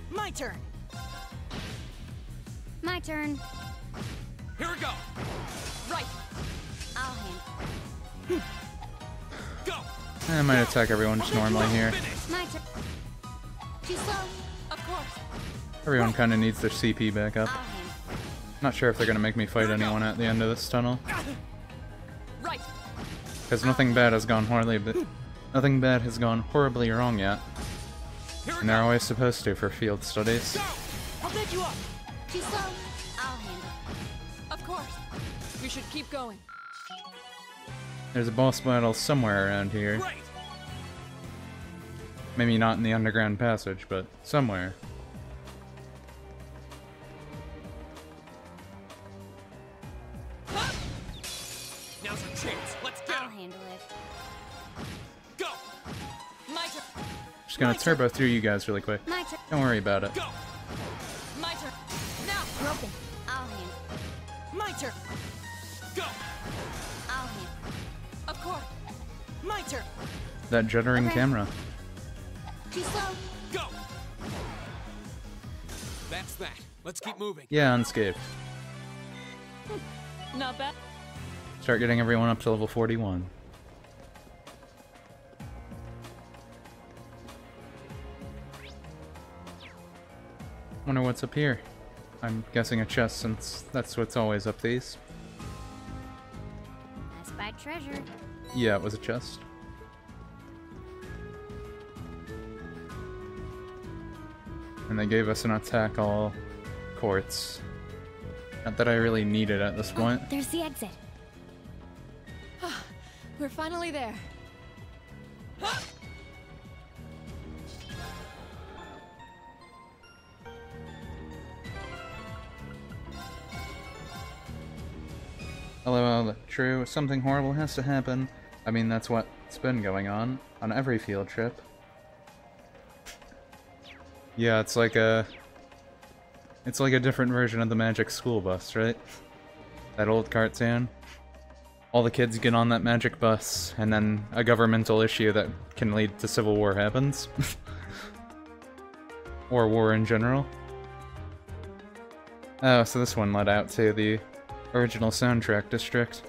My turn. My turn. Here we go. Right. I'll handle Go. I might attack everyone just normally here. My turn. Too slow. Of course. Everyone kinda needs their CP back up. I'll handle Not sure if they're gonna make me fight anyone at the end of this tunnel. Right. Because nothing bad has gone horribly wrong yet. Here we And go. they're always supposed to for field studies. I'll pick you up. Too slow. I'll handle Of course. We should keep going. There's a boss battle somewhere around here. Great. Maybe not in the underground passage, but somewhere. Now's our chance. Let's get I'll him. handle it. Go. My turn. Just gonna turbo through you guys really quick. My turn. Don't worry about it. Go. My turn. Now. Broken. I'll handle My turn. Go. I'll handle Of course. My turn. That jittering Okay. camera. Too slow. Go. That's that. Let's keep moving. Yeah, unscathed. Not bad. Start getting everyone up to level 41. Wonder what's up here. I'm guessing a chest since that's what's always up these. I spied treasure. Yeah, it was a chest. And they gave us an attack all quartz. Not that I really need it at this point. Oh, there's the exit. We're finally there. LOL, true, something horrible has to happen. I mean, that's what's been going on every field trip. Yeah, it's like a different version of the Magic School Bus, right? That old cartoon. All the kids get on that magic bus, and then a governmental issue that can lead to civil war happens. Or war in general. Oh, so this one led out to the original soundtrack district.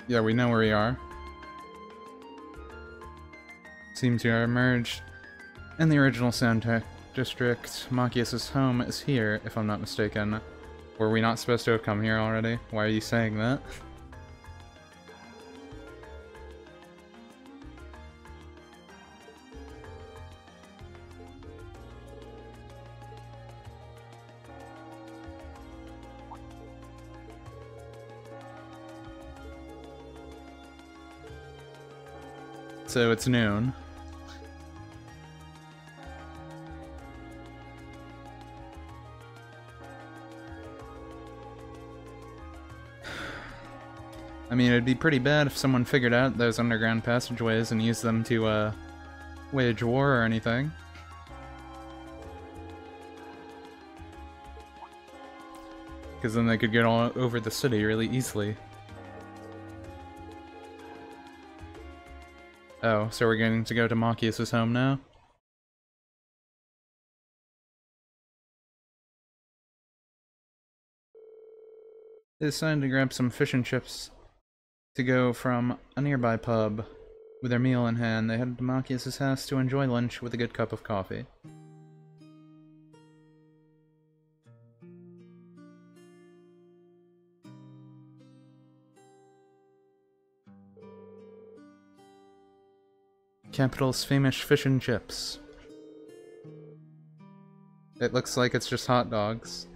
Yeah, we know where we are. Seem to have emerged in the original soundtrack district. Machias' home is here, if I'm not mistaken. Were we not supposed to have come here already? Why are you saying that? So it's noon. I mean, it'd be pretty bad if someone figured out those underground passageways and used them to, wage war or anything. Because then they could get all over the city really easily. Oh, so we're getting to go to Machias' home now? They decided to grab some fish and chips to go from a nearby pub. With their meal in hand, they headed to Machias' house to enjoy lunch with a good cup of coffee. Capital's famous fish and chips. It looks like it's just hot dogs.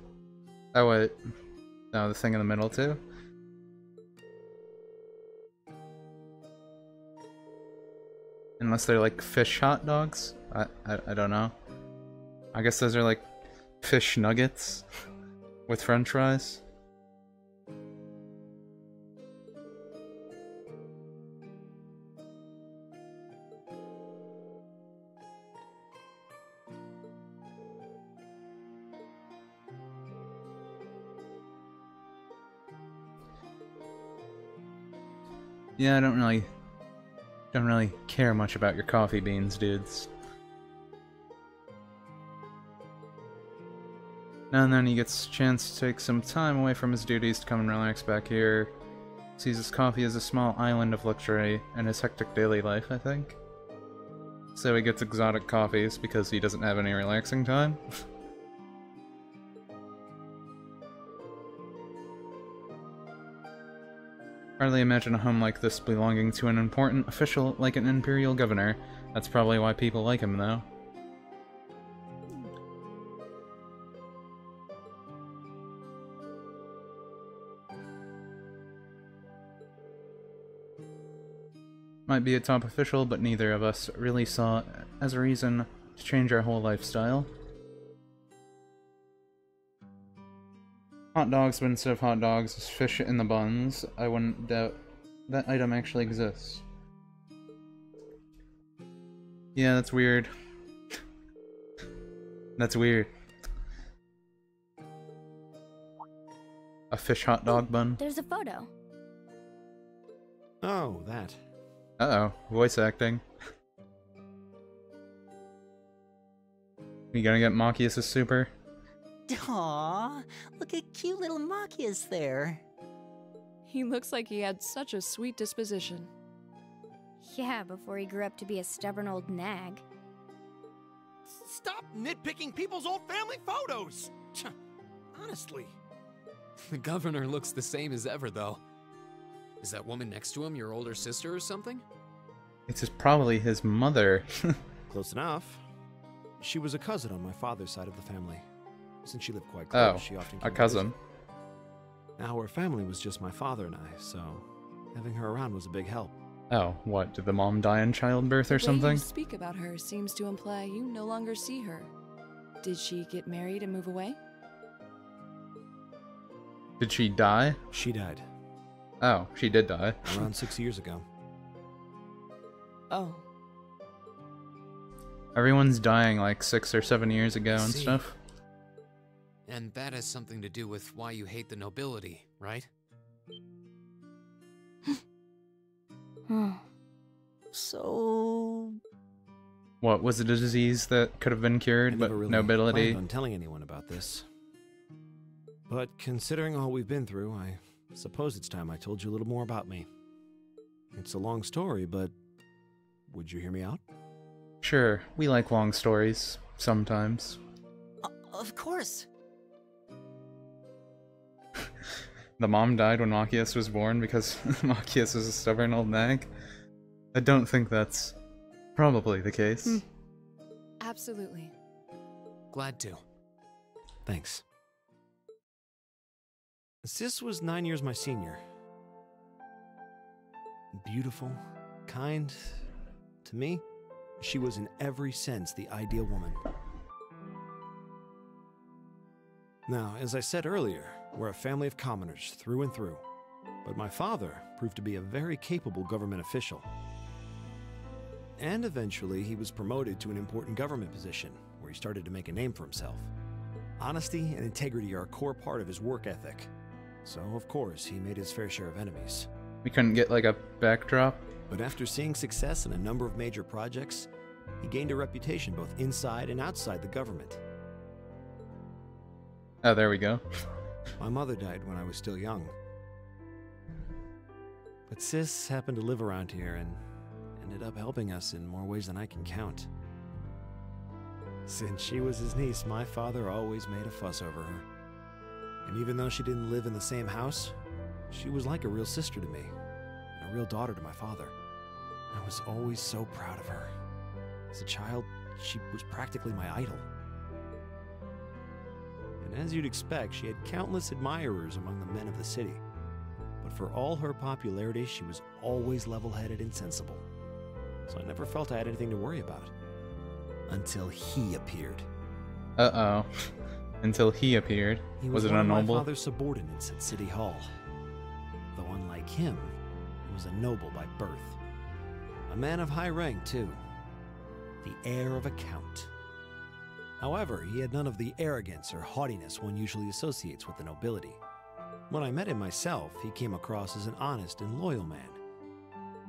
Oh wait. No, the thing in the middle too? Unless they're like fish hot dogs? I don't know. I guess those are like fish nuggets with french fries. Yeah, I don't really care much about your coffee beans, dudes. Now and then he gets a chance to take some time away from his duties to come and relax back here. Sees his coffee as a small island of luxury in his hectic daily life, I think. So he gets exotic coffees because he doesn't have any relaxing time. Hardly imagine a home like this belonging to an important official like an imperial governor. That's probably why people like him, though. Might be a top official, but neither of us really saw it as a reason to change our whole lifestyle. Hot dogs, but instead of hot dogs, it's fish in the buns. I wouldn't doubt that item actually exists. Yeah, that's weird. That's weird. A fish hot dog bun. There's a photo. Oh, that. Uh-oh, voice acting. You gonna get Machias' super? Aww, look at cute little Machias there. He looks like he had such a sweet disposition. Yeah, before he grew up to be a stubborn old nag. Stop nitpicking people's old family photos! Honestly. The governor looks the same as ever, though. Is that woman next to him your older sister or something? It's just probably his mother. Close enough. She was a cousin on my father's side of the family. Since she lived quite close, she often came a cousin. Now her family was just my father and I, so having her around was a big help. Oh, what? Did the mom die in childbirth or The way you something? speak about her seems to imply you no longer see her. Did she get married and move away? Did she die? She died. Oh, she did die. Around 6 years ago. Oh. Everyone's dying like 6 or 7 years ago and See. stuff. And that has something to do with why you hate the nobility, right? So... What, was it a disease that could have been I cured, but never really nobility? planned on telling anyone about this. But considering all we've been through, I suppose it's time I told you a little more about me. It's a long story, but would you hear me out? Sure, we like long stories, sometimes. Of course. The mom died when Machias was born because Machias was a stubborn old nag? I don't think that's probably the case. Absolutely. Glad to. Thanks. Sis was 9 years my senior. Beautiful, kind. To me, she was in every sense the ideal woman. Now, as I said earlier, we're a family of commoners through and through. But my father proved to be a very capable government official. And eventually, he was promoted to an important government position, where he started to make a name for himself. Honesty and integrity are a core part of his work ethic. So, of course, he made his fair share of enemies. We couldn't get like a backdrop? But after seeing success in a number of major projects, he gained a reputation both inside and outside the government. Oh, there we go. My mother died when I was still young. But Sis happened to live around here and ended up helping us in more ways than I can count. Since she was his niece, my father always made a fuss over her. And even though she didn't live in the same house, she was like a real sister to me, and a real daughter to my father. I was always so proud of her. As a child, she was practically my idol. And as you'd expect, she had countless admirers among the men of the city. But for all her popularity, she was always level-headed and sensible. So I never felt I had anything to worry about. Until he appeared. Uh-oh. Until he appeared. He Was was it one a of my noble? father's subordinates at City Hall. Though unlike him, he was a noble by birth. A man of high rank, too. The heir of a count. However, he had none of the arrogance or haughtiness one usually associates with the nobility. When I met him myself, he came across as an honest and loyal man.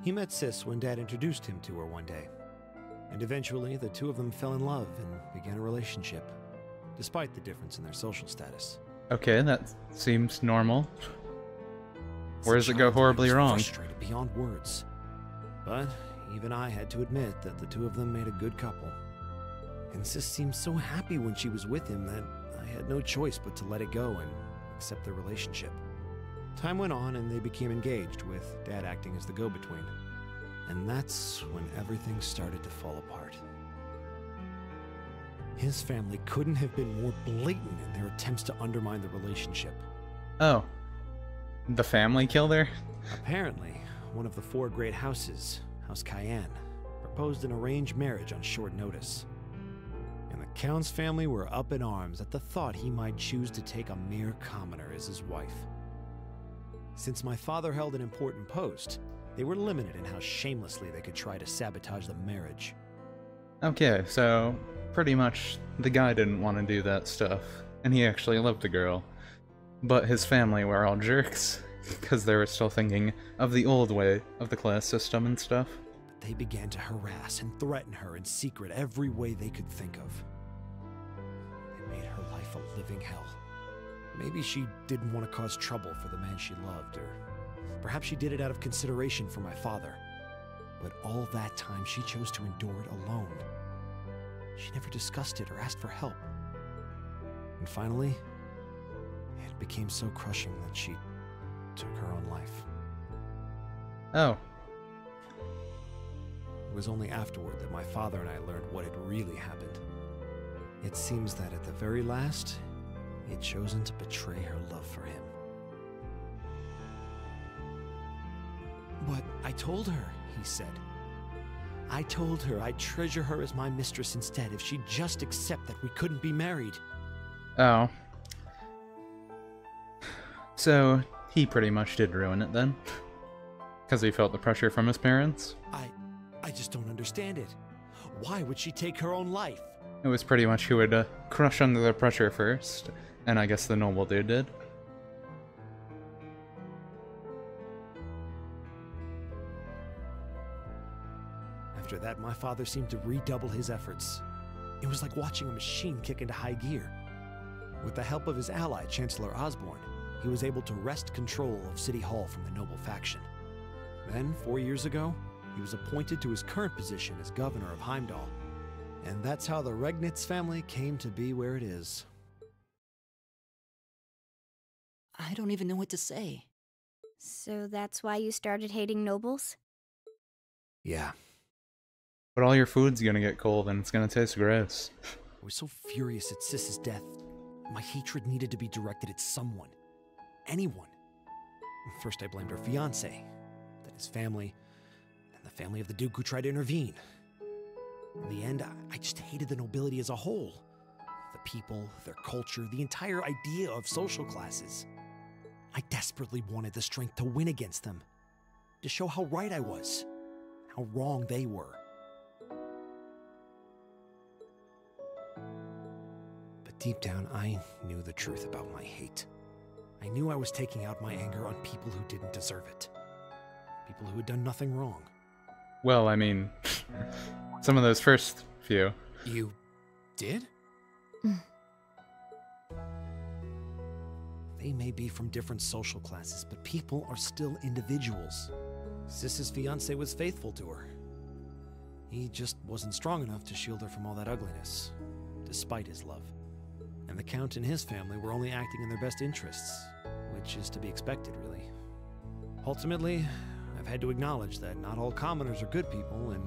He met Sis when Dad introduced him to her one day. And eventually, the two of them fell in love and began a relationship, despite the difference in their social status. Okay, that seems normal. As Where a does it go child, I horribly was wrong? Frustrated beyond words. But even I had to admit that the two of them made a good couple. And Sis seemed so happy when she was with him that I had no choice but to let it go and accept their relationship. Time went on and they became engaged, with Dad acting as the go-between. And that's when everything started to fall apart. His family couldn't have been more blatant in their attempts to undermine the relationship. Oh. The family killed her? Apparently, one of the four great houses, House Cayenne, proposed an arranged marriage on short notice. And the Count's family were up in arms at the thought he might choose to take a mere commoner as his wife. Since my father held an important post, they were limited in how shamelessly they could try to sabotage the marriage. Okay, so pretty much the guy didn't want to do that stuff, and he actually loved the girl. But his family were all jerks, because they were still thinking of the old way of the class system and stuff. But they began to harass and threaten her in secret every way they could think of. They made her life a living hell. Maybe she didn't want to cause trouble for the man she loved, or perhaps she did it out of consideration for my father. But all that time, she chose to endure it alone. She never discussed it or asked for help. And finally, it became so crushing that she took her own life. Oh. It was only afterward that my father and I learned what had really happened. It seems that at the very last, he had chosen to betray her love for him. But I told her, he said. I told her I'd treasure her as my mistress instead if she'd just accept that we couldn't be married. Oh. So, he pretty much did ruin it then? Because he felt the pressure from his parents? I just don't understand it. Why would she take her own life? It was pretty much who would crush under the pressure first, and I guess the noble dude did. After that, my father seemed to redouble his efforts. It was like watching a machine kick into high gear. With the help of his ally, Chancellor Osborne, he was able to wrest control of City Hall from the noble faction. Then, 4 years ago, he was appointed to his current position as governor of Heimdall. And that's how the Regnitz family came to be where it is. I don't even know what to say. So that's why you started hating nobles? Yeah. But all your food's gonna get cold and it's gonna taste gross. I was so furious at Sis's death. My hatred needed to be directed at someone. Anyone. First I blamed her fiancé, then his family, and the family of the Duke who tried to intervene. In the end, I just hated the nobility as a whole. The people, their culture, the entire idea of social classes. I desperately wanted the strength to win against them, to show how right I was, how wrong they were. But deep down, I knew the truth about my hate. I knew I was taking out my anger on people who didn't deserve it. People who had done nothing wrong. Well, I mean, some of those first few. You did? They may be from different social classes, but people are still individuals. Sis's fiancé was faithful to her. He just wasn't strong enough to shield her from all that ugliness, despite his love. And the Count and his family were only acting in their best interests, which is to be expected, really. Ultimately, I've had to acknowledge that not all commoners are good people, and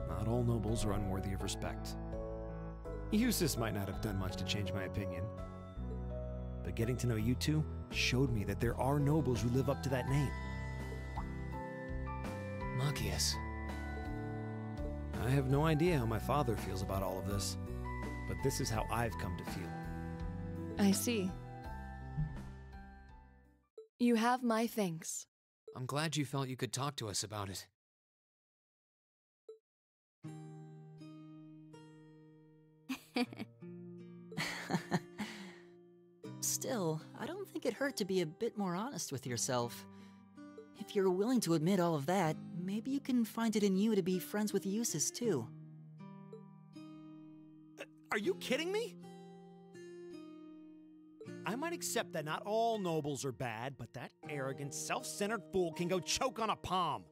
not all nobles are unworthy of respect. Eustace might not have done much to change my opinion, but getting to know you two showed me that there are nobles who live up to that name. Machias. I have no idea how my father feels about all of this, but this is how I've come to feel. I see. You have my thanks. I'm glad you felt you could talk to us about it. Still, I don't think it hurt to be a bit more honest with yourself. If you're willing to admit all of that, maybe you can find it in you to be friends with Eustace, too. Are you kidding me? I might accept that not all nobles are bad, but that arrogant, self-centered fool can go choke on a palm.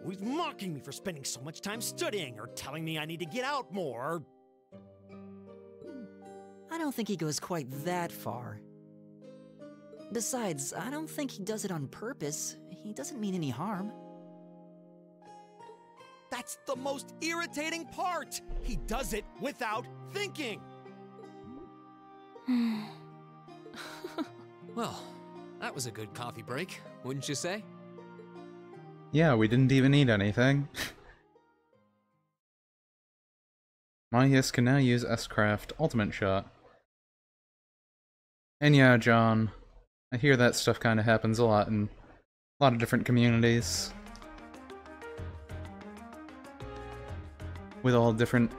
He's mocking me for spending so much time studying, or telling me I need to get out more, I don't think he goes quite that far. Besides, I don't think he does it on purpose. He doesn't mean any harm. That's the most irritating part! He does it without thinking! Well, that was a good coffee break, wouldn't you say? Yeah, we didn't even eat anything. Machias can now use S-Craft Ultimate Shot. And yeah, John, I hear that stuff kind of happens a lot in a lot of different communities. With all different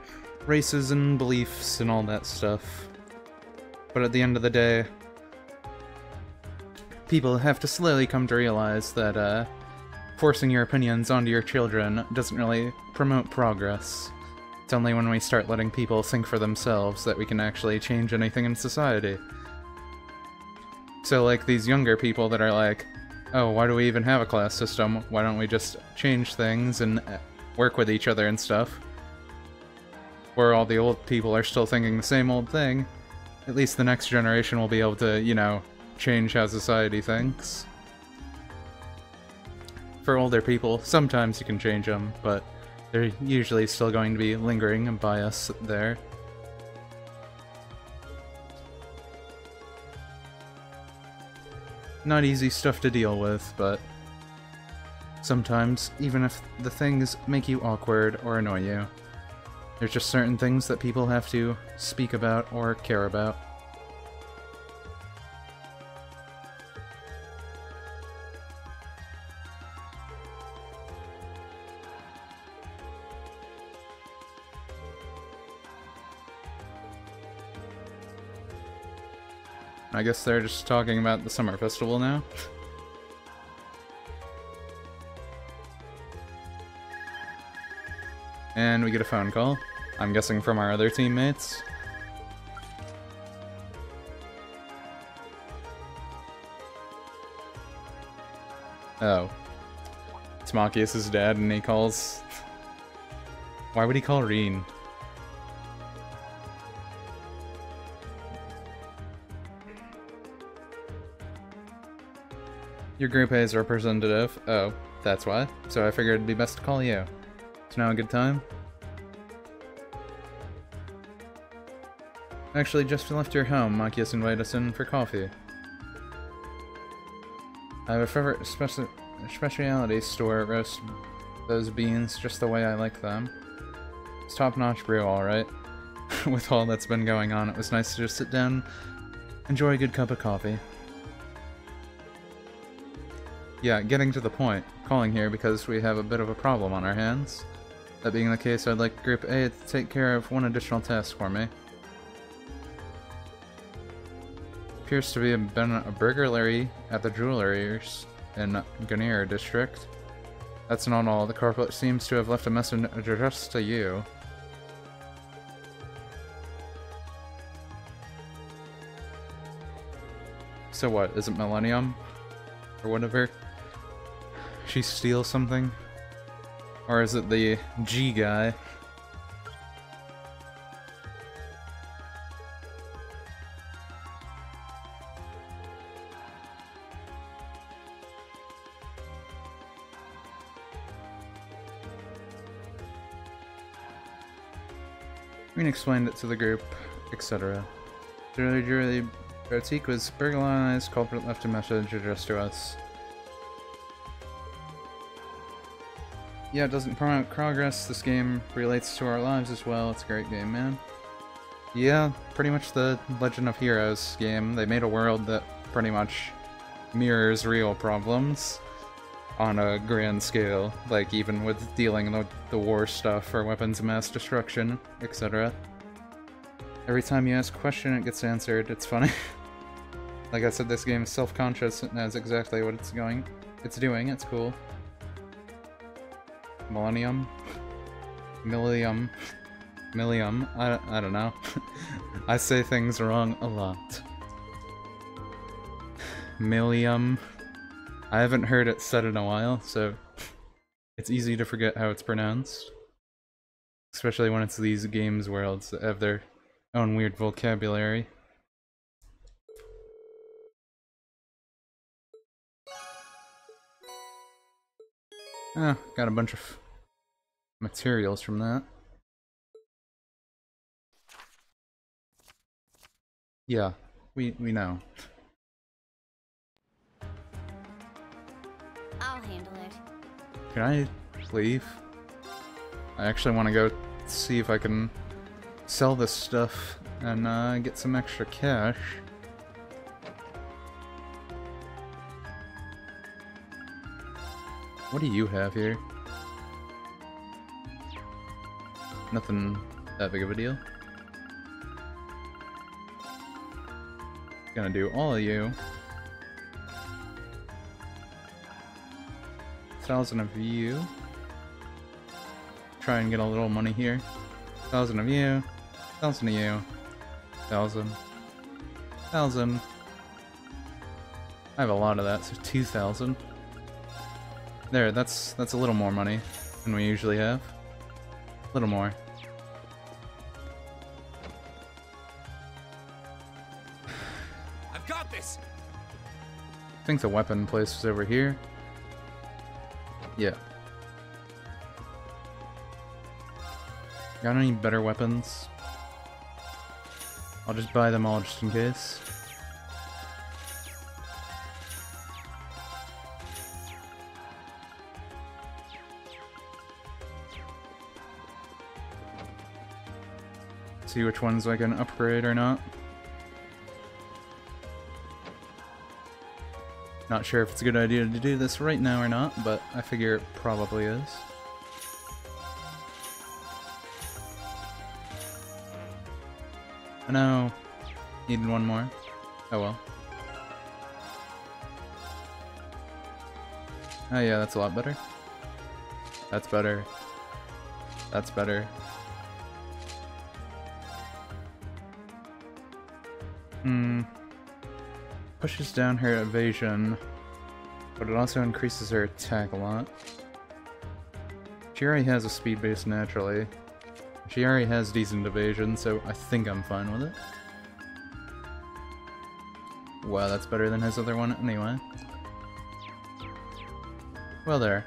races and beliefs and all that stuff. But at the end of the day, people have to slowly come to realize that forcing your opinions onto your children doesn't really promote progress. It's only when we start letting people think for themselves that we can actually change anything in society. So like these younger people that are like, oh, why do we even have a class system? Why don't we just change things and work with each other and stuff? Where all the old people are still thinking the same old thing, at least the next generation will be able to, you know, change how society thinks. For older people, sometimes you can change them, but they're usually still going to be lingering and bias there. Not easy stuff to deal with, but sometimes, even if the things make you awkward or annoy you, there's just certain things that people have to speak about or care about. I guess they're just talking about the summer festival now. And we get a phone call. I'm guessing from our other teammates. Oh. It's Machias' dad and he calls... Why would he call Rean? Your group A's representative. Oh, that's why. So I figured it'd be best to call you. Is now a good time? Actually, just left your home. Machias invited us in for coffee. I have a favorite specialty store. Roast those beans just the way I like them. It's top-notch brew, alright. With all that's been going on, it was nice to just sit down, enjoy a good cup of coffee. Yeah, getting to the point. Calling here because we have a bit of a problem on our hands. That being the case, I'd like Group A to take care of one additional task for me. Appears to be been a burglary at the jewelers in Ganir district. That's not all. The corporate seems to have left a message addressed to you. So what? Is it Millennium? Or whatever? She steals something? Or is it the G guy? Rean explained it to the group, etc. The boutique was burglarized, culprit left a message addressed to us. Yeah, it doesn't promote progress. This game relates to our lives as well. It's a great game, man. Yeah, pretty much the Legend of Heroes game. They made a world that pretty much mirrors real problems on a grand scale, like even with dealing with the war stuff or weapons of mass destruction, etc. Every time you ask a question, it gets answered. It's funny. Like I said, this game is self-conscious and knows exactly what it's doing. It's cool. Millennium? Millium? I don't know. I say things wrong a lot. Millium. I haven't heard it said in a while, so it's easy to forget how it's pronounced. Especially when it's these games worlds that have their own weird vocabulary. Ah, got a bunch of materials from that. Yeah, we know. I'll handle it. Can I leave? I actually want to go see if I can sell this stuff and get some extra cash. What do you have here? Nothing that big of a deal. Gonna do all of you. 1,000 of you. Try and get a little money here. 1,000 of you. 1,000 of you. 1,000. 1,000. I have a lot of that, so 2,000. There, that's a little more money than we usually have. A little more. I've got this. I think the weapon place was over here. Yeah. Got any better weapons? I'll just buy them all just in case. See which ones I can upgrade or not. Not sure if it's a good idea to do this right now or not, but I figure it probably is. I know. Needed one more. Oh well. Oh yeah, that's a lot better. That's better. That's better. Pushes down her evasion, but it also increases her attack a lot. She already has a speed base naturally. She already has decent evasion, so I think I'm fine with it. Wow, that's better than his other one anyway. Well there.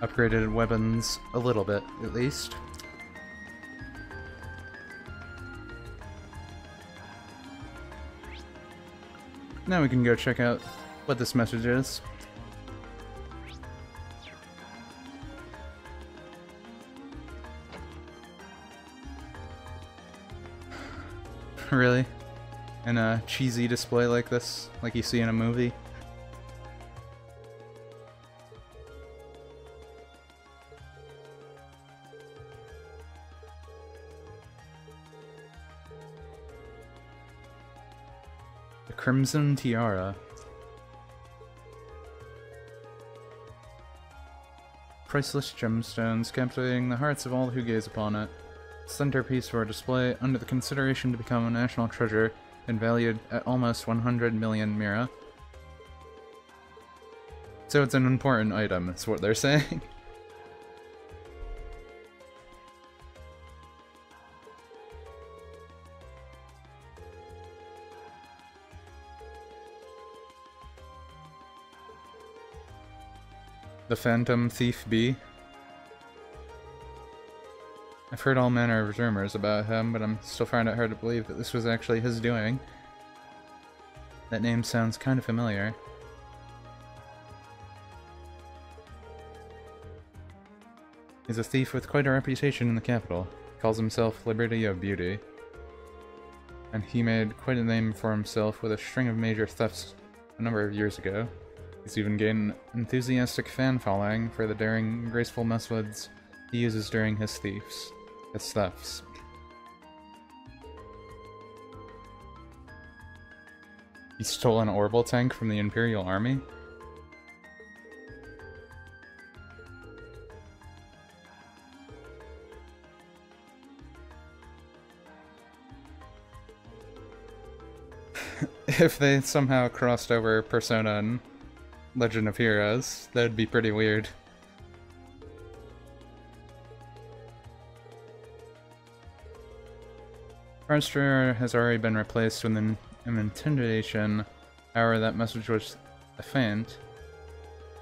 Upgraded weapons a little bit, at least. Now we can go check out what this message is. Really? In a cheesy display like this? Like you see in a movie? Crimson Tiara. Priceless gemstones, captivating the hearts of all who gaze upon it. Centerpiece for display under the consideration to become a national treasure and valued at almost 100 million mira. So it's an important item, is what they're saying. The Phantom Thief B. I've heard all manner of rumors about him, but I'm still finding it hard to believe that this was actually his doing. That name sounds kind of familiar. He's a thief with quite a reputation in the capital. Calls himself Liberty of Beauty. And he made quite a name for himself with a string of major thefts a number of years ago. He's even gained an enthusiastic fan following for the daring, graceful methods he uses during his thefts. He stole an orbital tank from the Imperial Army? If they somehow crossed over Persona and Legend of Heroes, that'd be pretty weird. Frustra has already been replaced with an intimidation. However, that message was a feint.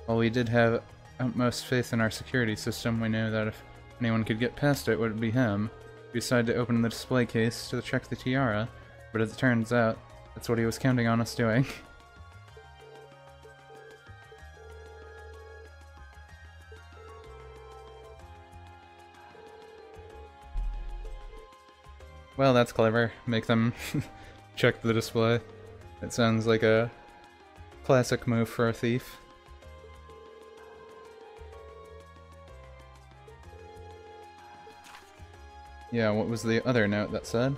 While we did have utmost faith in our security system, we knew that if anyone could get past it, it would be him. We decided to open the display case to check the tiara, but as it turns out, that's what he was counting on us doing. Well, that's clever. Make them check the display. It sounds like a classic move for a thief. Yeah, what was the other note that said?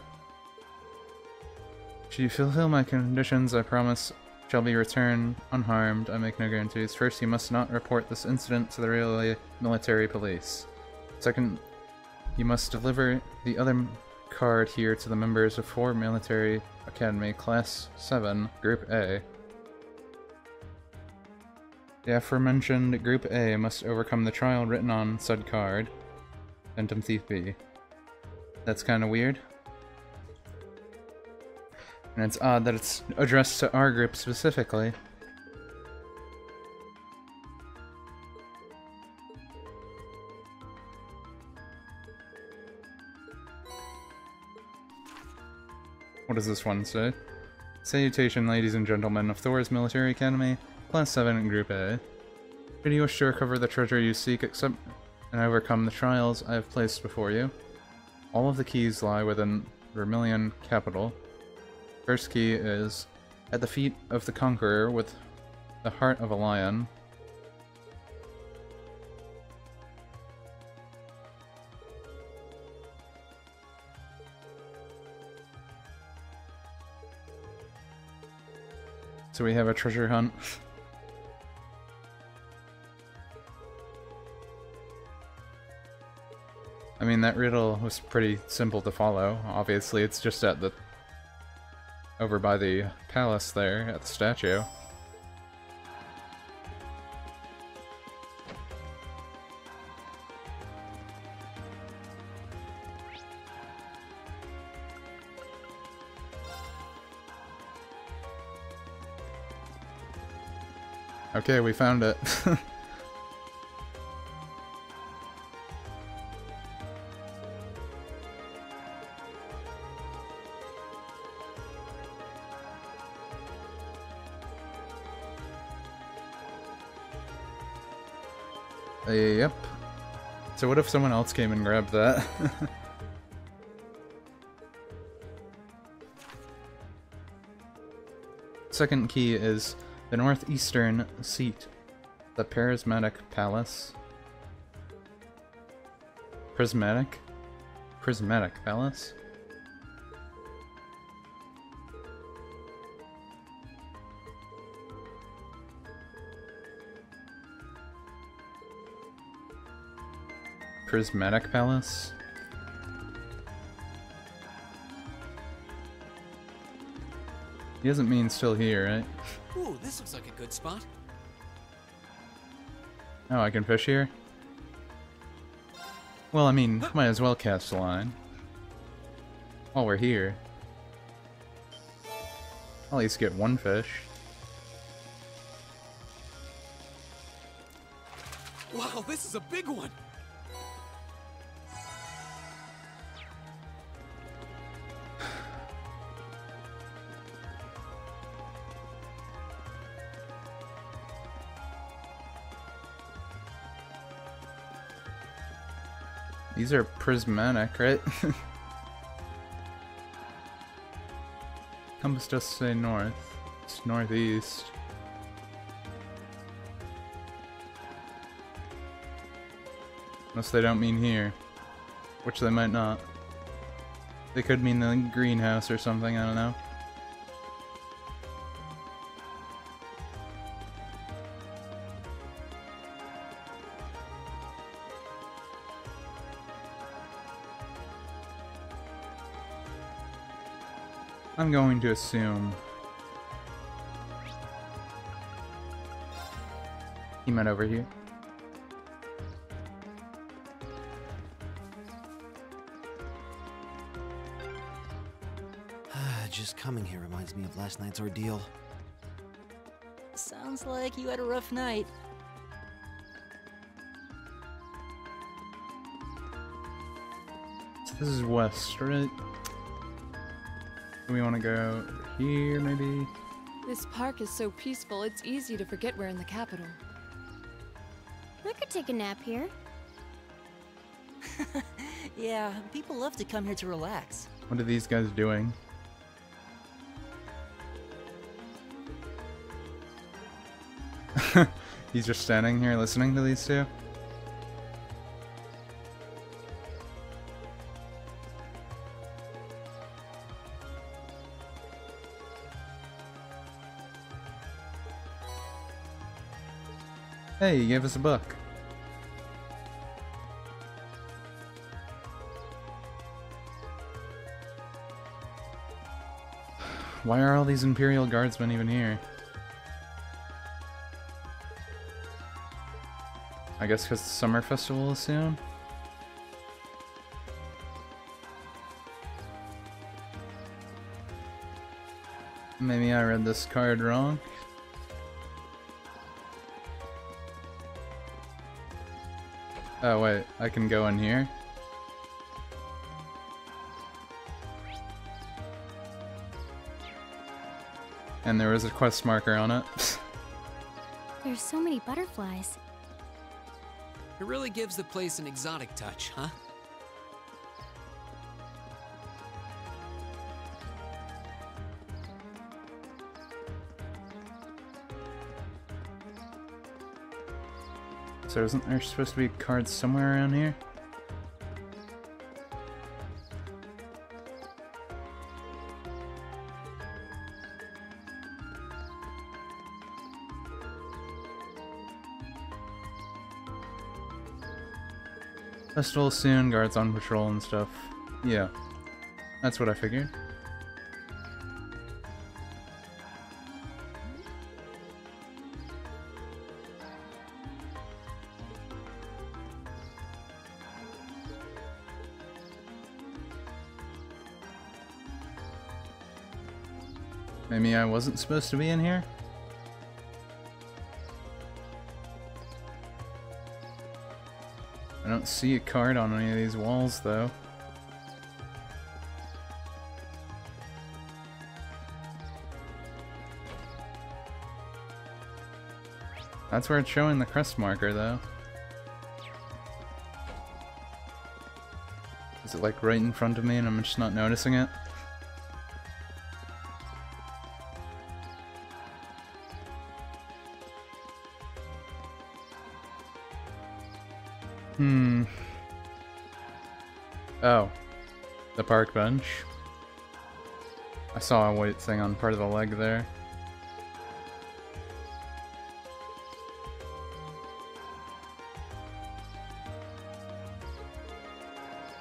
Should you fulfill my conditions, I promise shall be returned unharmed. I make no guarantees. First, you must not report this incident to the railway military police. Second, you must deliver the other card here to the members of 4 Military Academy, Class 7, Group A. The aforementioned Group A must overcome the trial written on said card. Phantom Thief B. That's kind of weird. And it's odd that it's addressed to our group specifically. What does this one say? Salutation, ladies and gentlemen of Thor's Military Academy, Class 7 in Group A. Should you wish to recover the treasure you seek, accept and overcome the trials I have placed before you. All of the keys lie within Vermilion Capital. First key is at the feet of the Conqueror with the heart of a lion. So we have a treasure hunt. I mean, that riddle was pretty simple to follow. Obviously, it's just at the... over by the palace there, at the statue. Okay, we found it. Yep. So what if someone else came and grabbed that? Second key is the northeastern seat, the Prismatic Palace. Prismatic Palace? prismatic palace? He doesn't mean still here, right? Ooh, this looks like a good spot. Oh, I can fish here? Well, I mean, might as well cast a line. While we're here. I'll at least get one fish. Wow, this is a big one. These are prismatic, right? Compass does say north. It's northeast. Unless they don't mean here. Which they might not. They could mean the greenhouse or something, I don't know. I'm going to assume he meant over here. Just coming here reminds me of last night's ordeal. Sounds like you had a rough night. This is west, right? Do we want to go here, maybe? This park is so peaceful, it's easy to forget we're in the capital. I could take a nap here. Yeah, people love to come here to relax. What are these guys doing? He's just standing here listening to these two? Hey, you gave us a book. Why are all these Imperial Guardsmen even here? I guess because the summer festival is soon? Maybe I read this card wrong. Oh wait, I can go in here? And there was a quest marker on it. There's so many butterflies. It really gives the place an exotic touch, huh? So isn't there supposed to be cards somewhere around here? Festival soon, guards on patrol and stuff. Yeah, that's what I figured. Maybe I wasn't supposed to be in here? I don't see a card on any of these walls, though. That's where it's showing the crest marker, though. Is it like right in front of me and I'm just not noticing it? Oh. The park bench. I saw a white thing on part of the leg there.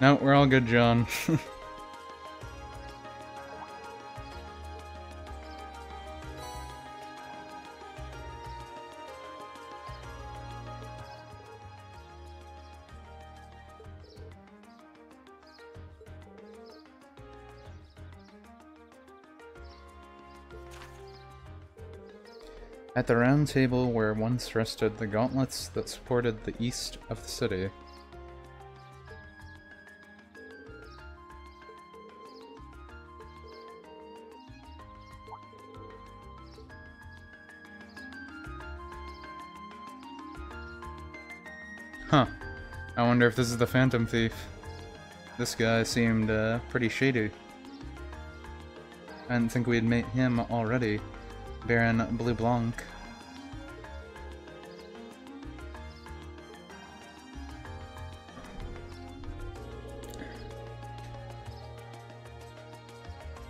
No, we're all good, John. At the round table where once rested the gauntlets that supported the east of the city. Huh. I wonder if this is the Phantom Thief. This guy seemed pretty shady. I didn't think we had met him already. Baron Blue Blanc.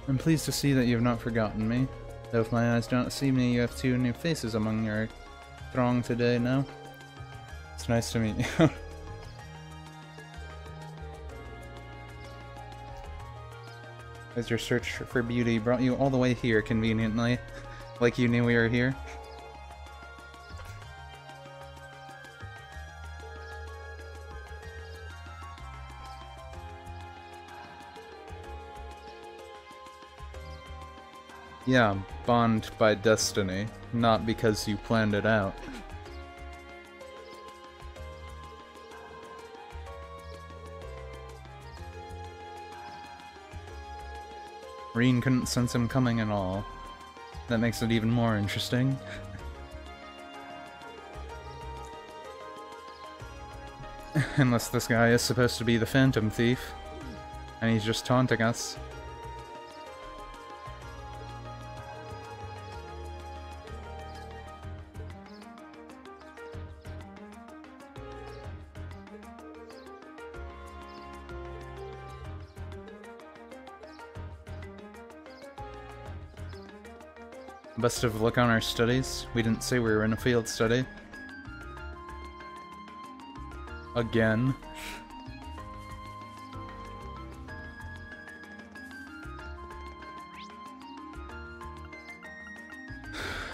I'm pleased to see that you have not forgotten me. Though if my eyes do not see me, you have two new faces among your throng today now. It's nice to meet you. As your search for beauty brought you all the way here conveniently. Like you knew we were here. Yeah, bond by destiny, not because you planned it out. Rean couldn't sense him coming at all. That makes it even more interesting. Unless this guy is supposed to be the Phantom Thief, and he's just taunting us. Best of luck on our studies. We didn't say we were in a field study. Again.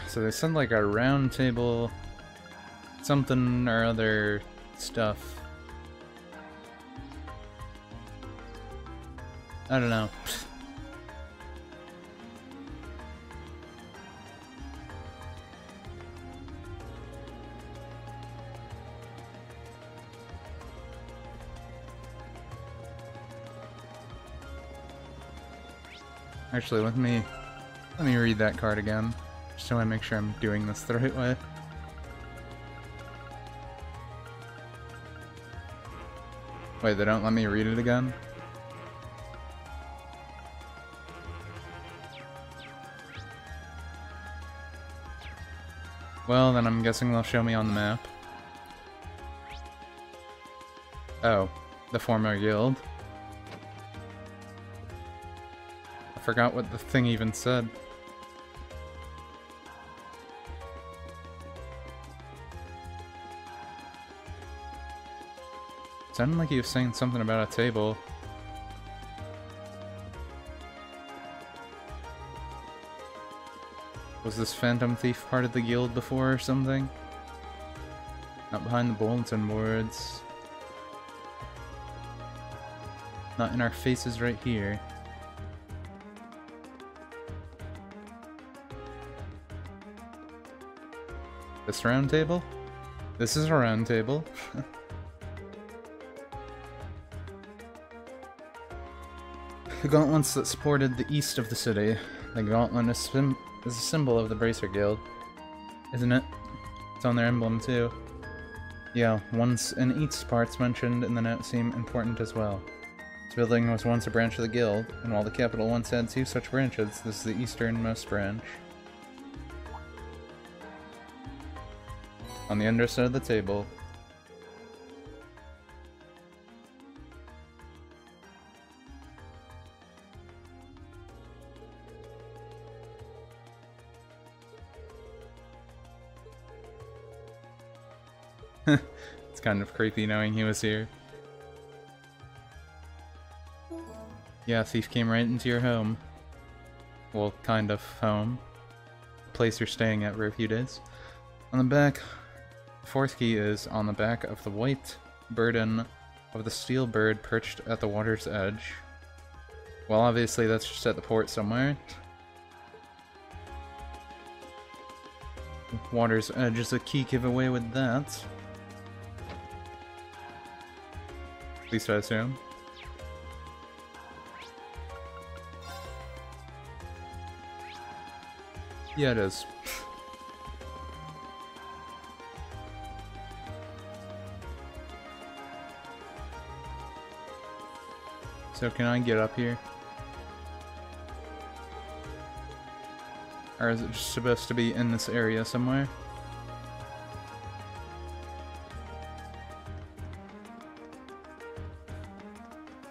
So they sent like a round table, something or other stuff. I don't know. Actually, let me read that card again, just so I make sure I'm doing this the right way. Wait, they don't let me read it again? Well, then I'm guessing they'll show me on the map. Oh, the former guild. I forgot what the thing even said. Sounded like he was saying something about a table. Was this Phantom Thief part of the guild before or something? Not behind the bulletin boards. Not in our faces right here. This round table? This is a round table. The gauntlets that supported the east of the city. The gauntlet is a symbol of the Bracer Guild, isn't it? It's on their emblem too. Yeah, once and each parts mentioned in the note seem important as well. This building was once a branch of the guild, and while the capital once had 2 such branches, this is the easternmost branch. On the underside of the table. It's kind of creepy knowing he was here. Yeah, thief came right into your home. Well, kind of home. Place you're staying at for a few days. On the back, the fourth key is on the back of the white burden of the steel bird perched at the water's edge. Well, obviously that's just at the port somewhere. Water's edge is a key giveaway with that. At least I assume. Yeah, it is. So can I get up here? Or is it just supposed to be in this area somewhere?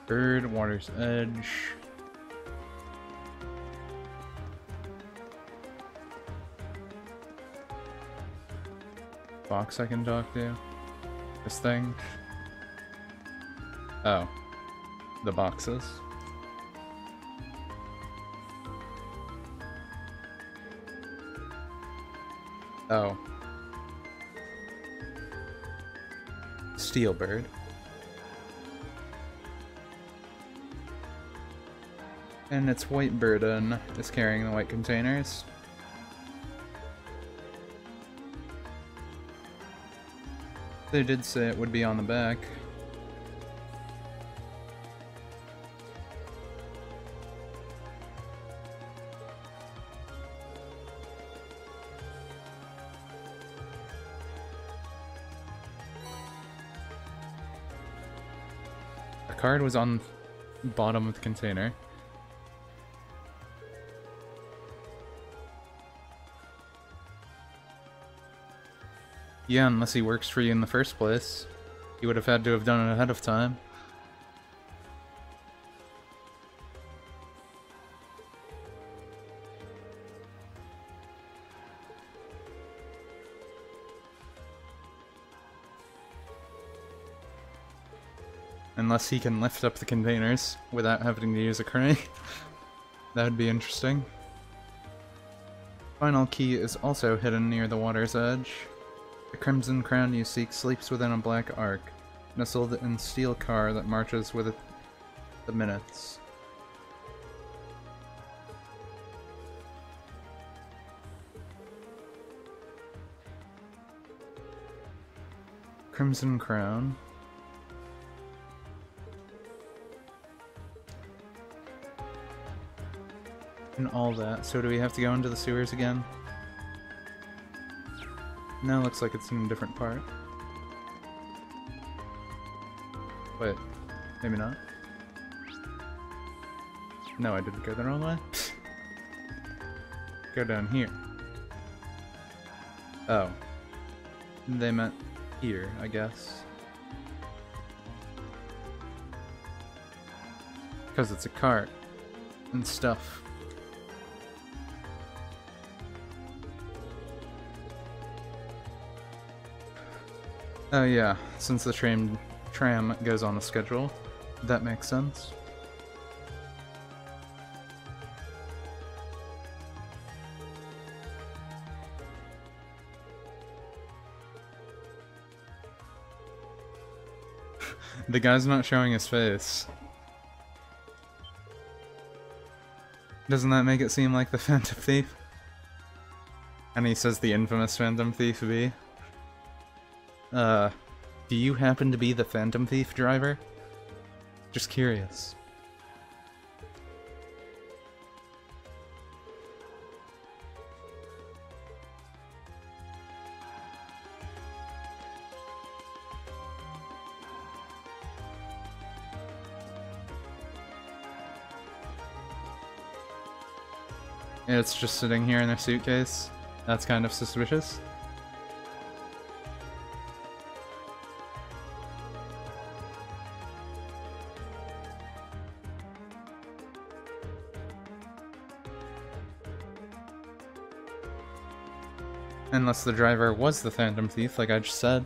Bird, water's edge. Box I can talk to? This thing? Oh. The boxes. Oh. Steelbird. And its white burden is carrying the white containers. They did say it would be on the back. The card was on the bottom of the container. Yeah, unless he works for you in the first place. He would have had to have done it ahead of time. Unless he can lift up the containers without having to use a crane. That would be interesting. Final key is also hidden near the water's edge. The crimson crown you seek sleeps within a black ark, nestled in steel car that marches with the minutes. Crimson crown. And all that. So do we have to go into the sewers again? No, looks like it's in a different part. Wait, maybe not. No, I didn't go the wrong way. Go down here. Oh. They meant here, I guess. Because it's a cart and stuff. Oh yeah, since the tram goes on a schedule, that makes sense. The guy's not showing his face. Doesn't that make it seem like the Phantom Thief? And he says the infamous Phantom Thief B. Do you happen to be the Phantom Thief driver? Just curious. It's just sitting here in their suitcase. That's kind of suspicious. Unless the driver was the Phantom Thief, like I just said.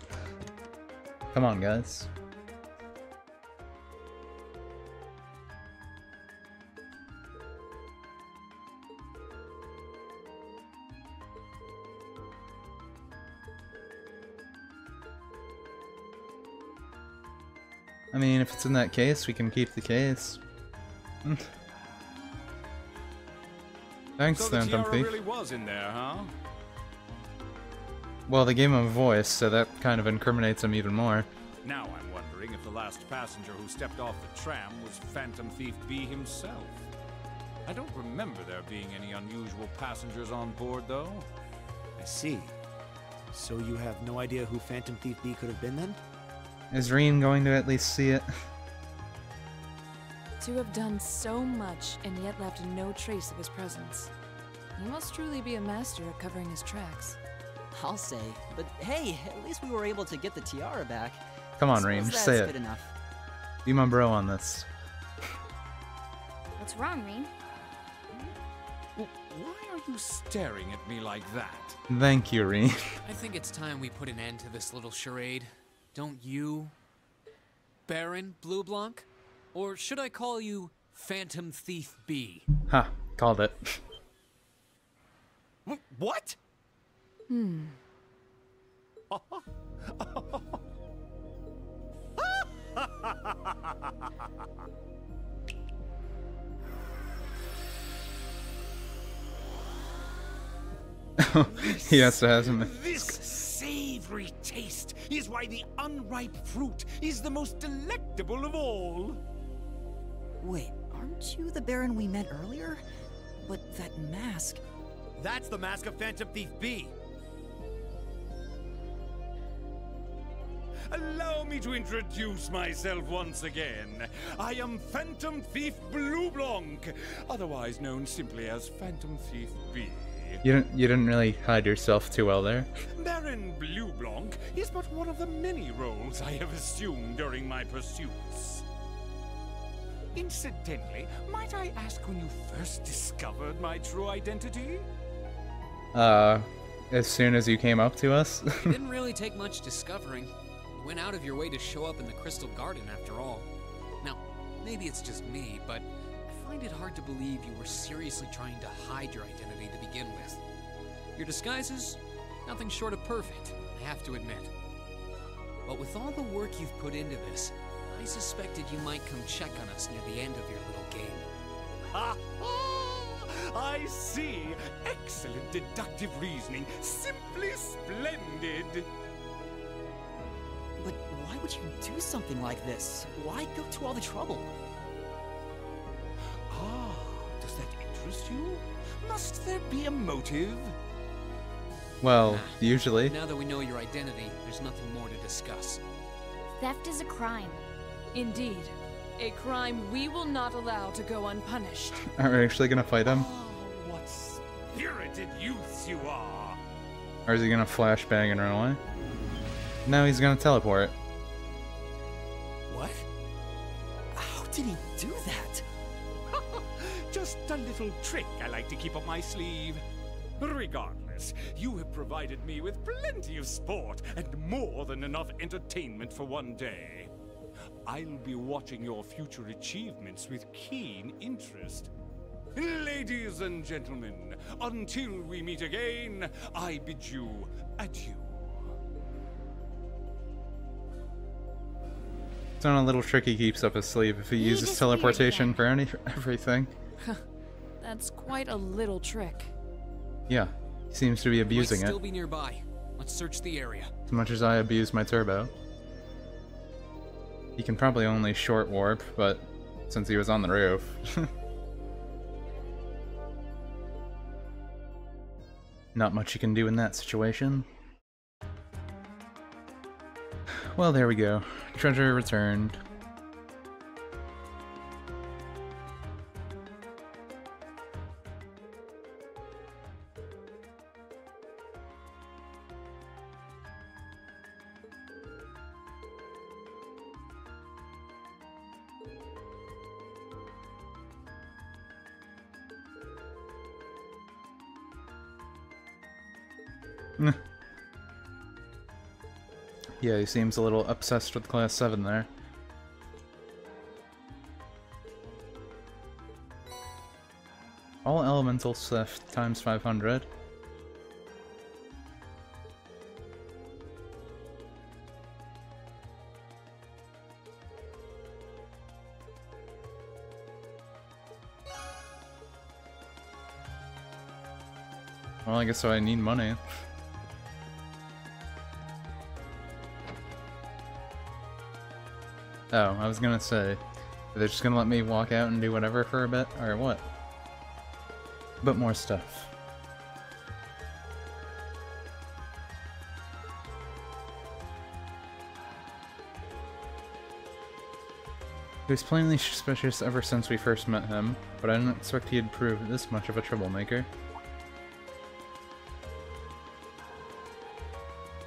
Come on, guys. I mean, if it's in that case, we can keep the case. Thanks, So the Phantom tiara Thief. really was in there, huh? Well, they gave him a voice, so that kind of incriminates him even more. Now I'm wondering if the last passenger who stepped off the tram was Phantom Thief B himself. I don't remember there being any unusual passengers on board, though. I see. So you have no idea who Phantom Thief B could have been then? Is Rean going to at least see it? To have done so much and yet left no trace of his presence. He must truly be a master at covering his tracks. I'll say. But hey, at least we were able to get the tiara back. Come on, Suppose Rean, just that's say it. good enough. Be my bro on this. What's wrong, Rean? Why are you staring at me like that? Thank you, Rean. I think it's time we put an end to this little charade. Don't you, Baron Blue Blanc? Or should I call you Phantom Thief B? Ha, called it. What? He has to have some. This savory taste is why the unripe fruit is the most delectable of all. Wait, aren't you the Baron we met earlier? But that mask... That's the mask of Phantom Thief B. Allow me to introduce myself once again. I am Phantom Thief Blue Blanc, otherwise known simply as Phantom Thief B. You didn't really hide yourself too well there. Baron Blue Blanc is but one of the many roles I have assumed during my pursuits. Incidentally, might I ask when you first discovered my true identity? As soon as you came up to us. Didn't really take much discovering. You went out of your way to show up in the Crystal Garden after all. Now, maybe it's just me, but I find it hard to believe you were seriously trying to hide your identity to begin with. Your disguises, nothing short of perfect, I have to admit. But with all the work you've put into this, I suspected you might come check on us near the end of your little game. Ha ha! I see. Excellent deductive reasoning. Simply splendid. But why would you do something like this? Why go to all the trouble? Ah, does that interest you? Must there be a motive? Well, usually. Now that we know your identity, there's nothing more to discuss. Theft is a crime. Indeed. A crime we will not allow to go unpunished. Are we actually gonna fight him? Oh, what spirited youths you are! Or is he gonna flashbang and run away? No, he's gonna teleport. What? How did he do that? Just a little trick I like to keep up my sleeve. Regardless, you have provided me with plenty of sport and more than enough entertainment for one day. I'll be watching your future achievements with keen interest. Ladies and gentlemen, until we meet again, I bid you adieu. It's on a little trick he keeps up his sleeve if he uses teleportation for everything. That's quite a little trick. Yeah, he seems to be abusing Might it. still be nearby. Let's search the area. As much as I abuse my turbo. He can probably only short warp, but since he was on the roof. Not much you can do in that situation. Well, there we go. Treasure returned. Yeah, he seems a little obsessed with Class 7 there. All elemental theft times 500. Well, I guess so I need money. Oh, I was gonna say, they're just gonna let me walk out and do whatever for a bit, or what? But more stuff. He was plainly suspicious ever since we first met him, but I didn't expect he'd prove this much of a troublemaker.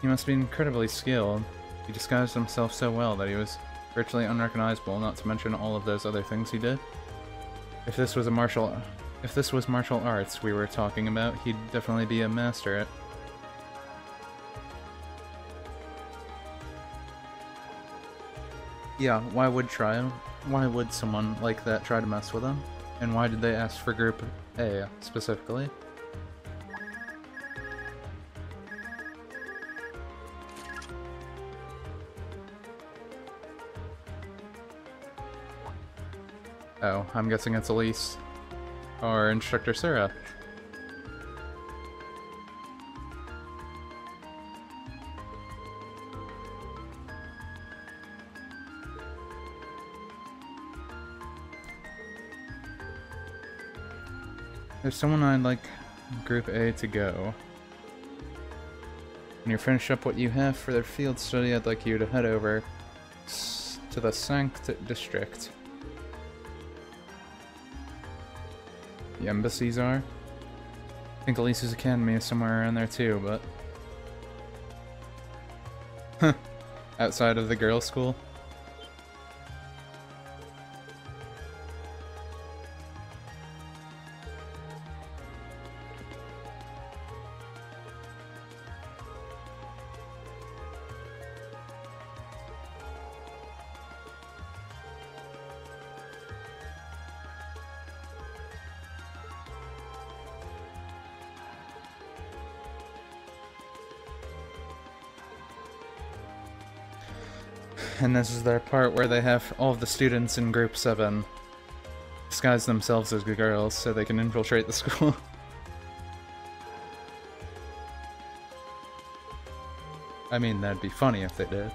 He must be incredibly skilled. He disguised himself so well that he was virtually unrecognizable, not to mention all of those other things he did. If this was martial arts we were talking about, he'd definitely be a master at. Yeah, why would someone like that try to mess with him? And why did they ask for Group A, specifically? Oh, I'm guessing it's Elise. Or Instructor Sarah. There's someone I'd like Group A to go. When you finish up what you have for their field study, I'd like you to head over to the Sankt District. The embassies are? I think Elise's academy is somewhere around there too, but... Huh. Outside of the girls' school? And this is their part where they have all of the students in Group 7 disguise themselves as girls so they can infiltrate the school. I mean, that'd be funny if they did.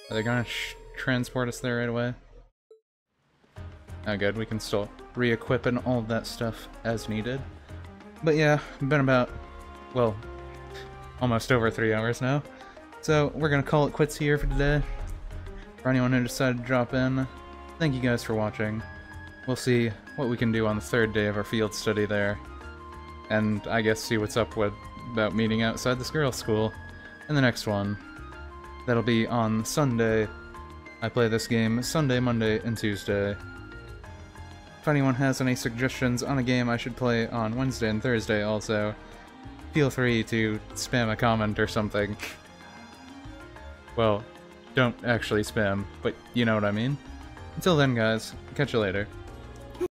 Are they gonna transport us there right away? Oh good, we can still re-equip and all of that stuff as needed. But yeah, been about, well, almost over 3 hours now. So we're gonna call it quits here for today. For anyone who decided to drop in, thank you guys for watching. We'll see what we can do on the 3rd day of our field study there. And I guess see what's up with about meeting outside this girls' school in the next one. That'll be on Sunday. I play this game Sunday, Monday, and Tuesday. If anyone has any suggestions on a game I should play on Wednesday and Thursday also, feel free to spam a comment or something. Well, don't actually spam, but you know what I mean. Until then guys, catch you later.